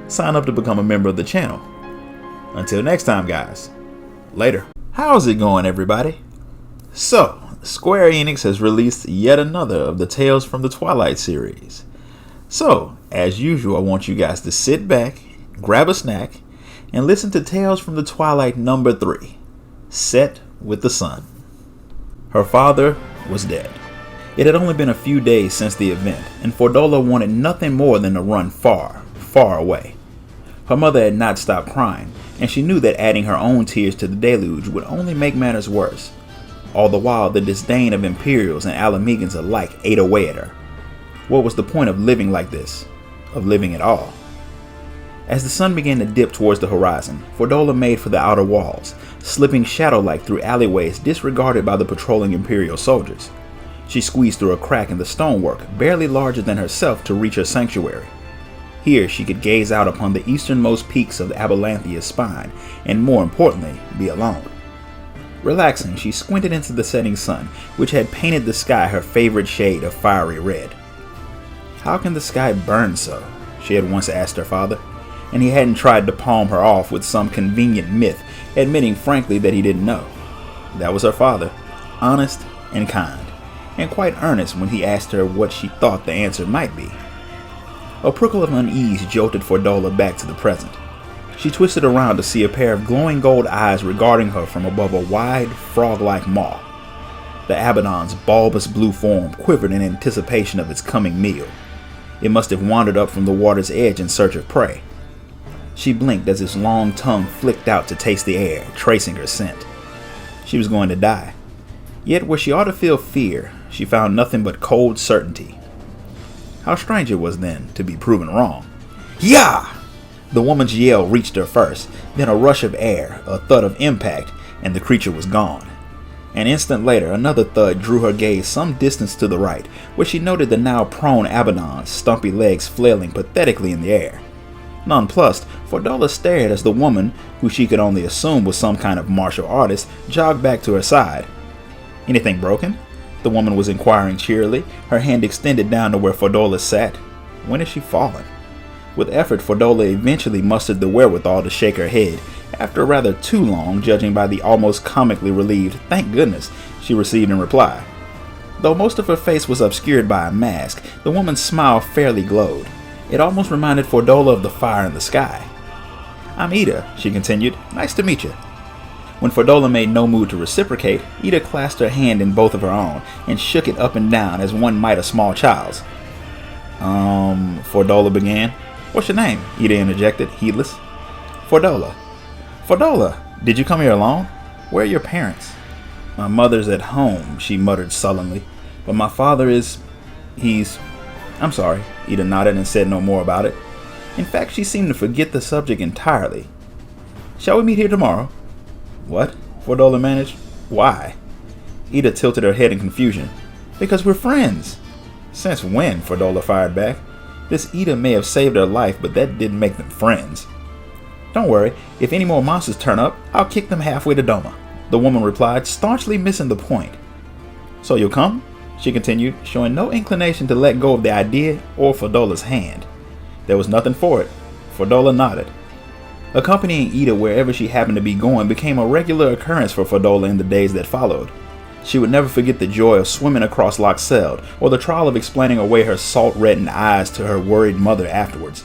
sign up to become a member of the channel. Until next time, guys. Later. How's it going, everybody? So, Square Enix has released yet another of the Tales from the Twilight series. So, as usual, I want you guys to sit back, grab a snack, and listen to Tales from the Twilight number 3, Set with the Sun. Her father was dead. It had only been a few days since the event, and Fordola wanted nothing more than to run far, far away. Her mother had not stopped crying, and she knew that adding her own tears to the deluge would only make matters worse. All the while, the disdain of Imperials and Alamegans alike ate away at her. What was the point of living like this? Of living at all? As the sun began to dip towards the horizon, Fordola made for the outer walls, slipping shadow-like through alleyways disregarded by the patrolling Imperial soldiers. She squeezed through a crack in the stonework, barely larger than herself, to reach her sanctuary. Here she could gaze out upon the easternmost peaks of the Abelanthea's spine, and more importantly, be alone. Relaxing, she squinted into the setting sun, which had painted the sky her favorite shade of fiery red. How can the sky burn so? She had once asked her father, and he hadn't tried to palm her off with some convenient myth, admitting frankly that he didn't know. That was her father, honest and kind, and quite earnest when he asked her what she thought the answer might be. A prickle of unease jolted Fordola back to the present. She twisted around to see a pair of glowing gold eyes regarding her from above a wide, frog-like maw. The Abaddon's bulbous blue form quivered in anticipation of its coming meal. It must have wandered up from the water's edge in search of prey. She blinked as its long tongue flicked out to taste the air, tracing her scent. She was going to die. Yet where she ought to feel fear, she found nothing but cold certainty. How strange it was then to be proven wrong. Yah! The woman's yell reached her first, then a rush of air, a thud of impact, and the creature was gone. An instant later, another thud drew her gaze some distance to the right, where she noted the now prone Abaddon's stumpy legs flailing pathetically in the air. Nonplussed, Fordola stared as the woman, who she could only assume was some kind of martial artist, jogged back to her side. Anything broken? The woman was inquiring cheerily, her hand extended down to where Fordola sat. When had she fallen? With effort, Fordola eventually mustered the wherewithal to shake her head, after rather too long, judging by the almost comically relieved "thank goodness" she received in reply. Though most of her face was obscured by a mask, the woman's smile fairly glowed. It almost reminded Fordola of the fire in the sky. "I'm Ida," she continued. "Nice to meet you." When Fordola made no move to reciprocate, Ida clasped her hand in both of her own and shook it up and down as one might a small child's. Fordola began. "What's your name?" Ida interjected, heedless. "Fordola." "Fordola, did you come here alone? Where are your parents?" "My mother's at home," she muttered sullenly. "But my father I'm sorry." Ida nodded and said no more about it. In fact, she seemed to forget the subject entirely. "Shall we meet here tomorrow?" "What?" Fordola managed. "Why?" Ida tilted her head in confusion. "Because we're friends." "Since when?" Fordola fired back. This Ida may have saved her life, but that didn't make them friends. "Don't worry, if any more monsters turn up, I'll kick them halfway to Doma," the woman replied, staunchly missing the point. "So you'll come?" she continued, showing no inclination to let go of the idea or Fordola's hand. There was nothing for it. Fordola nodded. Accompanying Ida wherever she happened to be going became a regular occurrence for Fordola in the days that followed. She would never forget the joy of swimming across Loch Seld, or the trial of explaining away her salt-reddened eyes to her worried mother afterwards.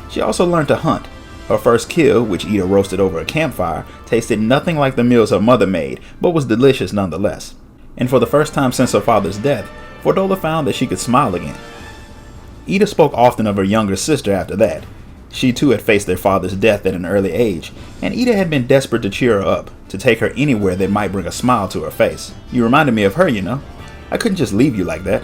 She also learned to hunt. Her first kill, which Ida roasted over a campfire, tasted nothing like the meals her mother made, but was delicious nonetheless. And for the first time since her father's death, Fordola found that she could smile again. Ida spoke often of her younger sister after that. She too had faced their father's death at an early age, and Ida had been desperate to cheer her up, to take her anywhere that might bring a smile to her face. "You reminded me of her, you know. I couldn't just leave you like that."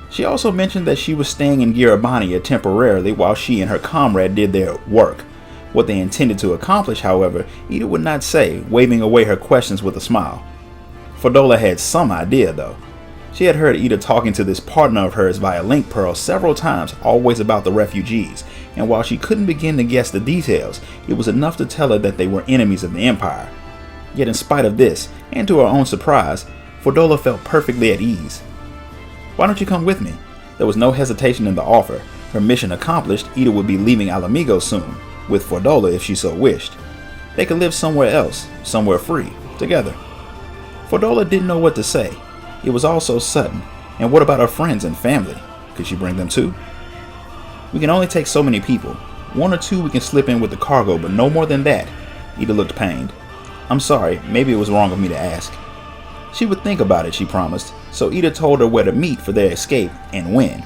She also mentioned that she was staying in Girabania temporarily while she and her comrade did their work. What they intended to accomplish, however, Ida would not say, waving away her questions with a smile. Fordola had some idea, though. She had heard Ida talking to this partner of hers via link pearl several times, always about the refugees, and while she couldn't begin to guess the details, it was enough to tell her that they were enemies of the Empire. Yet in spite of this, and to her own surprise, Fordola felt perfectly at ease. "Why don't you come with me?" There was no hesitation in the offer. Her mission accomplished, Ida would be leaving Alamigo soon, with Fordola if she so wished. They could live somewhere else, somewhere free, together. Fordola didn't know what to say. It was all so sudden. And what about her friends and family? Could she bring them too? "We can only take so many people. 1 or 2 we can slip in with the cargo, but no more than that." Ida looked pained. "I'm sorry, maybe it was wrong of me to ask." She would think about it, she promised, so Ida told her where to meet for their escape and when.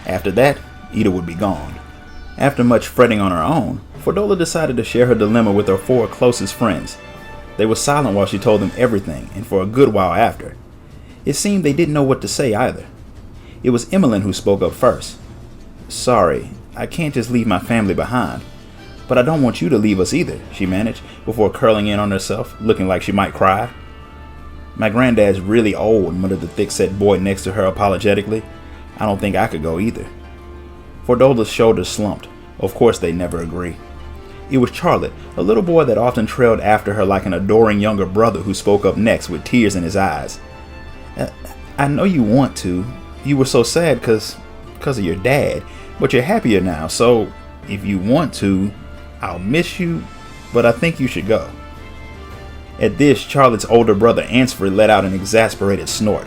After that, Ida would be gone. After much fretting on her own, Fordola decided to share her dilemma with her 4 closest friends. They were silent while she told them everything, and for a good while after. It seemed they didn't know what to say either. It was Emmeline who spoke up first. "Sorry, I can't just leave my family behind. But I don't want you to leave us either, she managed, before curling in on herself, looking like she might cry. My granddad's really old, muttered the thick-set boy next to her apologetically. I don't think I could go either. Fordola's shoulders slumped. Of course they'd never agree. It was Charlotte, a little boy that often trailed after her like an adoring younger brother, who spoke up next with tears in his eyes. I know you want to. You were so sad because of your dad, but you're happier now, so if you want to, I'll miss you, but I think you should go. At this, Charlotte's older brother Ansford let out an exasperated snort.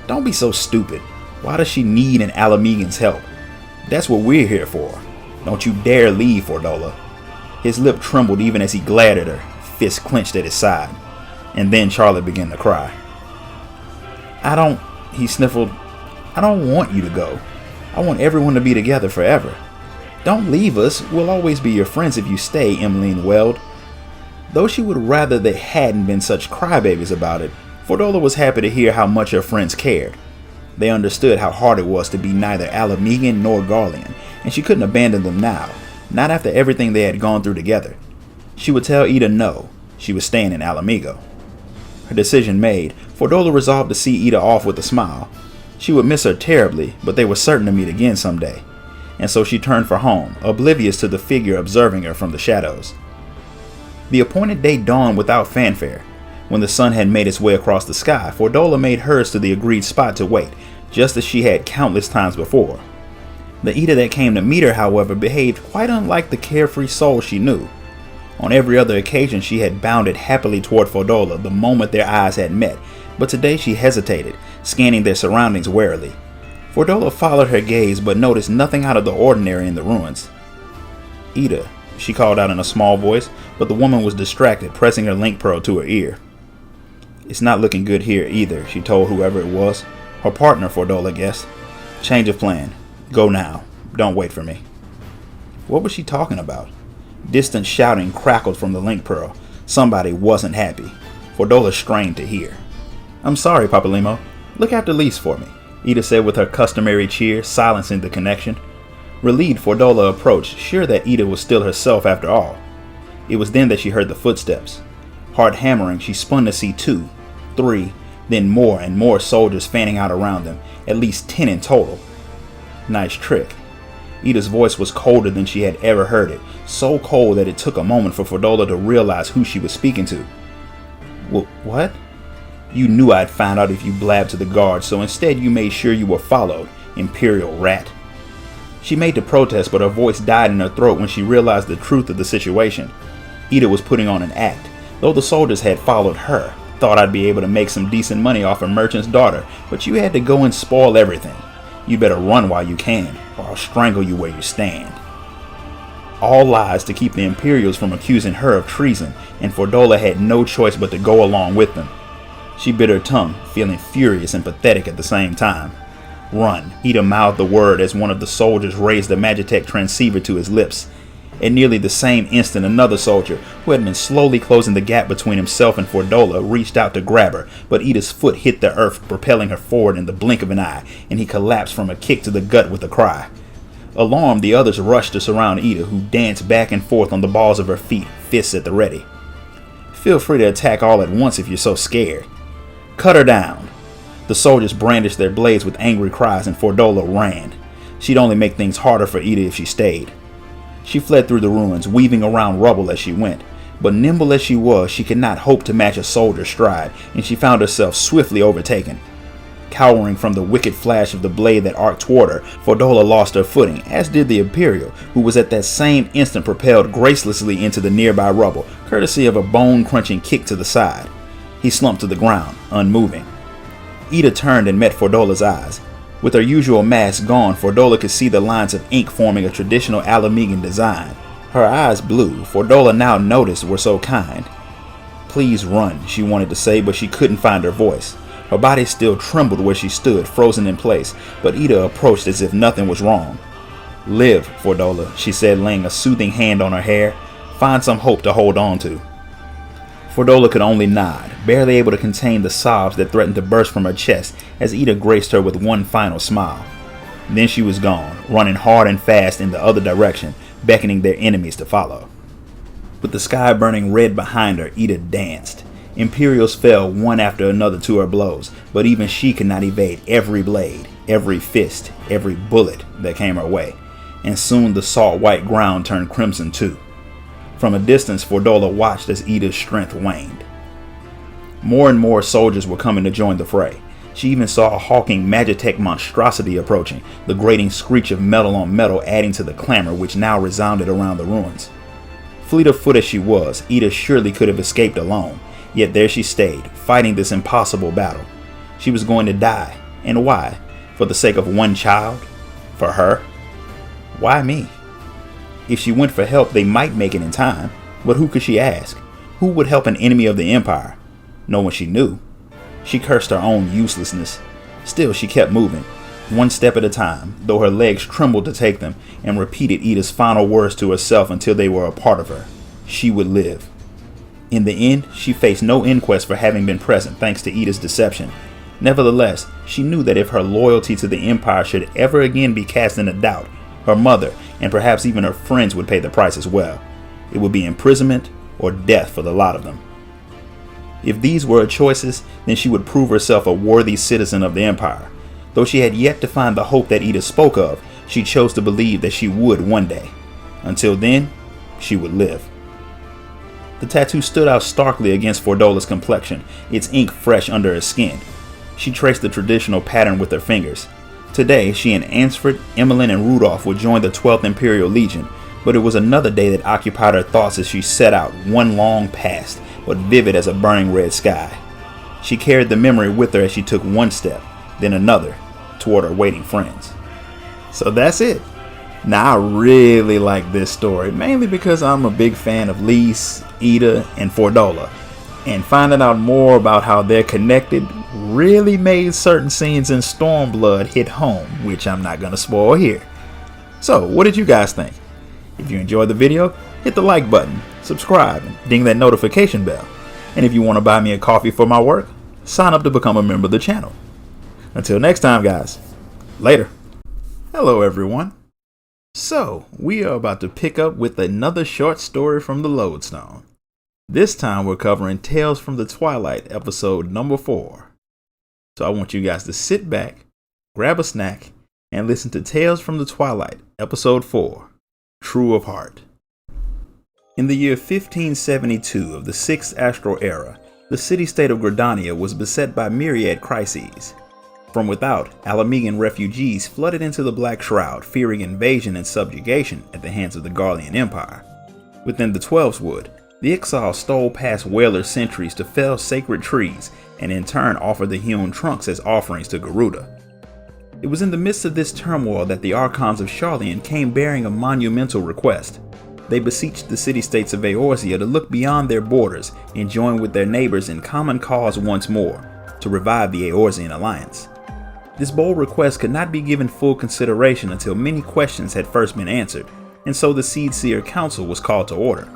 Don't be so stupid. Why does she need an Alamegan's help? That's what we're here for. Don't you dare leave, Fordola. His lip trembled even as he glared at her, fist clenched at his side. And then Charlotte began to cry. He sniffled, I don't want you to go. I want everyone to be together forever. Don't leave us. We'll always be your friends if you stay, Emmeline wailed. Though she would rather they hadn't been such crybabies about it, Fordola was happy to hear how much her friends cared. They understood how hard it was to be neither Alamegan nor Garlean, and she couldn't abandon them now, not after everything they had gone through together. She would tell Ida no, she was staying in Alamigo. Her decision made, Fordola resolved to see Ida off with a smile. She would miss her terribly, but they were certain to meet again someday. And so she turned for home, oblivious to the figure observing her from the shadows. The appointed day dawned without fanfare. When the sun had made its way across the sky, Fordola made hers to the agreed spot to wait, just as she had countless times before. The Ida that came to meet her, however, behaved quite unlike the carefree soul she knew. On every other occasion she had bounded happily toward Fordola the moment their eyes had met, but today she hesitated, scanning their surroundings warily. Fordola followed her gaze but noticed nothing out of the ordinary in the ruins. Ida, she called out in a small voice, but the woman was distracted, pressing her link pearl to her ear. It's not looking good here either, she told whoever it was. Her partner, Fordola guessed. Change of plan. Go now. Don't wait for me. What was she talking about? Distant shouting crackled from the link pearl. Somebody wasn't happy. Fordola strained to hear. I'm sorry, Papalimo. Look after Lise for me, Ida said with her customary cheer, silencing the connection. Relieved, Fordola approached, sure that Ida was still herself after all. It was then that she heard the footsteps. Heart hammering, she spun to see 2, 3, then more and more soldiers fanning out around them, at least 10 in total. Nice trick. Ida's voice was colder than she had ever heard it, so cold that it took a moment for Fordola to realize who she was speaking to. What? You knew I'd find out if you blabbed to the guards, so instead you made sure you were followed, Imperial rat. She made to protest, but her voice died in her throat when she realized the truth of the situation. Ida was putting on an act. Though the soldiers had followed her, thought I'd be able to make some decent money off a merchant's daughter, but you had to go and spoil everything. You better run while you can, or I'll strangle you where you stand. All lies to keep the Imperials from accusing her of treason, and Fordola had no choice but to go along with them. She bit her tongue, feeling furious and pathetic at the same time. Run, Ida mouthed the word as one of the soldiers raised the Magitech transceiver to his lips. At nearly the same instant, another soldier, who had been slowly closing the gap between himself and Fordola, reached out to grab her, but Ida's foot hit the earth, propelling her forward in the blink of an eye, and he collapsed from a kick to the gut with a cry. Alarmed, the others rushed to surround Ida, who danced back and forth on the balls of her feet, fists at the ready. Feel free to attack all at once if you're so scared. Cut her down. The soldiers brandished their blades with angry cries, and Fordola ran. She'd only make things harder for Ida if she stayed. She fled through the ruins, weaving around rubble as she went. But nimble as she was, she could not hope to match a soldier's stride, and she found herself swiftly overtaken. Cowering from the wicked flash of the blade that arced toward her, Fordola lost her footing, as did the Imperial, who was at that same instant propelled gracelessly into the nearby rubble, courtesy of a bone-crunching kick to the side. He slumped to the ground, unmoving. Ida turned and met Fordola's eyes. With her usual mask gone, Fordola could see the lines of ink forming a traditional Alamegan design. Her eyes blue, Fordola now noticed were so kind. Please run, she wanted to say, but she couldn't find her voice. Her body still trembled where she stood, frozen in place, but Ida approached as if nothing was wrong. Live, Fordola, she said, laying a soothing hand on her hair. Find some hope to hold on to. Fordola could only nod, barely able to contain the sobs that threatened to burst from her chest as Ida graced her with one final smile. Then she was gone, running hard and fast in the other direction, beckoning their enemies to follow. With the sky burning red behind her, Ida danced. Imperials fell one after another to her blows, but even she could not evade every blade, every fist, every bullet that came her way, and soon the salt white ground turned crimson too. From a distance, Fordola watched as Ida's strength waned. More and more soldiers were coming to join the fray. She even saw a hulking Magitech monstrosity approaching, the grating screech of metal on metal adding to the clamor which now resounded around the ruins. Fleet of foot as she was, Ida surely could have escaped alone, yet there she stayed, fighting this impossible battle. She was going to die, and why? For the sake of one child? For her? Why me? If she went for help, they might make it in time, but who could she ask? Who would help an enemy of the Empire? No one she knew. She cursed her own uselessness. Still, she kept moving, one step at a time, though her legs trembled to take them, and repeated Ida's final words to herself until they were a part of her. She would live. In the end, she faced no inquest for having been present thanks to Ida's deception. Nevertheless, she knew that if her loyalty to the Empire should ever again be cast into doubt, her mother, and perhaps even her friends would pay the price as well. It would be imprisonment or death for the lot of them. If these were her choices, then she would prove herself a worthy citizen of the Empire. Though she had yet to find the hope that Ida spoke of, she chose to believe that she would one day. Until then, she would live. The tattoo stood out starkly against Fordola's complexion, its ink fresh under her skin. She traced the traditional pattern with her fingers. Today, she and Ansford, Emmeline, and Rudolph would join the 12th Imperial Legion, but it was another day that occupied her thoughts as she set out, one long past, but vivid as a burning red sky. She carried the memory with her as she took one step, then another, toward her waiting friends. So that's it. Now I really like this story, mainly because I'm a big fan of Lise, Ida, and Fordola, and finding out more about how they're connected really made certain scenes in Stormblood hit home, which I'm not gonna spoil here. So what did you guys think? If you enjoyed the video, hit the like button, subscribe, and ding that notification bell. And if you want to buy me a coffee for my work, sign up to become a member of the channel. Until next time, guys, later. Hello everyone. So, we are about to pick up with another short story from the Lodestone. This time we're covering Tales from the Twilight, episode number 4. So I want you guys to sit back, grab a snack, and listen to Tales from the Twilight, episode 4, True of Heart. In the year 1572 of the 6th Astral Era, the city-state of Gridania was beset by myriad crises. From without, Alamegan refugees flooded into the Black Shroud, fearing invasion and subjugation at the hands of the Garlean Empire. Within the Twelves Wood, the exiles stole past Whaler sentries to fell sacred trees and in turn offered the hewn trunks as offerings to Garuda. It was in the midst of this turmoil that the Archons of Sharlayan came bearing a monumental request. They beseeched the city-states of Eorzea to look beyond their borders and join with their neighbors in common cause once more, to revive the Eorzean alliance. This bold request could not be given full consideration until many questions had first been answered, and so the Seedseer Council was called to order.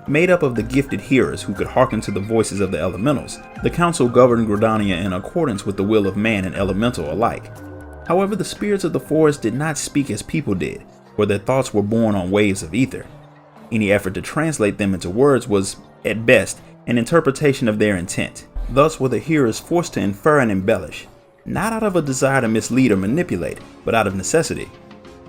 Made up of the gifted hearers who could hearken to the voices of the elementals, the council governed Gridania in accordance with the will of man and elemental alike. However, the spirits of the forest did not speak as people did, for their thoughts were borne on waves of ether. Any effort to translate them into words was, at best, an interpretation of their intent. Thus were the hearers forced to infer and embellish, not out of a desire to mislead or manipulate, but out of necessity.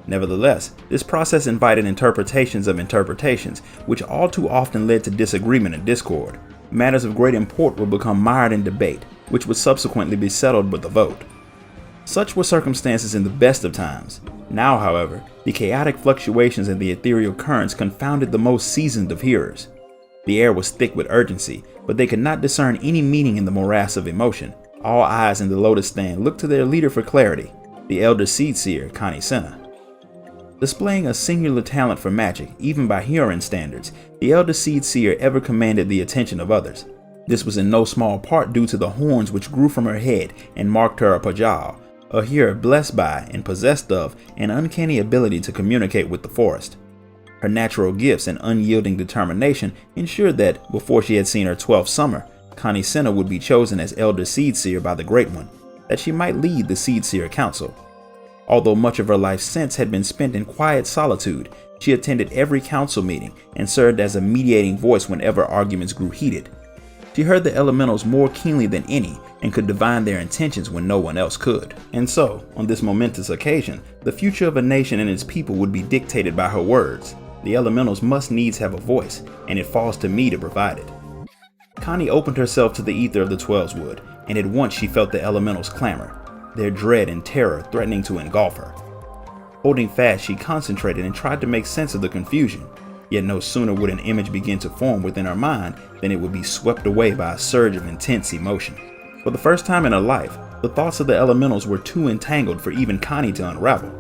Nevertheless, this process invited interpretations of interpretations, which all too often led to disagreement and discord. Matters of great import would become mired in debate, which would subsequently be settled with a vote. Such were circumstances in the best of times. Now, however, the chaotic fluctuations in the ethereal currents confounded the most seasoned of hearers. The air was thick with urgency, but they could not discern any meaning in the morass of emotion. All eyes in the Lotus Stand looked to their leader for clarity, the elder Seedseer, Connie Senna. Displaying a singular talent for magic, even by Huron standards, the elder Seedseer ever commanded the attention of others. This was in no small part due to the horns which grew from her head and marked her a Pajal, a hearer blessed by and possessed of an uncanny ability to communicate with the forest. Her natural gifts and unyielding determination ensured that, before she had seen her 12th summer, Connie Senna would be chosen as Elder Seedseer by the Great One, that she might lead the Seedseer Council. Although much of her life since had been spent in quiet solitude, She attended every council meeting and served as a mediating voice whenever arguments grew heated. She heard the elementals more keenly than any and could divine their intentions when no one else could. And so, on this momentous occasion, the future of a nation and its people would be dictated by her words. The elementals must needs have a voice, and it falls to me to provide it. Connie opened herself to the ether of the Twelveswood, and at once she felt the elementals clamor, their dread and terror threatening to engulf her. Holding fast, she concentrated and tried to make sense of the confusion, yet no sooner would an image begin to form within her mind than it would be swept away by a surge of intense emotion. For the first time in her life, the thoughts of the elementals were too entangled for even Connie to unravel.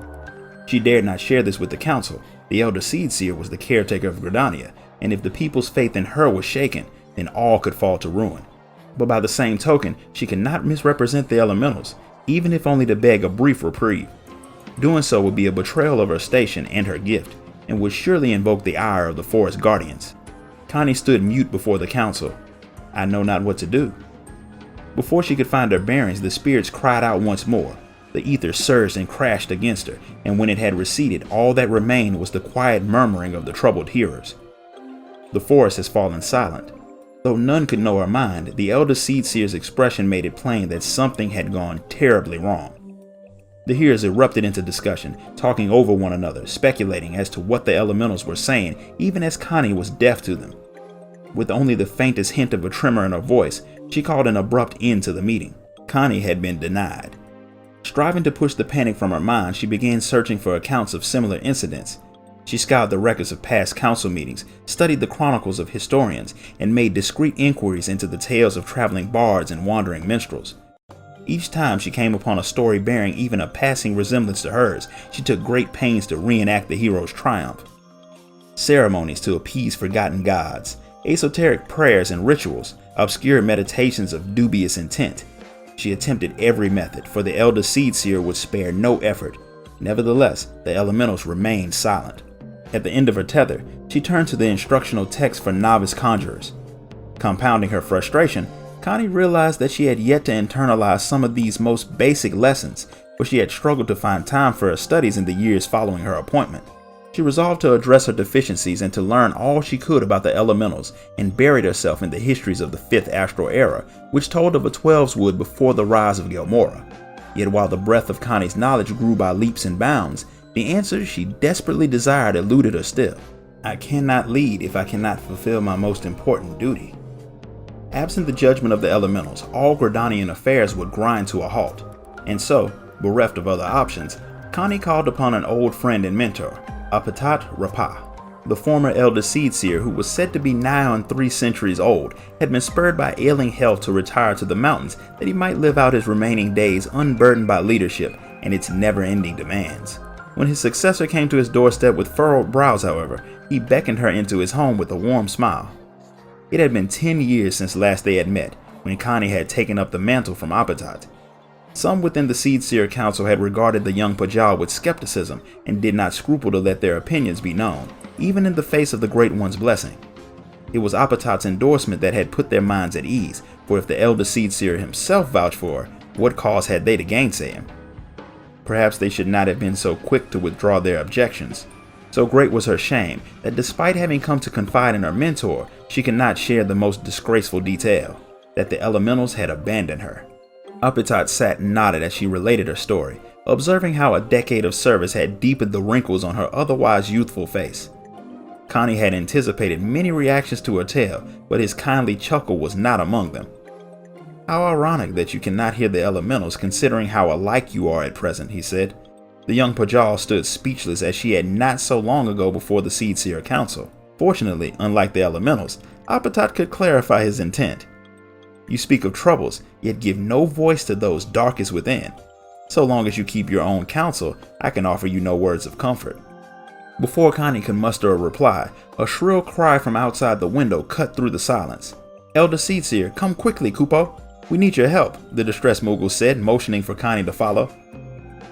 She dared not share this with the council. The elder seed seer was the caretaker of Gridania, and if the people's faith in her was shaken, then all could fall to ruin. But by the same token, she could not misrepresent the elementals, even if only to beg a brief reprieve. Doing so would be a betrayal of her station and her gift, and would surely invoke the ire of the forest guardians. Connie stood mute before the council. I know not what to do. Before she could find her bearings, the spirits cried out once more. The ether surged and crashed against her, and when it had receded, all that remained was the quiet murmuring of the troubled hearers. The forest has fallen silent. Though none could know her mind, the elder seed seer's expression made it plain that something had gone terribly wrong. The hearers erupted into discussion, talking over one another, speculating as to what the elementals were saying, even as Connie was deaf to them. With only the faintest hint of a tremor in her voice, she called an abrupt end to the meeting. Connie had been denied. Striving to push the panic from her mind, she began searching for accounts of similar incidents. She scoured the records of past council meetings, studied the chronicles of historians, and made discreet inquiries into the tales of traveling bards and wandering minstrels. Each time she came upon a story bearing even a passing resemblance to hers, she took great pains to reenact the hero's triumph. Ceremonies to appease forgotten gods, esoteric prayers and rituals, obscure meditations of dubious intent. She attempted every method, for the elder seed seer would spare no effort. Nevertheless, the elementals remained silent. At the end of her tether, she turned to the instructional text for novice conjurers. Compounding her frustration, Connie realized that she had yet to internalize some of these most basic lessons, for she had struggled to find time for her studies in the years following her appointment. She resolved to address her deficiencies and to learn all she could about the elementals, and buried herself in the histories of the 5th astral era, which told of a Twelveswood before the rise of Gilmora. Yet while the breadth of Connie's knowledge grew by leaps and bounds, the answers she desperately desired eluded her still. I cannot lead if I cannot fulfill my most important duty. Absent the judgment of the elementals, all Gridanian affairs would grind to a halt. And so, bereft of other options, Connie called upon an old friend and mentor, Apatat Rapa. The former elder seed seer, who was said to be nigh on 3 centuries old, had been spurred by ailing health to retire to the mountains that he might live out his remaining days unburdened by leadership and its never-ending demands. When his successor came to his doorstep with furrowed brows, however, he beckoned her into his home with a warm smile. It had been 10 years since last they had met, when Connie had taken up the mantle from Apatat. Some within the Seed Seer Council had regarded the young Pajal with skepticism and did not scruple to let their opinions be known, even in the face of the Great One's blessing. It was Apatat's endorsement that had put their minds at ease, for if the elder Seed Seer himself vouched for her, what cause had they to gainsay him? Perhaps they should not have been so quick to withdraw their objections. So great was her shame that despite having come to confide in her mentor, she could not share the most disgraceful detail, that the elementals had abandoned her. Apatat sat and nodded as she related her story, observing how a decade of service had deepened the wrinkles on her otherwise youthful face. Connie had anticipated many reactions to her tale, but his kindly chuckle was not among them. How ironic that you cannot hear the elementals considering how alike you are at present, he said. The young Pajal stood speechless as she had not so long ago before the Seed Seer Council. Fortunately, unlike the elementals, Apatat could clarify his intent. You speak of troubles, yet give no voice to those darkest within. So long as you keep your own counsel, I can offer you no words of comfort. Before Connie could muster a reply, a shrill cry from outside the window cut through the silence. Elder Seed Seer, come quickly, Kupo. We need your help, the distressed Mughal said, motioning for Connie to follow.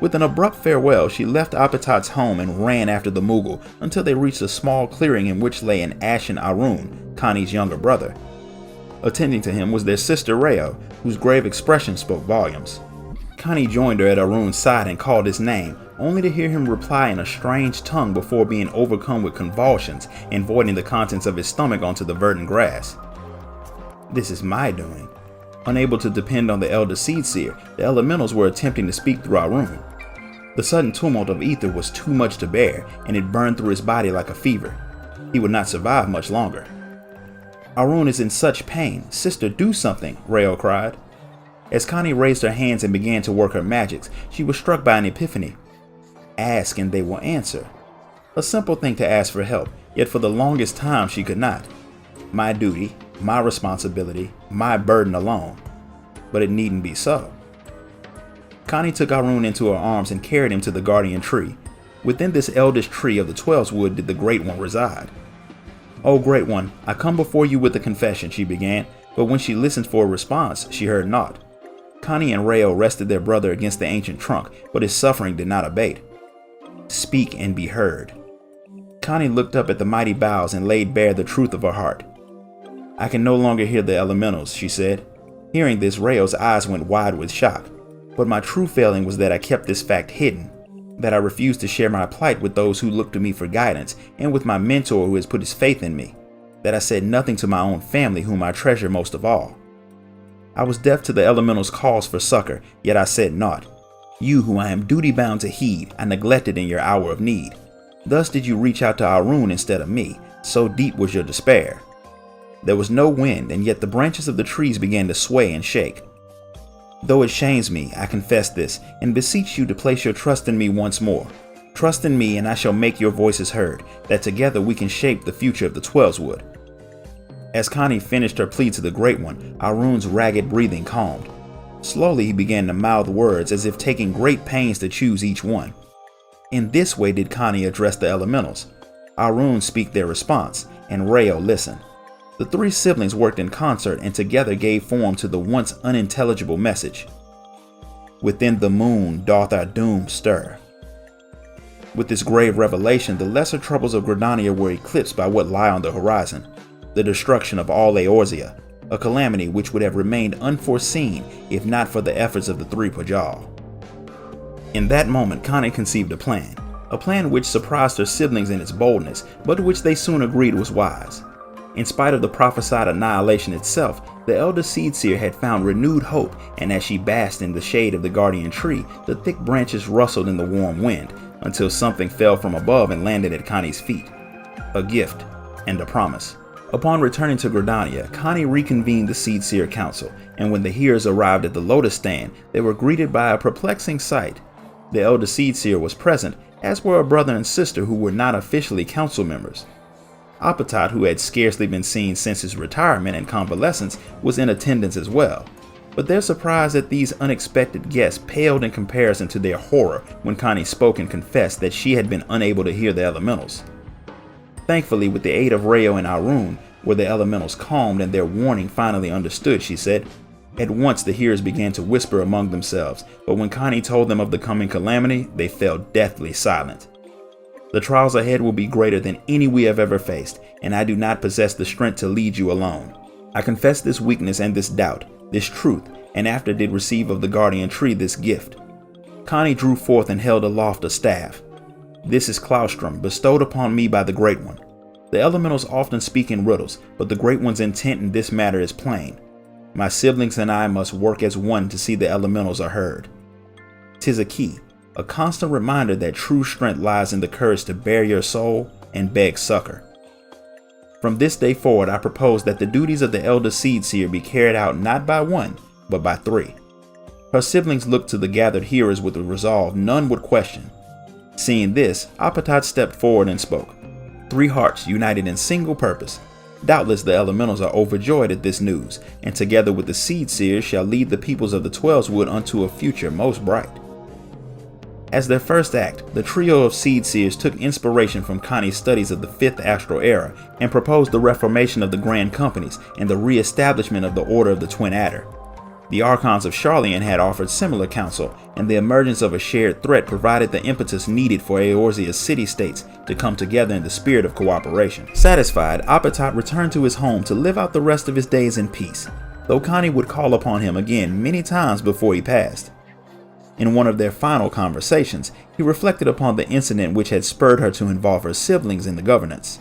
With an abrupt farewell, she left Apatat's home and ran after the Mughal until they reached a small clearing in which lay an ashen Arun, Connie's younger brother. Attending to him was their sister Reo, whose grave expression spoke volumes. Connie joined her at Arun's side and called his name, only to hear him reply in a strange tongue before being overcome with convulsions and voiding the contents of his stomach onto the verdant grass. This is my doing. Unable to depend on the elder seed seer, the elementals were attempting to speak through Arun. The sudden tumult of ether was too much to bear, and it burned through his body like a fever. He would not survive much longer. Arun is in such pain. Sister, do something, Reo cried. As Connie raised her hands and began to work her magics, she was struck by an epiphany. Ask and they will answer. A simple thing to ask for help, yet for the longest time she could not. My duty, my responsibility, my burden alone. But it needn't be so. Connie took Arun into her arms and carried him to the guardian tree. Within this eldest tree of the 12's wood did the Great One reside. "O Great One, I come before you with a confession," she began, but when she listened for a response, she heard naught. Connie and Reo rested their brother against the ancient trunk, but his suffering did not abate. "Speak and be heard." Connie looked up at the mighty boughs and laid bare the truth of her heart. "I can no longer hear the elementals," she said. Hearing this, Reo's eyes went wide with shock. "But my true failing was that I kept this fact hidden, that I refused to share my plight with those who look to me for guidance and with my mentor who has put his faith in me, that I said nothing to my own family whom I treasure most of all. I was deaf to the elementals' calls for succor, yet I said naught. You who I am duty-bound to heed, I neglected in your hour of need. Thus did you reach out to Arun instead of me, so deep was your despair. There was no wind, and yet the branches of the trees began to sway and shake. Though it shames me, I confess this, and beseech you to place your trust in me once more. Trust in me, and I shall make your voices heard, that together we can shape the future of the 12's wood." As Connie finished her plea to the Great One, Arun's ragged breathing calmed. Slowly he began to mouth words as if taking great pains to choose each one. In this way did Connie address the elementals. Arun speak their response, and Reo listen. The three siblings worked in concert and together gave form to the once unintelligible message. Within the moon doth our doom stir. With this grave revelation, the lesser troubles of Gridania were eclipsed by what lie on the horizon, the destruction of all Eorzea, a calamity which would have remained unforeseen if not for the efforts of the three Pajal. In that moment, Connie conceived a plan which surprised her siblings in its boldness, but which they soon agreed was wise. In spite of the prophesied annihilation itself, the elder seed seer had found renewed hope, and as she basked in the shade of the guardian tree, the thick branches rustled in the warm wind, until something fell from above and landed at Connie's feet. A gift and a promise. Upon returning to Gridania, Connie reconvened the seed seer council, and when the hearers arrived at the lotus stand, they were greeted by a perplexing sight. The elder seed seer was present, as were a brother and sister who were not officially council members. Appetit, who had scarcely been seen since his retirement and convalescence, was in attendance as well. But their surprise at these unexpected guests paled in comparison to their horror when Connie spoke and confessed that she had been unable to hear the elementals. Thankfully, with the aid of Reo and Arun, were the elementals calmed and their warning finally understood, she said. At once the hearers began to whisper among themselves, but when Connie told them of the coming calamity, they fell deathly silent. The trials ahead will be greater than any we have ever faced, and I do not possess the strength to lead you alone. I confess this weakness and this doubt, this truth, and after did receive of the guardian tree this gift. Connie drew forth and held aloft a staff. This is Claustrum, bestowed upon me by the Great One. The elementals often speak in riddles, but the Great One's intent in this matter is plain. My siblings and I must work as one to see the elementals are heard. 'Tis a key, a constant reminder that true strength lies in the courage to bare your soul and beg succor. From this day forward, I propose that the duties of the elder seed seer be carried out not by one, but by three. Her siblings looked to the gathered hearers with a resolve none would question. Seeing this, Appetit stepped forward and spoke. Three hearts united in single purpose. Doubtless the elementals are overjoyed at this news, and together with the seed seers shall lead the peoples of the 12's wood unto a future most bright. As their first act, the trio of seed seers took inspiration from Connie's studies of the 5th astral era and proposed the reformation of the Grand Companies and the re-establishment of the Order of the Twin Adder. The Archons of Sharlayan had offered similar counsel, and the emergence of a shared threat provided the impetus needed for Eorzea's city-states to come together in the spirit of cooperation. Satisfied, Appetit returned to his home to live out the rest of his days in peace, though Connie would call upon him again many times before he passed. In one of their final conversations, he reflected upon the incident which had spurred her to involve her siblings in the governance.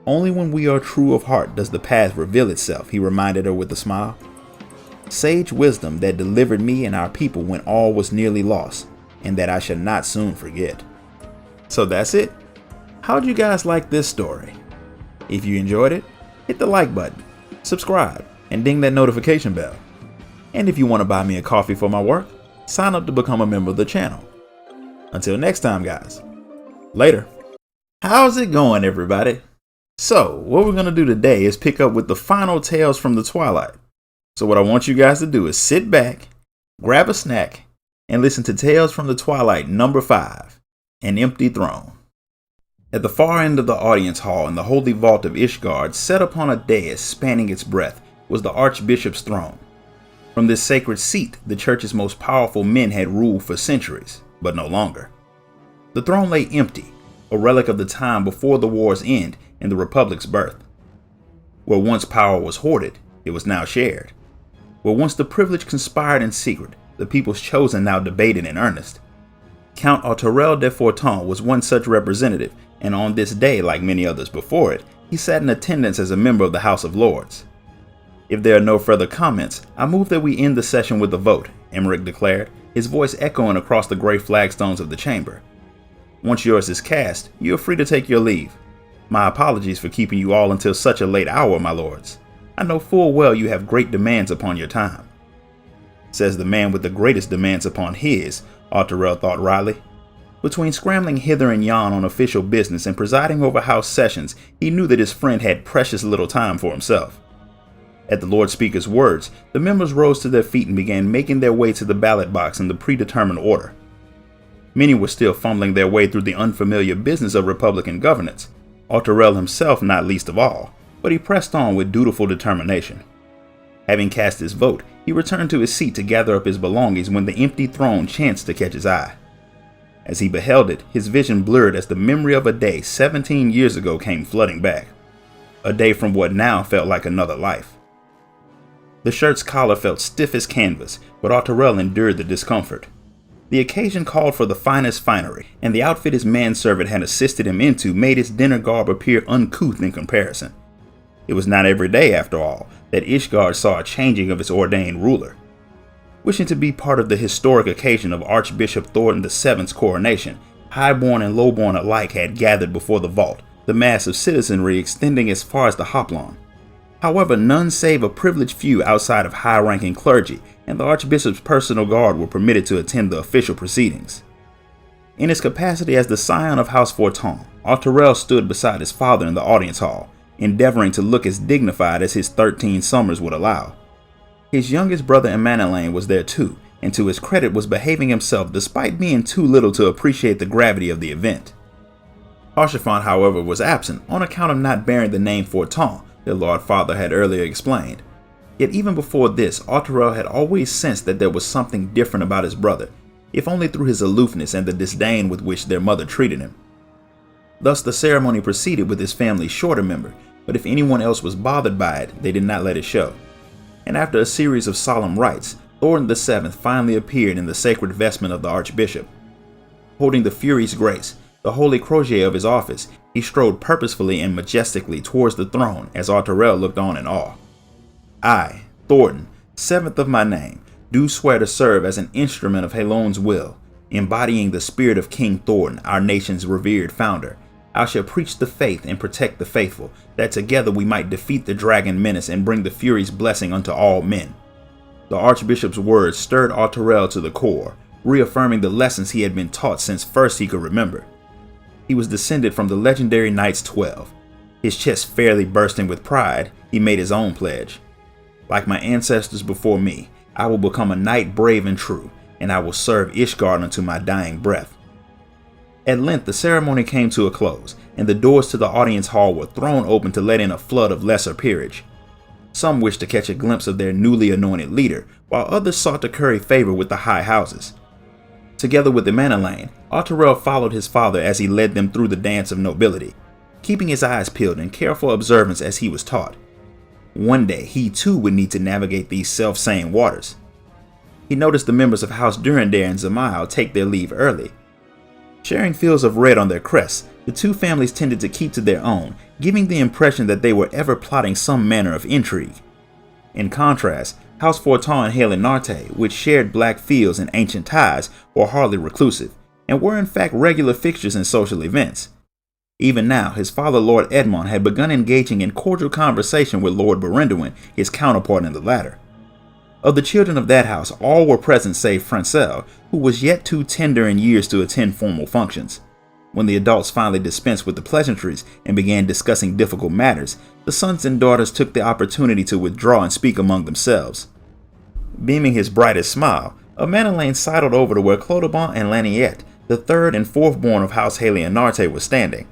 Only when we are true of heart does the path reveal itself, he reminded her with a smile. Sage wisdom that delivered me and our people when all was nearly lost, and that I shall not soon forget. So that's it. How'd you guys like this story? If you enjoyed it, hit the like button, subscribe, and ding that notification bell. And if you want to buy me a coffee for my work, sign up to become a member of the channel. Until next time, guys. Later. How's it going, everybody? So, what we're going to do today is pick up with the final tales from the Twilight. So what I want you guys to do is sit back, grab a snack, and listen to Tales from the Twilight number 5, An Empty Throne. At the far end of the audience hall in the holy vault of Ishgard, set upon a dais spanning its breadth, was the Archbishop's throne. From this sacred seat, the church's most powerful men had ruled for centuries, but no longer. The throne lay empty, a relic of the time before the war's end and the Republic's birth. Where once power was hoarded, it was now shared. Where once the privileged conspired in secret, the people's chosen now debated in earnest. Count Arturel de Forton was one such representative, and on this day, like many others before it, he sat in attendance as a member of the House of Lords. If there are no further comments, I move that we end the session with a vote, Emmerich declared, his voice echoing across the gray flagstones of the chamber. Once yours is cast, you are free to take your leave. My apologies for keeping you all until such a late hour, my lords. I know full well you have great demands upon your time. Says the man with the greatest demands upon his, Arturel thought wryly. Between scrambling hither and yon on official business and presiding over house sessions, he knew that his friend had precious little time for himself. At the Lord Speaker's words, the members rose to their feet and began making their way to the ballot box in the predetermined order. Many were still fumbling their way through the unfamiliar business of Republican governance, Arturel himself not least of all, but he pressed on with dutiful determination. Having cast his vote, he returned to his seat to gather up his belongings when the empty throne chanced to catch his eye. As he beheld it, his vision blurred as the memory of a day 17 years ago came flooding back. A day from what now felt like another life. The shirt's collar felt stiff as canvas, but Arturel endured the discomfort. The occasion called for the finest finery, and the outfit his manservant had assisted him into made his dinner garb appear uncouth in comparison. It was not every day, after all, that Ishgard saw a changing of its ordained ruler. Wishing to be part of the historic occasion of Archbishop Thornton VII's coronation, highborn and lowborn alike had gathered before the vault, the mass of citizenry extending as far as the hoplawn. However, none save a privileged few outside of high-ranking clergy and the Archbishop's personal guard were permitted to attend the official proceedings. In his capacity as the scion of House Forton, Arturel stood beside his father in the audience hall, endeavoring to look as dignified as his 13 summers would allow. His youngest brother Emmanuel was there too, and to his credit was behaving himself despite being too little to appreciate the gravity of the event. Archifant, however, was absent on account of not bearing the name Forton, their Lord Father had earlier explained. Yet even before this, Arturel had always sensed that there was something different about his brother, if only through his aloofness and the disdain with which their mother treated him. Thus the ceremony proceeded with his family's shorter member, but if anyone else was bothered by it, they did not let it show. And after a series of solemn rites, Thornton VII finally appeared in the sacred vestment of the Archbishop. Holding the Fury's grace, the holy crosier of his office, he strode purposefully and majestically towards the throne as Arturel looked on in awe. I, Thornton, 7th of my name, do swear to serve as an instrument of Halon's will, embodying the spirit of King Thornton, our nation's revered founder. I shall preach the faith and protect the faithful, that together we might defeat the dragon menace and bring the Fury's blessing unto all men. The Archbishop's words stirred Arturel to the core, reaffirming the lessons he had been taught since first he could remember. He was descended from the legendary Knights 12. His chest fairly bursting with pride, he made his own pledge. Like my ancestors before me, I will become a knight brave and true, and I will serve Ishgard unto my dying breath. At length the ceremony came to a close, and the doors to the audience hall were thrown open to let in a flood of lesser peerage. Some wished to catch a glimpse of their newly anointed leader, while others sought to curry favor with the high houses. Together with Emmanuel, Arturel followed his father as he led them through the dance of nobility, keeping his eyes peeled in careful observance as he was taught. One day he too would need to navigate these self-same waters. He noticed the members of House Durandare and Zamael take their leave early. Sharing fields of red on their crests, the two families tended to keep to their own, giving the impression that they were ever plotting some manner of intrigue. In contrast, House Fortin and Hale and Narte, which shared black fields and ancient ties, were hardly reclusive, and were in fact regular fixtures in social events. Even now, his father Lord Edmond had begun engaging in cordial conversation with Lord Berenduin, his counterpart in the latter. Of the children of that house, all were present save Francel, who was yet too tender in years to attend formal functions. When the adults finally dispensed with the pleasantries and began discussing difficult matters, the sons and daughters took the opportunity to withdraw and speak among themselves. Beaming his brightest smile, Amanelaine sidled over to where Clodabon and Laniette, the third and fourth born of House Haley and Narte, were standing.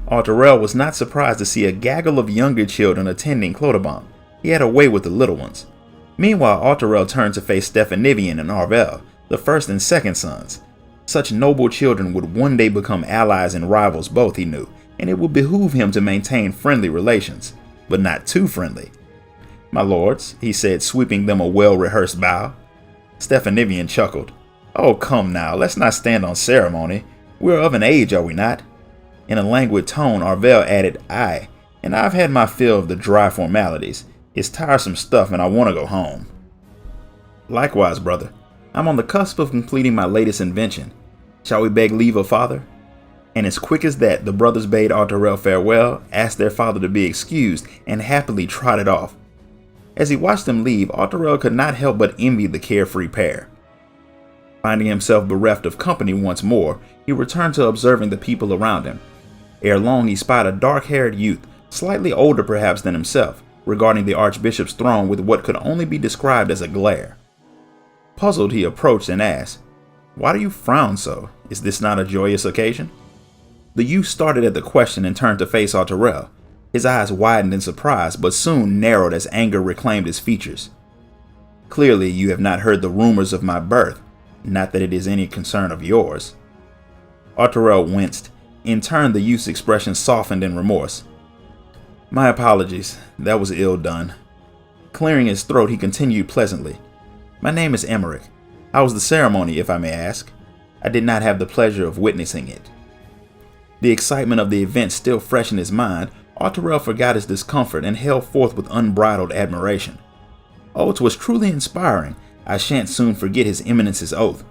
Arturel was not surprised to see a gaggle of younger children attending Clodabon. He had a way with the little ones. Meanwhile, Arturel turned to face Stephanivian and Arvel, the first and second sons. Such noble children would one day become allies and rivals both, he knew, and it would behoove him to maintain friendly relations, but not too friendly. "My lords," he said, sweeping them a well-rehearsed bow. Stephanivian chuckled. "Oh, come now, let's not stand on ceremony. We're of an age, are we not?" In a languid tone, Arvel added, "Aye, and I've had my fill of the dry formalities. It's tiresome stuff and I want to go home." "Likewise, brother. I'm on the cusp of completing my latest invention. Shall we beg leave of father?" And as quick as that, the brothers bade Arturel farewell, asked their father to be excused, and happily trotted off. As he watched them leave, Arturel could not help but envy the carefree pair. Finding himself bereft of company once more, he returned to observing the people around him. Ere long, he spied a dark-haired youth, slightly older perhaps than himself, regarding the archbishop's throne with what could only be described as a glare. Puzzled, he approached and asked, "Why do you frown so? Is this not a joyous occasion?" The youth started at the question and turned to face Arturel. His eyes widened in surprise, but soon narrowed as anger reclaimed his features. "Clearly you have not heard the rumors of my birth, not that it is any concern of yours." Arturel winced. In turn, the youth's expression softened in remorse. "My apologies, that was ill done." Clearing his throat, he continued pleasantly. "My name is Emmerich. How was the ceremony, if I may ask? I did not have the pleasure of witnessing it." The excitement of the event still fresh in his mind, Arturel forgot his discomfort and held forth with unbridled admiration. "Oh, 'twas truly inspiring. I shan't soon forget his eminence's oath.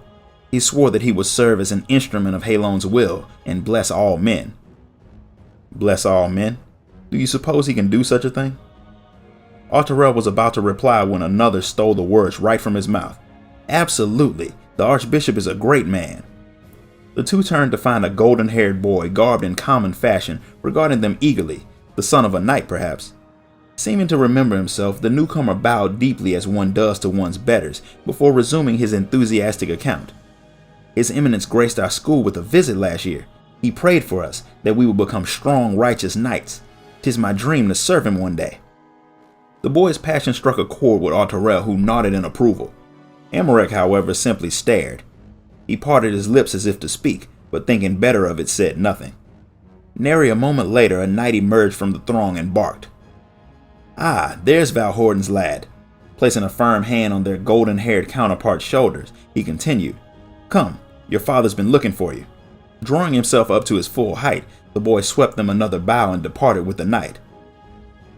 He swore that he would serve as an instrument of Halon's will and bless all men." "Bless all men? Do you suppose he can do such a thing?" Arturel was about to reply when another stole the words right from his mouth. "Absolutely. The archbishop is a great man." The two turned to find a golden-haired boy garbed in common fashion, regarding them eagerly, the son of a knight perhaps. Seeming to remember himself, the newcomer bowed deeply as one does to one's betters, before resuming his enthusiastic account. "His Eminence graced our school with a visit last year. He prayed for us, that we would become strong, righteous knights. 'Tis my dream to serve him one day." The boy's passion struck a chord with Arturel, who nodded in approval. Emmerich, however, simply stared. He parted his lips as if to speak, but thinking better of it, said nothing. Nary a moment later, a knight emerged from the throng and barked. "Ah, there's Valhorden's lad." Placing a firm hand on their golden-haired counterpart's shoulders, he continued, "Come, your father's been looking for you." Drawing himself up to his full height, the boy swept them another bow and departed with the knight.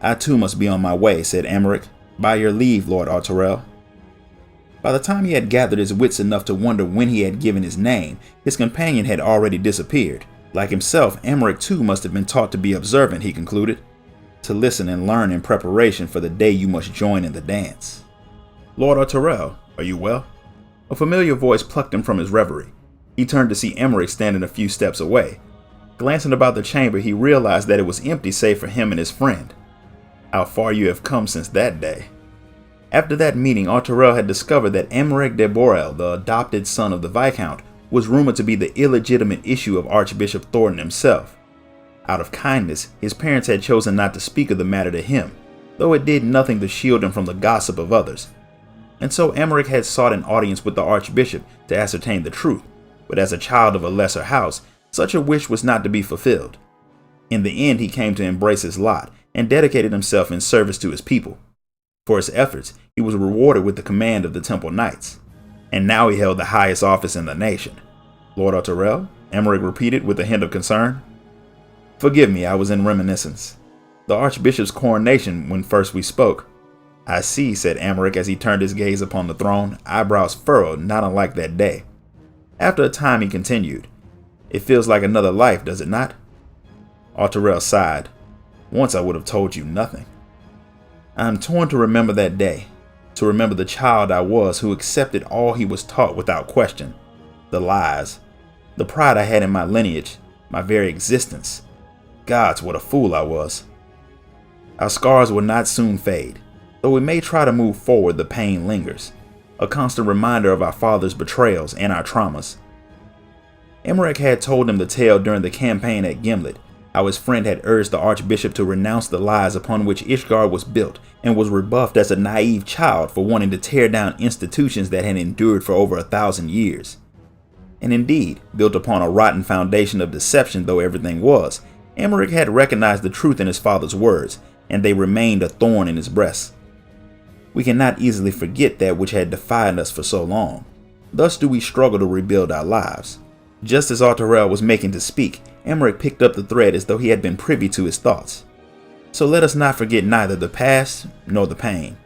"I too must be on my way," said Emmerich. "By your leave, Lord Arturel." By the time he had gathered his wits enough to wonder when he had given his name, his companion had already disappeared. Like himself, Emmerich too must have been taught to be observant, he concluded, to listen and learn in preparation for the day you must join in the dance. "Lord Arturel, are you well?" A familiar voice plucked him from his reverie. He turned to see Emmerich standing a few steps away. Glancing about the chamber, he realized that it was empty save for him and his friend. How far you have come since that day. After that meeting, Arturel had discovered that Emmerich de Borel, the adopted son of the Viscount, was rumored to be the illegitimate issue of Archbishop Thornton himself. Out of kindness, his parents had chosen not to speak of the matter to him, though it did nothing to shield him from the gossip of others. And so Emmerich had sought an audience with the Archbishop to ascertain the truth, but as a child of a lesser house, such a wish was not to be fulfilled. In the end, he came to embrace his lot and dedicated himself in service to his people. For his efforts, he was rewarded with the command of the Temple Knights. and now he held the highest office in the nation. Lord Arturel, Emmerich repeated with a hint of concern. Forgive me, I was in reminiscence. The Archbishop's coronation when first we spoke. I see, said Emmerich as he turned his gaze upon the throne, eyebrows furrowed, not unlike that day. After a time he continued, It feels like another life, does it not? Arturel sighed. Once I would have told you nothing. I am torn to remember that day, to remember the child I was who accepted all he was taught without question, the lies, the pride I had in my lineage, my very existence. Gods, what a fool I was. Our scars will not soon fade. Though we may try to move forward, the pain lingers, a constant reminder of our father's betrayals and our traumas. Emmerich had told him the tale during the campaign at Gimlet, how his friend had urged the Archbishop to renounce the lies upon which Ishgard was built and was rebuffed as a naive child for wanting to tear down institutions that had endured for over 1,000 years. And indeed, built upon a rotten foundation of deception though everything was, Emmerich had recognized the truth in his father's words, and they remained a thorn in his breast. We cannot easily forget that which had defied us for so long. Thus do we struggle to rebuild our lives. Just as Arturel was making to speak, Emmerich picked up the thread as though he had been privy to his thoughts. So let us not forget neither the past nor the pain.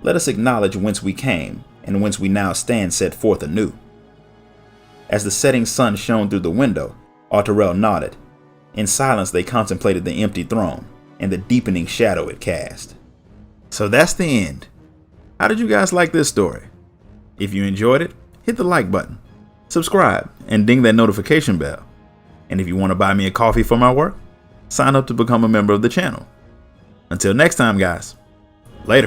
Let us acknowledge whence we came and whence we now stand set forth anew. As the setting sun shone through the window, Arturel nodded. In silence they contemplated the empty throne and the deepening shadow it cast. So that's the end. How did you guys like this story? If you enjoyed it, hit the like button, subscribe, and ding that notification bell. And if you want to buy me a coffee for my work, sign up to become a member of the channel. Until next time, guys. Later.